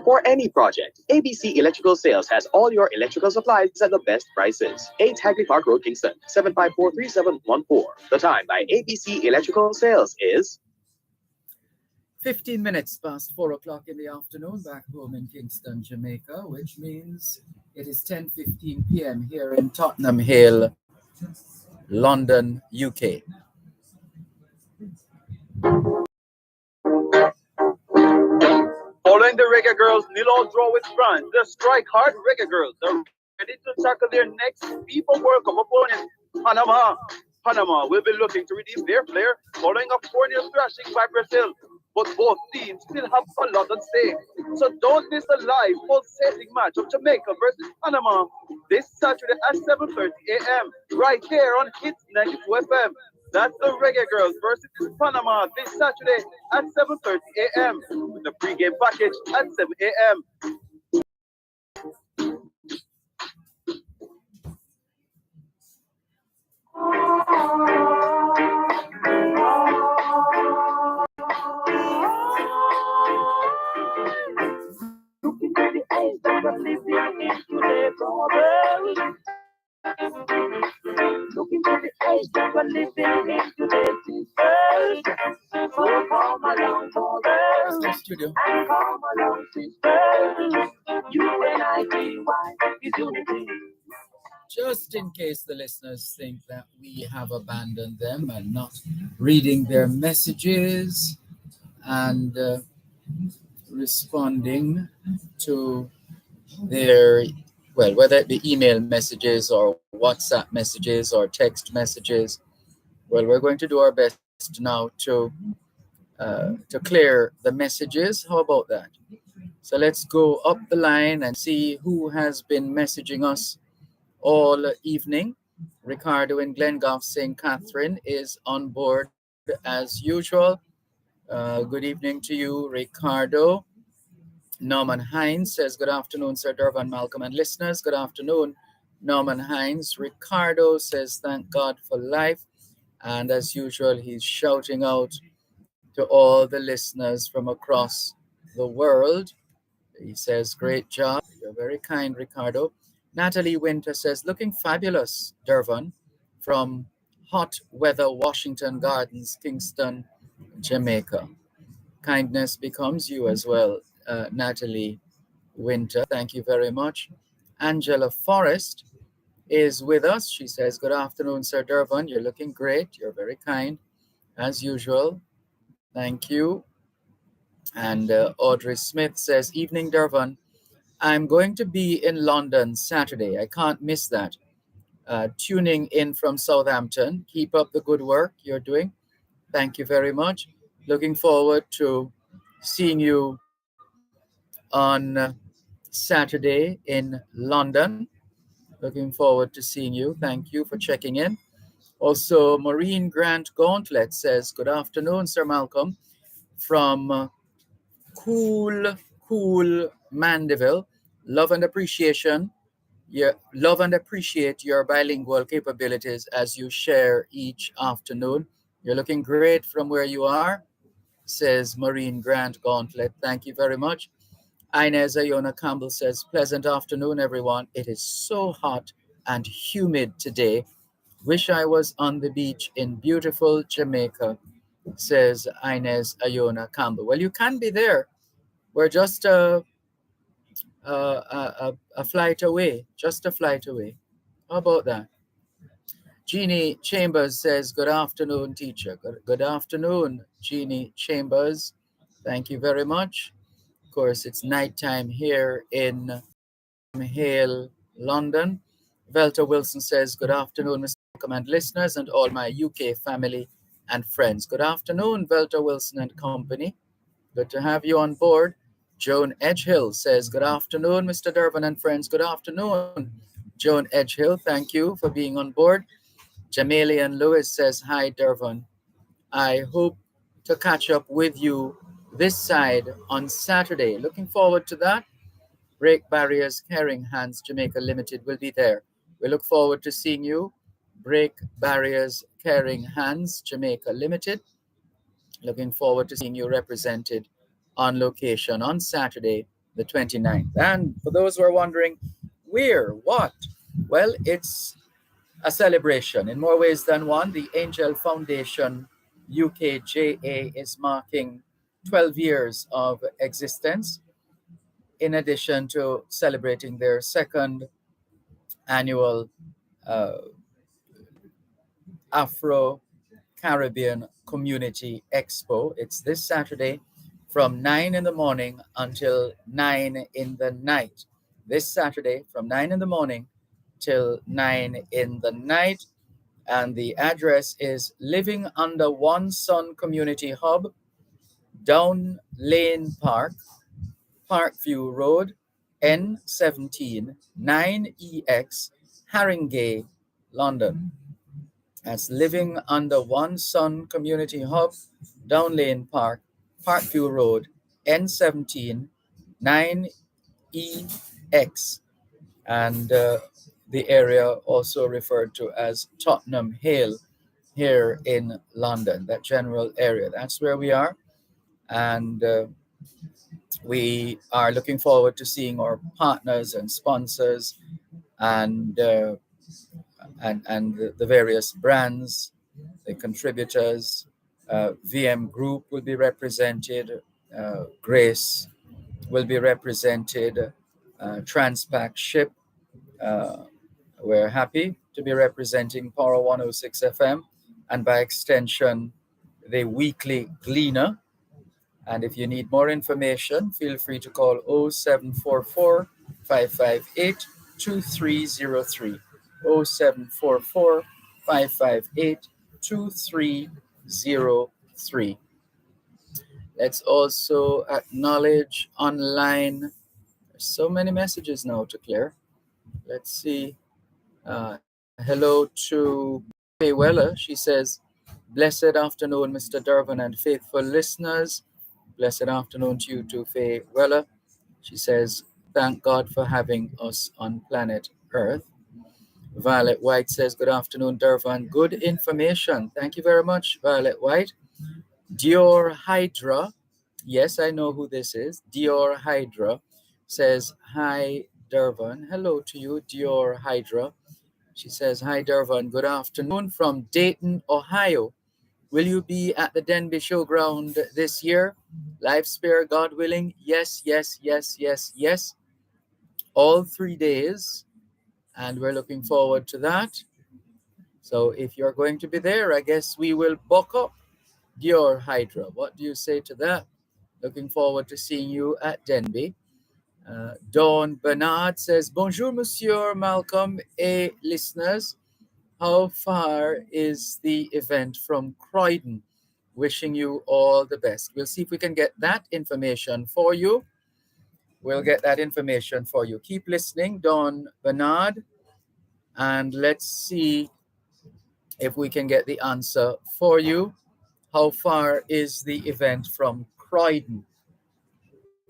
For any project, ABC Electrical Sales has all your electrical supplies at the best prices. 8 Hagley Park Road, Kingston, 754-3714. The time by ABC Electrical Sales is 15 minutes past 4 o'clock in the afternoon back home in Kingston, Jamaica, which means it is 10:15 p.m. here in Tottenham Hale, London, UK. Following the Reggae Girls' Nilo draw with France, the Strike Hard Reggae Girls are ready to tackle their next FIFA World Cup opponent, Panama. Panama will be looking to redeem their flair following a 4-0 thrashing by Brazil. But both teams still have a lot at stake. So don't miss the live pulsating match of Jamaica versus Panama this Saturday at 7:30 a.m. right here on Hits 92 FM. That's the Reggae Girls versus Panama this Saturday at 7:30 a.m. with the pregame package at 7 a.m. Looking to the age that we're living in today, brother. Looking to the age that we're living in today, sisters. So come along, brothers, Studio. and come along, sisters. UNITY is unity. Just in case the listeners think that we have abandoned them and not reading their messages and responding to their, well, whether it be email messages or WhatsApp messages or text messages, well, we're going to do our best now to clear the messages. How about that? So let's go up the line and see who has been messaging us all evening. Ricardo in Glengoff St. Catherine is on board as usual. Good evening to you, Ricardo. Norman Hines says, good afternoon, Sir Dervan, Malcolm, and listeners. Good afternoon, Norman Hines. Ricardo says, thank God for life. And as usual, he's shouting out to all the listeners from across the world. He says, great job. You're very kind, Ricardo. Natalie Winter says, looking fabulous, Dervan, from hot weather Washington Gardens, Kingston, Jamaica. Kindness becomes you as well, Natalie Winter. Thank you very much. Angela Forrest is with us. She says, good afternoon, Sir Dervan. You're looking great. You're very kind, as usual. Thank you. And Audrey Smith says, evening, Dervan. I'm going to be in London Saturday. I can't miss that. Tuning in from Southampton. Keep up the good work you're doing. Thank you very much. Looking forward to seeing you on Saturday in London. Looking forward to seeing you. Thank you for checking in. Also, Maureen Grant Gauntlet says, good afternoon, Sir Malcolm, from cool Mandeville. Love and appreciate your bilingual capabilities as you share each afternoon. You're looking great from where you are. says Marine Grant Gauntlet. Thank you very much. Inez Ayona Campbell says, pleasant afternoon, everyone. It is so hot and humid today. Wish I was on the beach in beautiful Jamaica, says Inez Ayona Campbell. Well, you can be there. We're just a flight away, just a flight away. How about that? Jeannie Chambers says, good afternoon, teacher. Good afternoon, Jeannie Chambers. Thank you very much. Of course, it's nighttime here in Hale, London. Velta Wilson says, good afternoon, Mr. Malcolm and listeners and all my UK family and friends. Good afternoon, Velta Wilson and company. Good to have you on board. Joan Edgehill says, good afternoon, Mr. Dervan and friends. Good afternoon, Joan Edgehill. Thank you for being on board. Jamalian Lewis says, hi, Dervan. I hope to catch up with you this side on Saturday. Looking forward to that. Break Barriers Caring Hands Jamaica Limited will be there. We look forward to seeing you. Break Barriers Caring Hands Jamaica Limited. Looking forward to seeing you represented on location on Saturday, the 29th. And for those who are wondering, where, what? Well, it's a celebration in more ways than one. The Angel Foundation UKJA is marking 12 years of existence, in addition to celebrating their second annual uh, Afro-Caribbean Community Expo. It's this Saturday from 9 in the morning until 9 in the night. This Saturday from 9 in the morning till 9 in the night. And the address is Living Under One Sun Community Hub, Down Lane Park, Parkview Road, N17 9EX, Haringey, London. That's Living Under One Sun Community Hub, Down Lane Park, Parkview Road, N17 9EX. And the area also referred to as Tottenham Hale here in London, that general area. That's where we are. And we are looking forward to seeing our partners and sponsors and the various brands, the contributors. VM Group will be represented. Grace will be represented. Transpac Ship. We're happy to be representing Power 106 FM and by extension, the Weekly Gleaner. And if you need more information, feel free to call 0744 558 2303. 0744 558 2303. Let's also acknowledge online. There's so many messages now to clear. Let's see. Hello to Faye Weller. She says, blessed afternoon, Mr. Dervan and faithful listeners. Blessed afternoon to you too, Faye Weller. She says, thank God for having us on planet Earth. Violet White says, good afternoon, Dervan. Good information. Thank you very much, Violet White. Dior Hydra. Yes, I know who this is. Dior Hydra says, hi, Dervan. Hello to you, Dior Hydra. She says, hi, Dervan. Good afternoon from Dayton, Ohio. Will you be at the Denby Showground this year? Live spare, God willing? Yes, yes, yes, yes, yes. All 3 days. And we're looking forward to that. So if you're going to be there, I guess we will buck up Dior Hydra. What do you say to that? Looking forward to seeing you at Denby. Dawn Bernard says, bonjour, Monsieur Malcolm et listeners. How far is the event from Croydon? Wishing you all the best. We'll see if we can get that information for you. We'll get that information for you. Keep listening, Dawn Bernard, and let's see if we can get the answer for you. How far is the event from Croydon?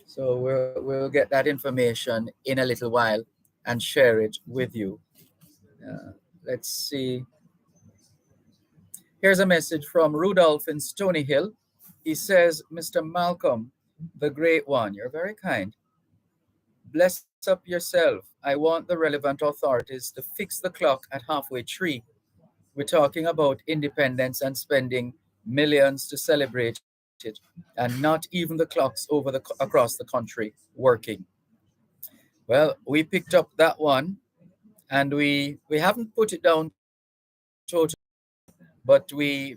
So we'll get that information in a little while and share it with you. Let's see. Here's a message from Rudolph in Stony Hill. He says, Mr. Malcolm, the great one, you're very kind. Bless up yourself. I want the relevant authorities to fix the clock at halfway tree. We're talking about independence and spending millions to celebrate it, and not even the clocks across the country working. Well, we picked up that one, and we haven't put it down totally, but we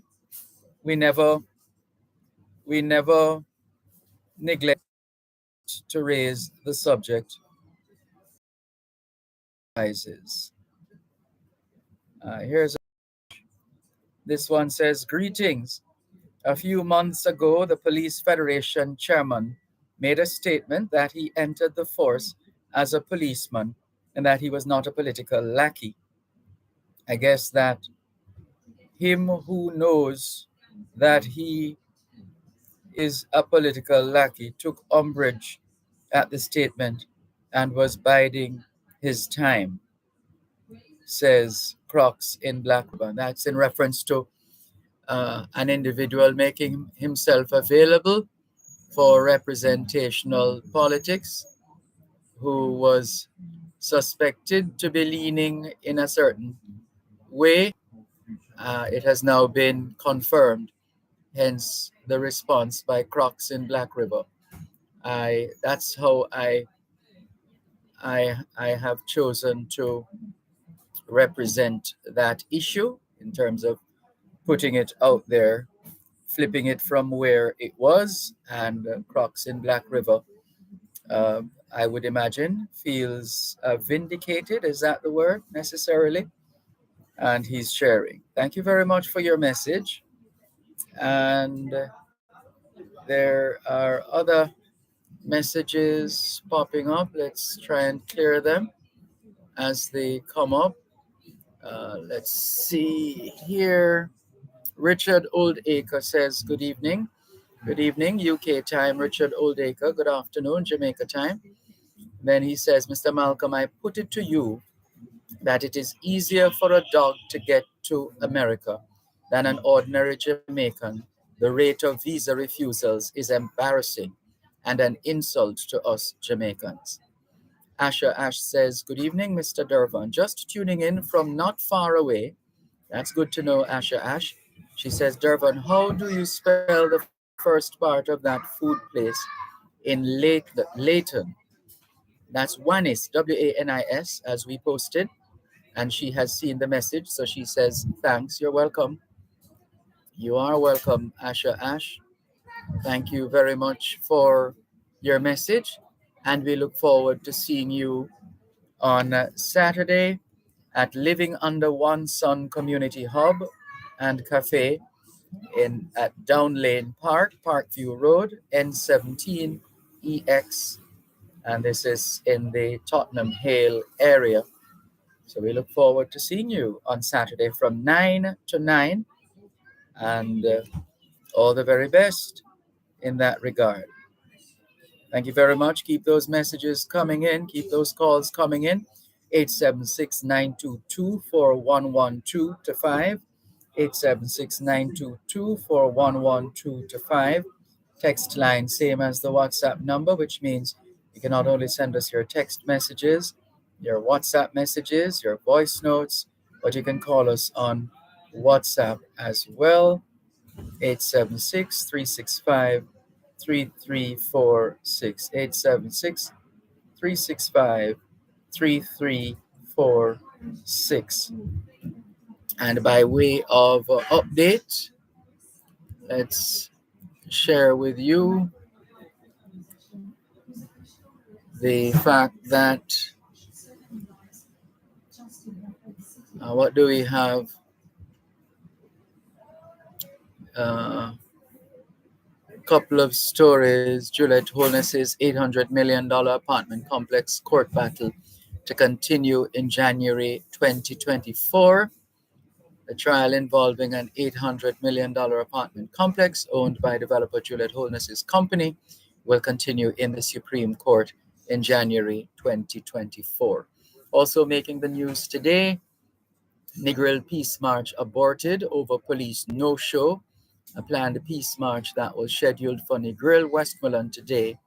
never neglect to raise the subject rises. Here's this one says, greetings. A few months ago, the Police Federation chairman made a statement that he entered the force as a policeman and that he was not a political lackey. I guess that him who knows that he is a political lackey took umbrage at the statement and was biding his time, says Crocs in Black Ribbon. That's in reference to an individual making himself available for representational politics who was suspected to be leaning in a certain way. It has now been confirmed, hence the response by Crocs in Black River. That's how I have chosen to represent that issue in terms of putting it out there, flipping it from where it was, and Crocs in Black River, I would imagine, feels vindicated. Is that the word necessarily? And he's sharing. Thank you very much for your message. And there are other messages popping up. Let's try and clear them as they come up. Let's see here. Richard Oldacre says, good evening. Good evening, UK time. Richard Oldacre. Good afternoon, Jamaica time. Then he says, Mr. Malcolm, I put it to you that it is easier for a dog to get to America than an ordinary Jamaican. The rate of visa refusals is embarrassing and an insult to us Jamaicans. Asha Ash says, good evening, Mr. Dervan. Just tuning in from not far away. That's good to know, Asha Ash. She says, Dervan, how do you spell the first part of that food place in Layton? That's Wanis, Wanis, as we posted. And she has seen the message, so she says, thanks, you're welcome. You are welcome, Asha Ash. Thank you very much for your message, and we look forward to seeing you on Saturday at Living Under One Sun Community Hub and Cafe at Down Lane Park, Parkview Road, N17EX, and this is in the Tottenham Hale area. So we look forward to seeing you on Saturday from 9 to 9, and all the very best in that regard. Thank you very much. Keep those messages coming in. Keep those calls coming in. 876-922-4112 to 5. 876-922-4112 to 5. Text line, same as the WhatsApp number, which means you can not only send us your text messages, your WhatsApp messages, your voice notes, but you can call us on WhatsApp as well. 876-365-3346. 876-365-3346. And by way of update, let's share with you the fact that what do we have? Couple of stories. Juliet Holness's $800 million apartment complex court battle to continue in January 2024. The trial involving an $800 million apartment complex owned by developer Juliet Holness's company will continue in the Supreme Court in January 2024. Also making the news today, Negril Peace March aborted over police no-show A planned peace march that was scheduled for Negril, Westmoreland today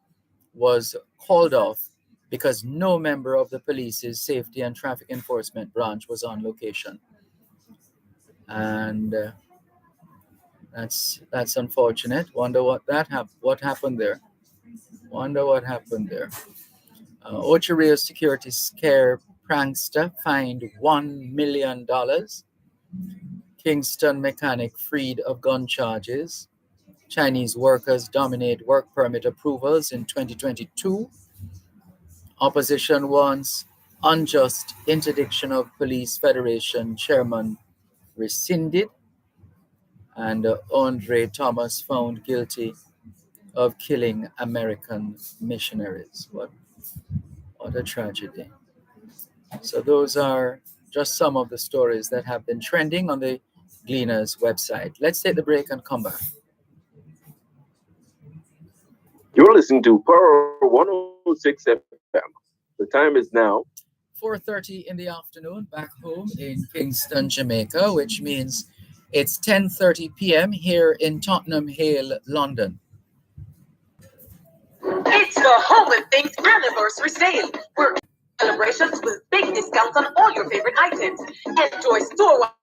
was called off because no member of the police's safety and traffic enforcement branch was on location. And that's unfortunate. Wonder what happened there. Wonder what happened there. Ocho Rios security scare prankster fined $1 million. Kingston mechanic freed of gun charges. Chinese workers dominate work permit approvals in 2022. Opposition wants unjust interdiction of Police Federation chairman rescinded. And Andre Thomas found guilty of killing American missionaries. What a tragedy. So those are just some of the stories that have been trending on the Gleaners website. Let's take the break and come back. You're listening to Power 106 FM. The time is now 4:30 in the afternoon back home in Kingston, Jamaica, which means it's 10:30 p.m. here in Tottenham Hale, London. It's the Home and Things anniversary sale. We're celebrations with big discounts on all your favorite items. Enjoy store-wide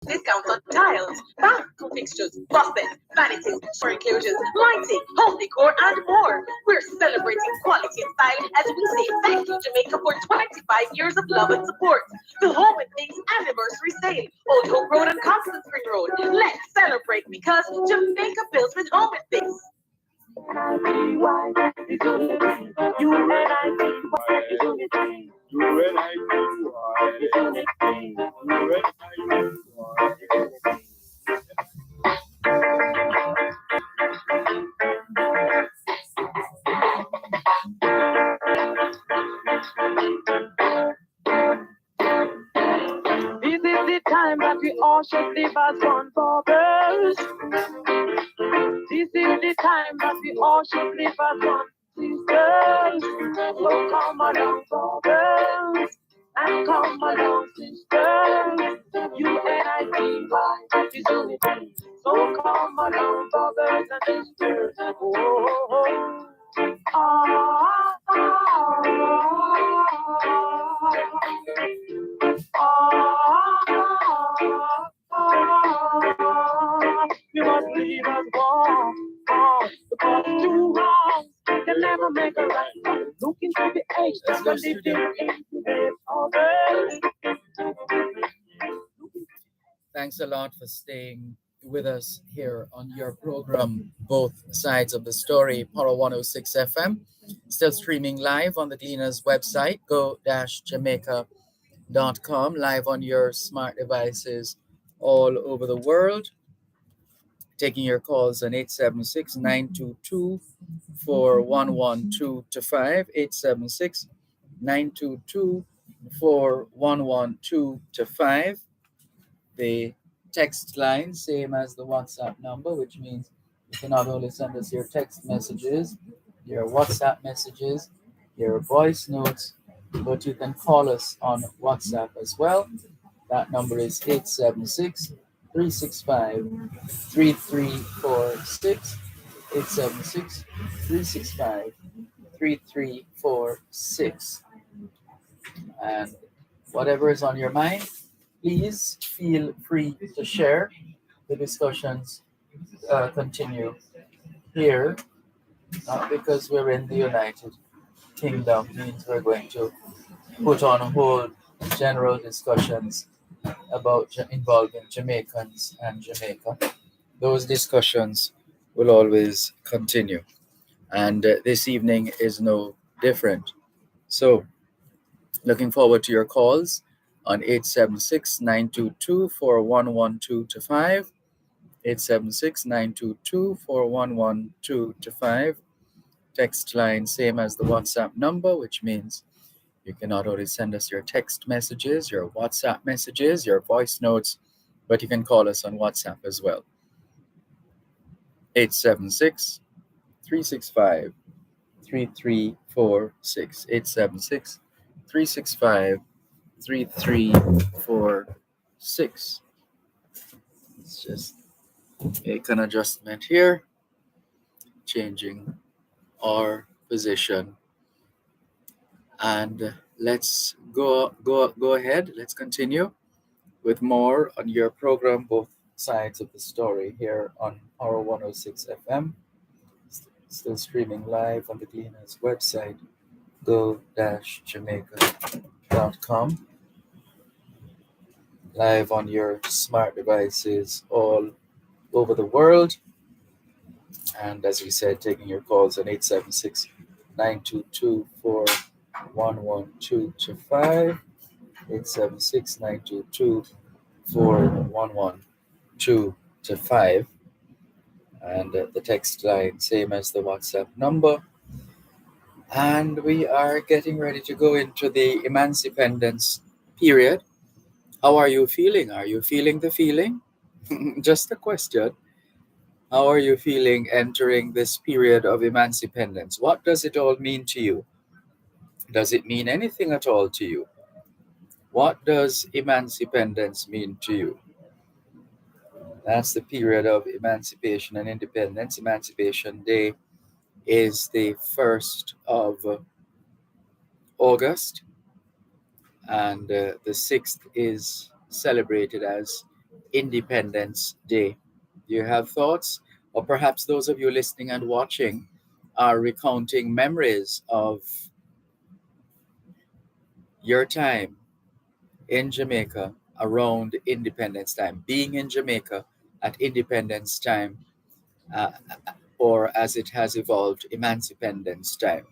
discounts on tiles, bathroom fixtures, faucets, vanities, shower enclosures, lighting, home decor, and more. We're celebrating quality and style as we say thank you, Jamaica, for 25 years of love and support. The Home and Things anniversary sale, Old Hope Road and Constant Spring Road. Let's celebrate because Jamaica builds with Home and Things. This is the time that we all should live as one brothers. This is the time that we all should live as one sisters. So come along, brothers, and come along, sisters. UNITY is unity. So come along, brothers and sisters. Oh, you must leave us one. Because two wrongs can never make a right. Look into the age that we're living in today. Thanks a lot for staying with us here on your program, Both Sides of the Story, Power 106 FM. Still streaming live on the Gleaners website, go-jamaica.com, live on your smart devices all over the world. Taking your calls on 876-922-4112 to 5, 876-922-4112 to 5. The text line, same as the WhatsApp number, which means you can not only send us your text messages, your WhatsApp messages, your voice notes, but you can call us on WhatsApp as well. That number is 876-365-3346, 876-365-3346. And whatever is on your mind, please feel free to share. The discussions continue here, not because we're in the United Kingdom means we're going to put on hold general discussions about involving Jamaicans and Jamaica. Those discussions will always continue, and this evening is no different. So, looking forward to your calls on 876-922-4112 to 5, 876-922-4112 to 5. Text line, same as the WhatsApp number, which means you can not only send us your text messages, your WhatsApp messages, your voice notes, but you can call us on WhatsApp as well. 876-365-3346, 876-365-3346. It's just Make an adjustment here, changing our position, and let's go ahead. Let's continue with more on your program, both sides of the story here on our 106 FM. Still streaming live on the Gleaners website, go-jamaica.com. Live on your smart devices all over the world. And as we said, taking your calls on 876 922 411225. 876 922 411225. And the text line, same as the WhatsApp number. And we are getting ready to go into the emancipendence period. How are you feeling? Are you feeling the feeling? Just a question. How are you feeling entering this period of emancipendence? What does it all mean to you? Does it mean anything at all to you? What does emancipendence mean to you? That's the period of emancipation and independence. Emancipation Day is the 1st of August, and the 6th is celebrated as Independence Day. Do you have thoughts? Or perhaps those of you listening and watching are recounting memories of your time in Jamaica around Independence Time, being in Jamaica at Independence Time, uh, or as it has evolved, Emancipendence Time.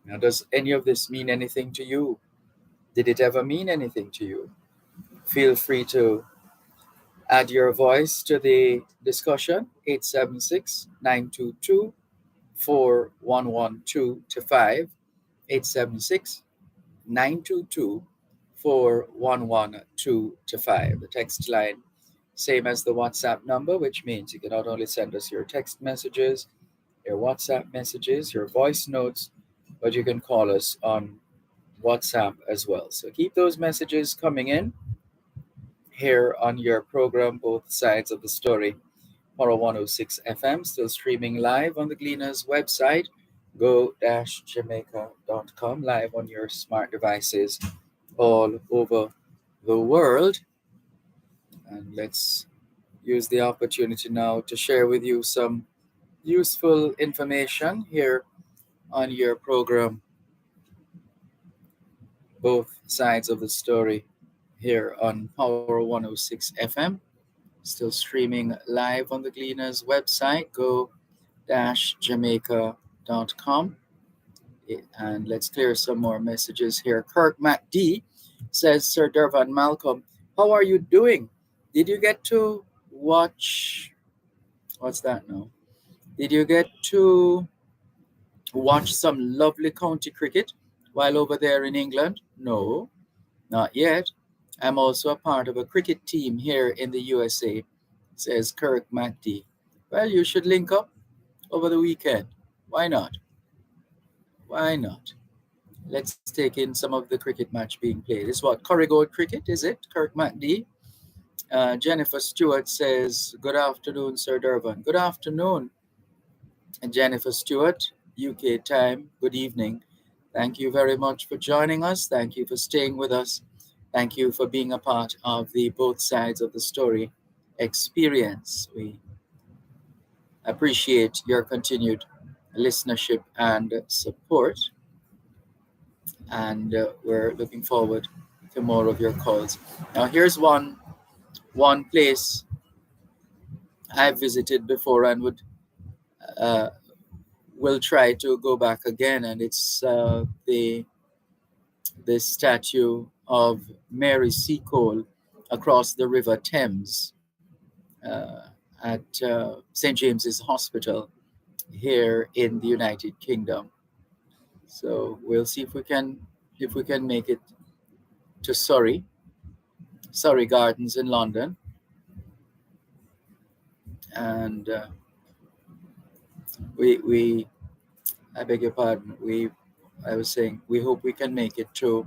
Now, does any of this mean anything to you? Did it ever mean anything to you? Feel free to add your voice to the discussion. 876 922 4112 to 5. 876 922 4112 to 5. The text line, same as the WhatsApp number, which means you can not only send us your text messages, your WhatsApp messages, your voice notes, but you can call us on WhatsApp as well. So keep those messages coming in here on your program, both sides of the story. Moro 106 FM, still streaming live on the Gleaners website, go-jamaica.com, live on your smart devices all over the world. And let's use the opportunity now to share with you some useful information here on your program, both sides of the story here on Power 106 FM. Still streaming live on the Gleaners website, go-jamaica.com. And let's clear some more messages here. Kirk Mac D says, Sir Dervan Malcolm, how are you doing? Did you get to watch, what's that now? Did you get to watch some lovely county cricket while over there in England? No, not yet. I'm also a part of a cricket team here in the USA, says Kirk MacD. Well, you should link up over the weekend. Why not? Why not? Let's take in some of the cricket match being played. It's what? Corrigold Cricket, is it? Kirk MacD. Jennifer Stewart says, good afternoon, Sir Dervan. Good afternoon. And Jennifer Stewart, UK time, good evening. Thank you very much for joining us. Thank you for staying with us. Thank you for being a part of the both sides of the story experience. We appreciate your continued listenership and support. And we're looking forward to more of your calls. Now, here's one place I've visited before and will try to go back again, and it's the statue of Mary Seacole across the River Thames at St. James's Hospital here in the United Kingdom. So we'll see if we can make it to Surrey Gardens in London, and we I beg your pardon. I was saying we hope we can make it to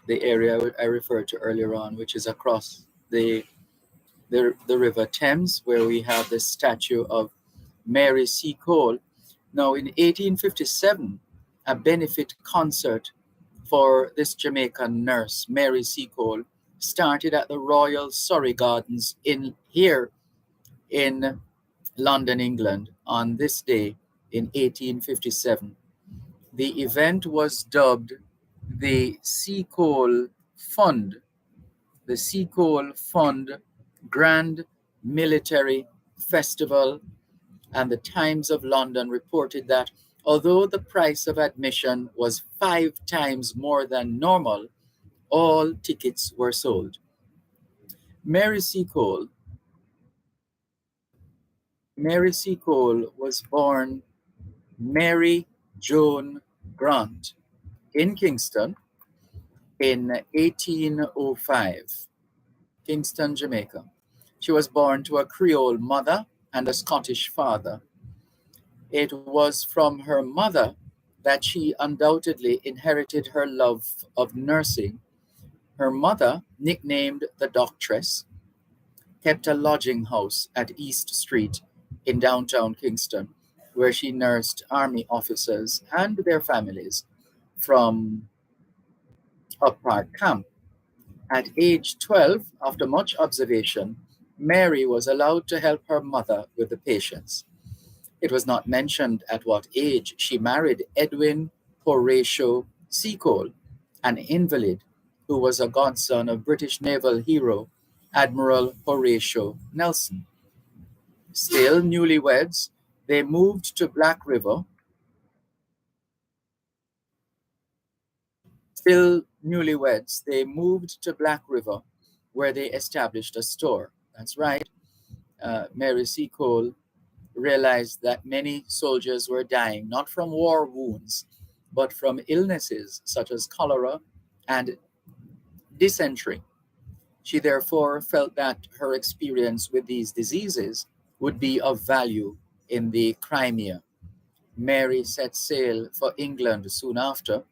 the area I referred to earlier on, which is across the the River Thames, where we have the statue of Mary Seacole. Now, in 1857, a benefit concert for this Jamaican nurse, Mary Seacole, started at the Royal Surrey Gardens in London, England, on this day in 1857. The event was dubbed the Seacole Fund, the Seacole Fund Grand Military Festival, and the Times of London reported that although the price of admission was 5 times more than normal, all tickets were sold. Mary Seacole, Mary Seacole was born Mary Joan Grant in Kingston in 1805, Kingston, Jamaica. She was born to a Creole mother and a Scottish father. It was from her mother that she undoubtedly inherited her love of nursing. Her mother, nicknamed the Doctress, kept a lodging house at East Street in downtown Kingston, where she nursed army officers and their families from Up Park Camp. At age 12, after much observation, Mary was allowed to help her mother with the patients. It was not mentioned at what age she married Edwin Horatio Seacole, an invalid who was a godson of British naval hero Admiral Horatio Nelson. Still newlyweds, they moved to Black River. Still newlyweds, they moved to Black River, where they established a store. That's right. Mary Seacole realized that many soldiers were dying not from war wounds, but from illnesses such as cholera and dysentery. She therefore felt that her experience with these diseases would be of value in the Crimea. Mary set sail for England soon after,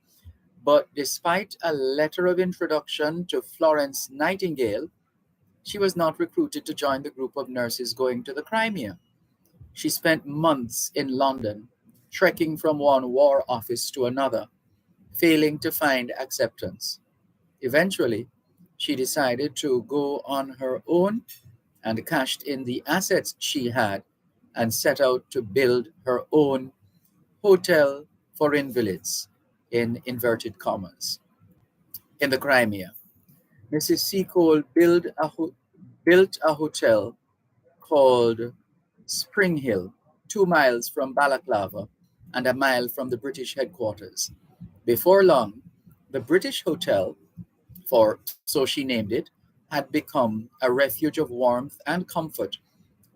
but despite a letter of introduction to Florence Nightingale, she was not recruited to join the group of nurses going to the Crimea. She spent months in London, trekking from one war office to another, failing to find acceptance. Eventually, she decided to go on her own and cashed in the assets she had and set out to build her own hotel for invalids, in inverted commas, in the Crimea. Mrs. Seacole built a hotel called Spring Hill, 2 miles from Balaclava and a mile from the British headquarters. Before long, the British Hotel, for so she named it, had become a refuge of warmth and comfort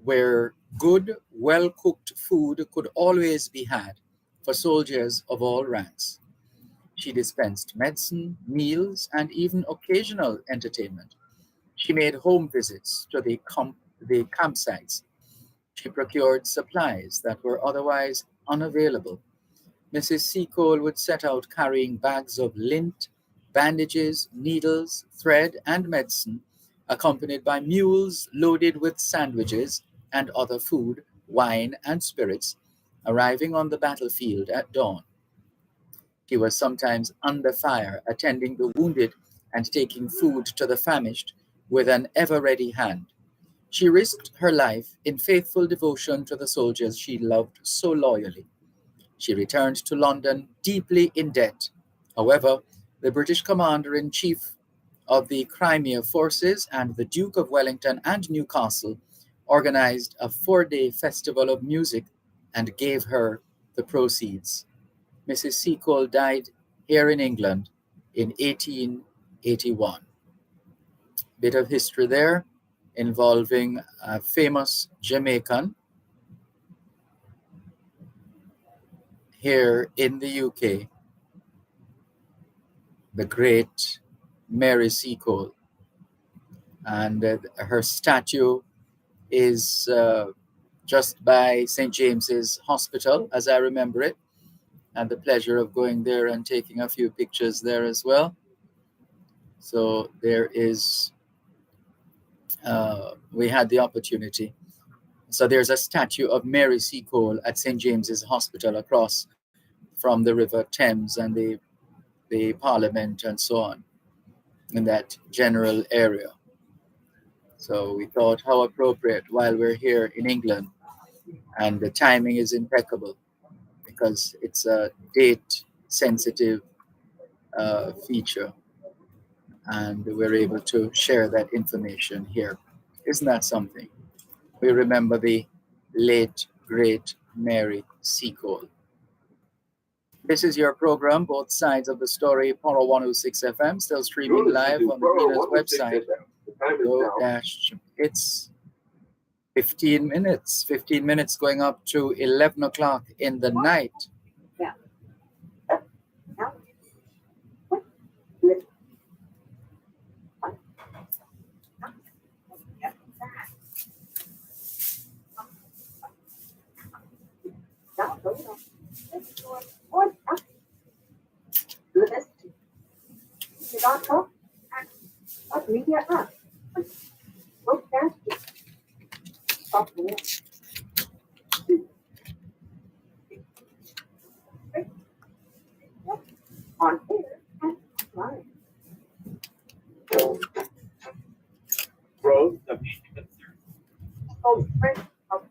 where good, well cooked food could always be had for soldiers of all ranks. She dispensed medicine, meals, and even occasional entertainment. She made home visits to the campsites. She procured supplies that were otherwise unavailable. Mrs. Seacole would set out carrying bags of lint, bandages, needles, thread, and medicine, accompanied by mules loaded with sandwiches and other food, wine, and spirits, arriving on the battlefield at dawn. She was sometimes under fire, attending the wounded and taking food to the famished with an ever ready hand. She risked her life in faithful devotion to the soldiers she loved so loyally. She returned to London deeply in debt. However, the British commander in chief of the Crimea forces and the Duke of Wellington and Newcastle organized a 4-day festival of music and gave her the proceeds. Mrs. Seacole died here in England in 1881. Bit of history there involving a famous Jamaican here in the UK, the great Mary Seacole. And her statue is just by St. James's Hospital, as I remember it. Had the pleasure of going there and taking a few pictures there as well. So there is we had the opportunity. So there's a statue of Mary Seacole at St. James's Hospital across from the River Thames and the Parliament and so on in that general area. So we thought how appropriate while we're here in England, and the timing is impeccable because it's a date sensitive feature, and we're able to share that information here. Isn't that something? We remember the late, great Mary Seacole. This is your program, Both Sides of the Story, Power 106 FM, still streaming live on the Venus website. It's 15 minutes going up to 11 o'clock in the night. On air and online. Growth of concern. Oh, friend of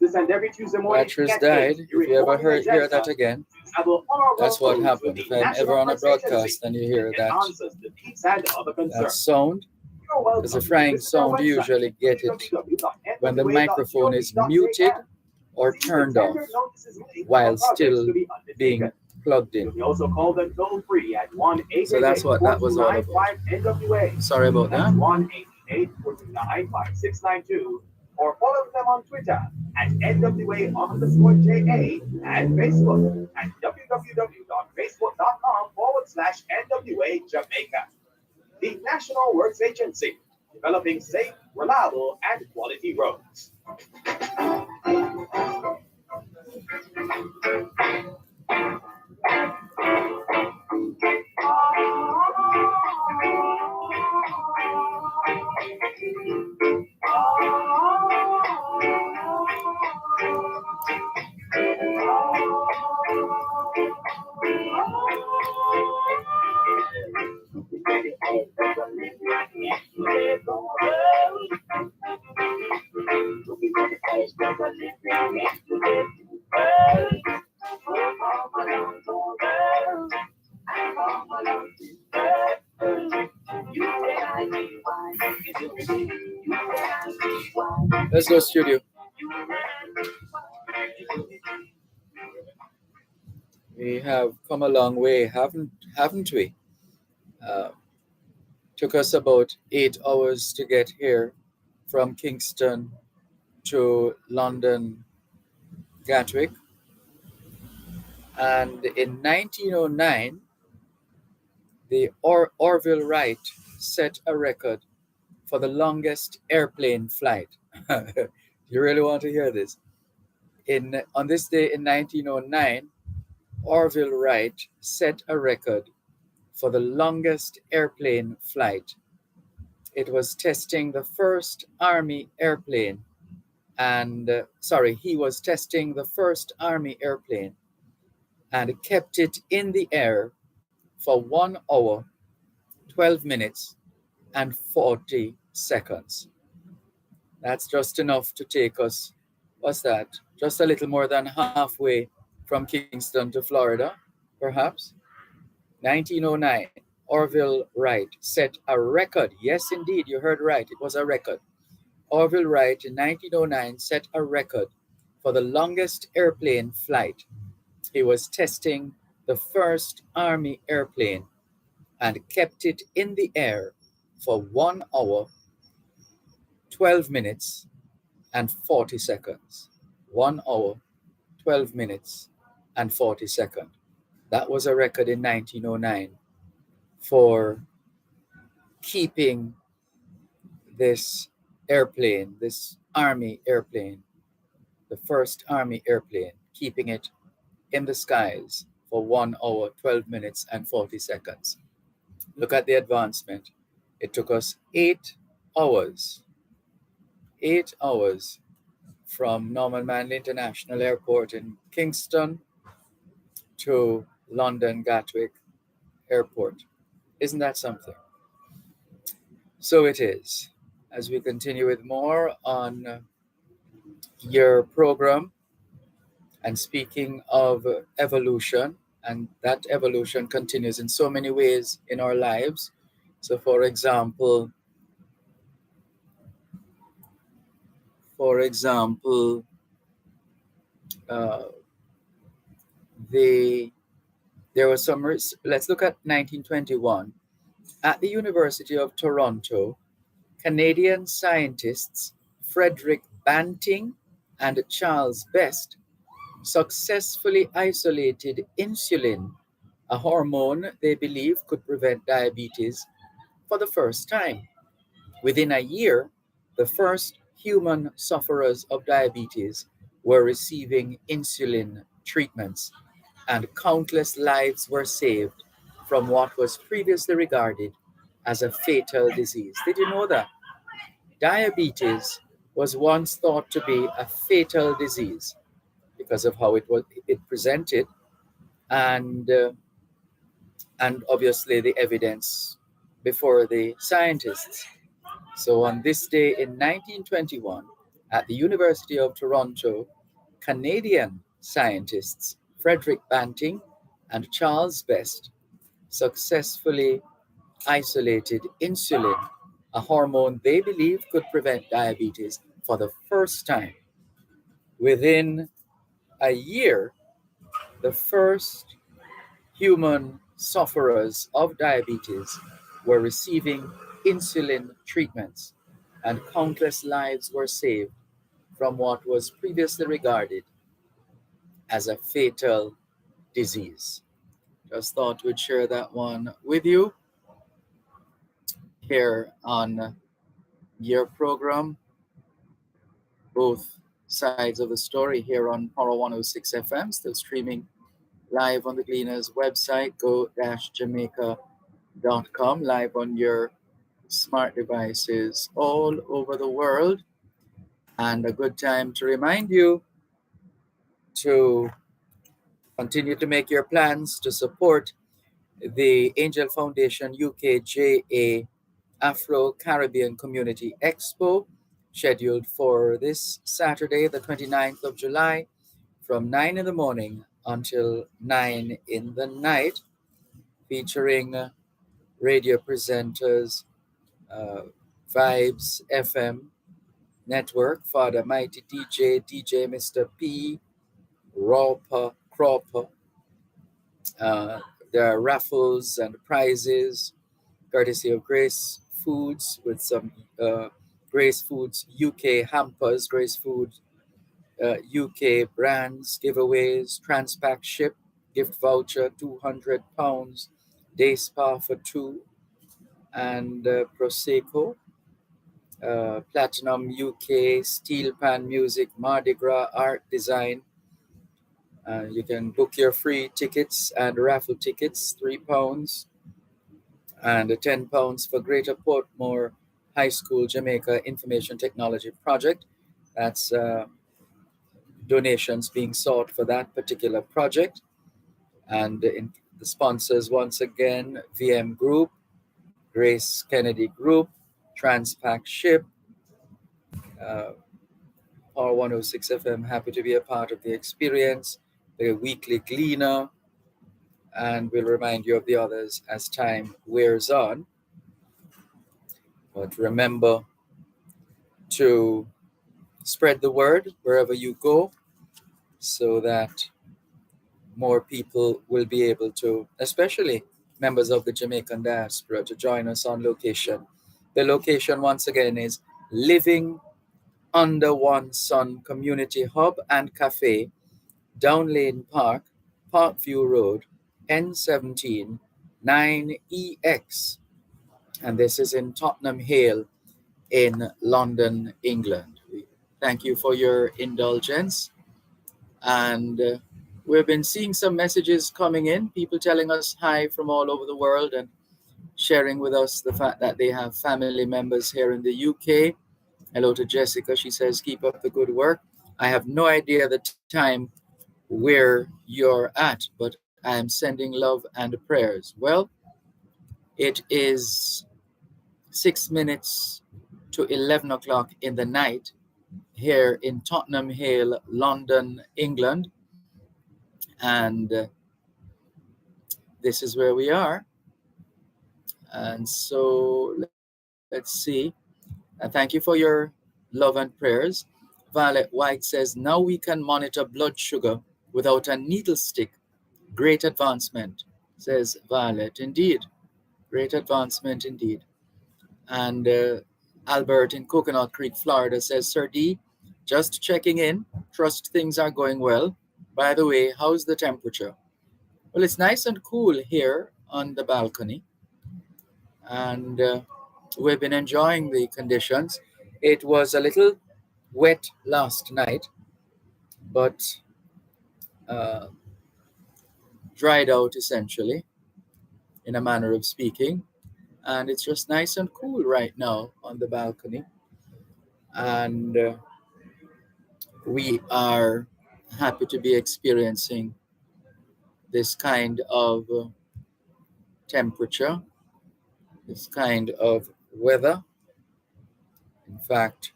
this and every Tuesday morning. Batteries died. If you ever hear that again, that's what happened. If I'm ever on a broadcast and you hear that sound, there's a frying sound. You usually get it when the microphone is muted or turned off while still being plugged in. So that's what that was all about. Sorry about that. Or follow them on Twitter at NWA_JA and Facebook at www.facebook.com/NWA Jamaica. The National Works Agency, developing safe, reliable, and quality roads. Let's go studio. We have come a long way, haven't we? Took us about 8 hours to get here from Kingston to London Gatwick. And in 1909, the Orville Wright set a record for the longest airplane flight. You really want to hear this? On this day in 1909, Orville Wright set a record for the longest airplane flight. It was testing the first Army airplane, he was testing the first Army airplane and kept it in the air for 1 hour, 12 minutes, and 40 seconds. That's just enough to take us, what's that? Just a little more than halfway from Kingston to Florida, perhaps. 1909, Orville Wright set a record. Yes, indeed, you heard right. It was a record. Orville Wright in 1909 set a record for the longest airplane flight. He was testing the first Army airplane and kept it in the air for 1 hour, 12 minutes, and 40 seconds. 1 hour, 12 minutes, and 40 seconds. That was a record in 1909 for keeping this airplane, this Army airplane, the first Army airplane, keeping it in the skies for 1 hour, 12 minutes, and 40 seconds. Look at the advancement. It took us 8 hours, 8 hours from Norman Manley International Airport in Kingston to London Gatwick Airport. Isn't that something? So it is. As we continue with more on your program, and speaking of evolution, and that evolution continues in so many ways in our lives. So, for example, uh, the there was some. Let's look at 1921 at the University of Toronto. Canadian scientists Frederick Banting and Charles Best successfully isolated insulin, a hormone they believe could prevent diabetes, for the first time. Within a year, the first human sufferers of diabetes were receiving insulin treatments, and countless lives were saved from what was previously regarded as a fatal disease. Did you know that? Diabetes was once thought to be a fatal disease because of how it presented, and and obviously the evidence before the scientists. So on this day in 1921, at the University of Toronto, Canadian scientists Frederick Banting and Charles Best successfully isolated insulin, a hormone they believe could prevent diabetes, for the first time. Within a year, the first human sufferers of diabetes were receiving insulin treatments, and countless lives were saved from what was previously regarded as a fatal disease. Just thought we'd share that one with you here on your program, both sides of the story here on Power 106 FM, still streaming live on the Gleaners website, go-jamaica.com, live on your smart devices all over the world. And a good time to remind you to continue to make your plans to support the Angel Foundation UKJA Afro Caribbean Community Expo, scheduled for this Saturday, the 29th of July, from 9 in the morning until 9 in the night, featuring radio presenters, Vibes FM Network, Father Mighty DJ Mr. P, Rawpa, Cropper. There are raffles and prizes courtesy of Grace Foods, with some Grace Foods UK hampers, Grace Foods UK brands, giveaways, Transpac Ship, gift voucher, £200, Day Spa for two, and Prosecco, Platinum UK, Steel Pan Music, Mardi Gras Art Design. You can book your free tickets and raffle tickets, £3, and £10 for Greater Portmore High School Jamaica Information Technology Project. That's donations being sought for that particular project. And in the sponsors, once again, VM Group, Grace Kennedy Group, Transpac Ship, Power 106 FM, happy to be a part of the experience, the weekly Gleaner, and we'll remind you of the others as time wears on. But remember to spread the word wherever you go, so that more people will be able to, especially members of the Jamaican diaspora, to join us on location. The location, once again, is Living Under One Sun Community Hub and Cafe, Down Lane Park, Parkview Road, N17 9EX. And this is in Tottenham Hale in London, England. We thank you for your indulgence, and We've been seeing some messages coming in, people telling us hi from all over the world and sharing with us the fact that they have family members here in the UK. Hello to Jessica. She says, keep up the good work. I have no idea the time where you're at, but I am sending love and prayers. Well, it is 6 minutes to 11 o'clock in the night here in Tottenham Hale, London, England. And this is where we are. And so let's see. And thank you for your love and prayers. Violet White says, now we can monitor blood sugar without a needle stick. Great advancement, says Violet. Indeed, great advancement indeed. And Albert in Coconut Creek, Florida says, Sir D, just checking in. Trust things are going well. By the way, how's the temperature? Well, it's nice and cool here on the balcony. And we've been enjoying the conditions. It was a little wet last night, but uh, dried out essentially, in a manner of speaking. And it's just nice and cool right now on the balcony. And we are happy to be experiencing this kind of temperature, this kind of weather. In fact,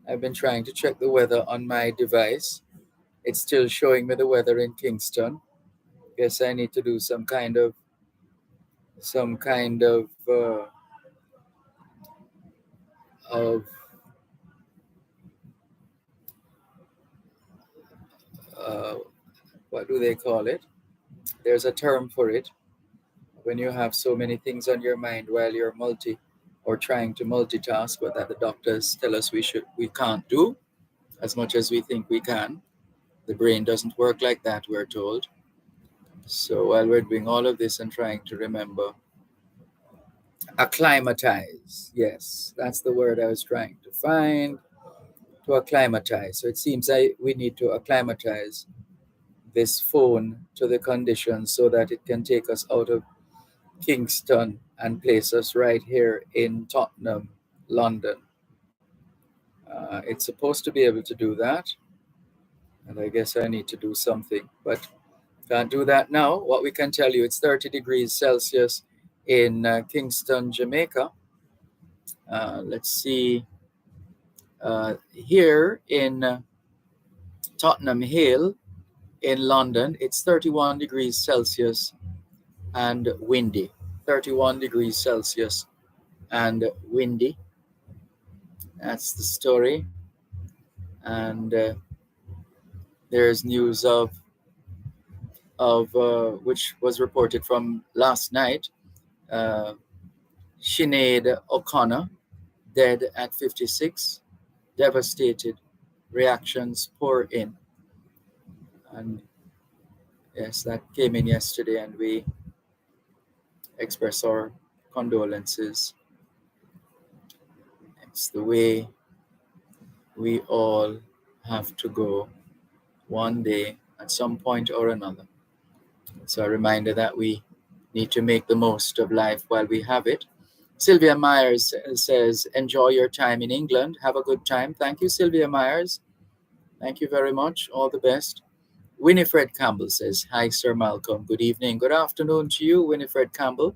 I've been trying to check the weather on my device. It's still showing me the weather in Kingston. Guess I need to do some kind of uh, what do they call it? There's a term for it when you have so many things on your mind while you're multi or trying to multitask, but that the doctors tell us we can't do as much as we think we can. The brain doesn't work like that, we're told. So while we're doing all of this and trying to remember, acclimatize. Yes, that's the word I was trying to find. To acclimatize. So it seems we need to acclimatize this phone to the conditions so that it can take us out of Kingston and place us right here in Tottenham, London. It's supposed to be able to do that, and I guess I need to do something, but can't do that now. What we can tell you, it's 30 degrees Celsius in Kingston, Jamaica. Let's see. Here in Tottenham Hale in London, it's 31 degrees Celsius and windy. 31 degrees Celsius and windy. That's the story. And there's news of which was reported from last night. Sinead O'Connor, dead at 56, devastated. Reactions pour in. And yes, that came in yesterday, and we express our condolences. It's the way we all have to go one day at some point or another. So a reminder that we need to make the most of life while we have it. Sylvia Myers says, enjoy your time in England. Have a good time. Thank you, Sylvia Myers. Thank you very much. All the best. Winifred Campbell says, hi, Sir Malcolm. Good evening. Good afternoon to you, Winifred Campbell.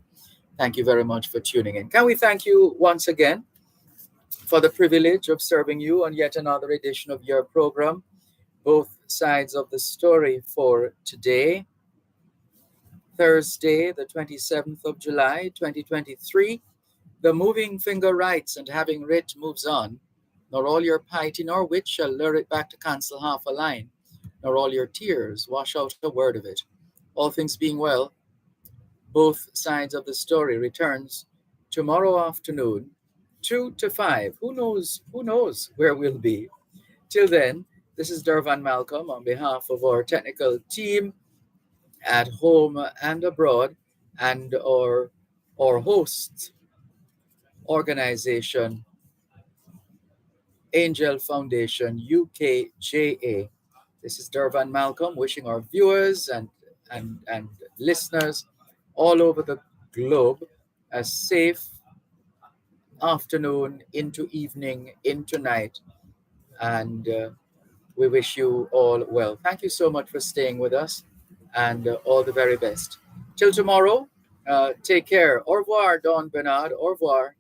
Thank you very much for tuning in. Can we thank you once again for the privilege of serving you on yet another edition of your program, Both Sides of the Story, for today, Thursday, the 27th of July, 2023. The moving finger writes, and having writ moves on, nor all your piety nor wit shall lure it back to cancel half a line, nor all your tears wash out a word of it. All things being well, Both Sides of the Story returns tomorrow afternoon, 2 to 5. Who knows where we'll be. Till then, this is Dervan Malcolm on behalf of our technical team at home and abroad, and our host organization, Angel Foundation UKJA. This is Dervan Malcolm wishing our viewers and listeners all over the globe a safe afternoon into evening into night, and we wish you all well. Thank you so much for staying with us, and all the very best. Till tomorrow, take care. Au revoir, Don Bernard. Au revoir.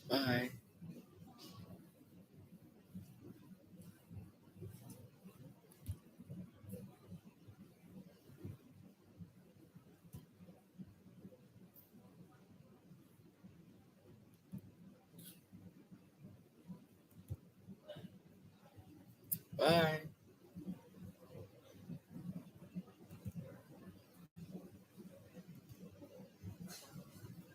Bye. Bye.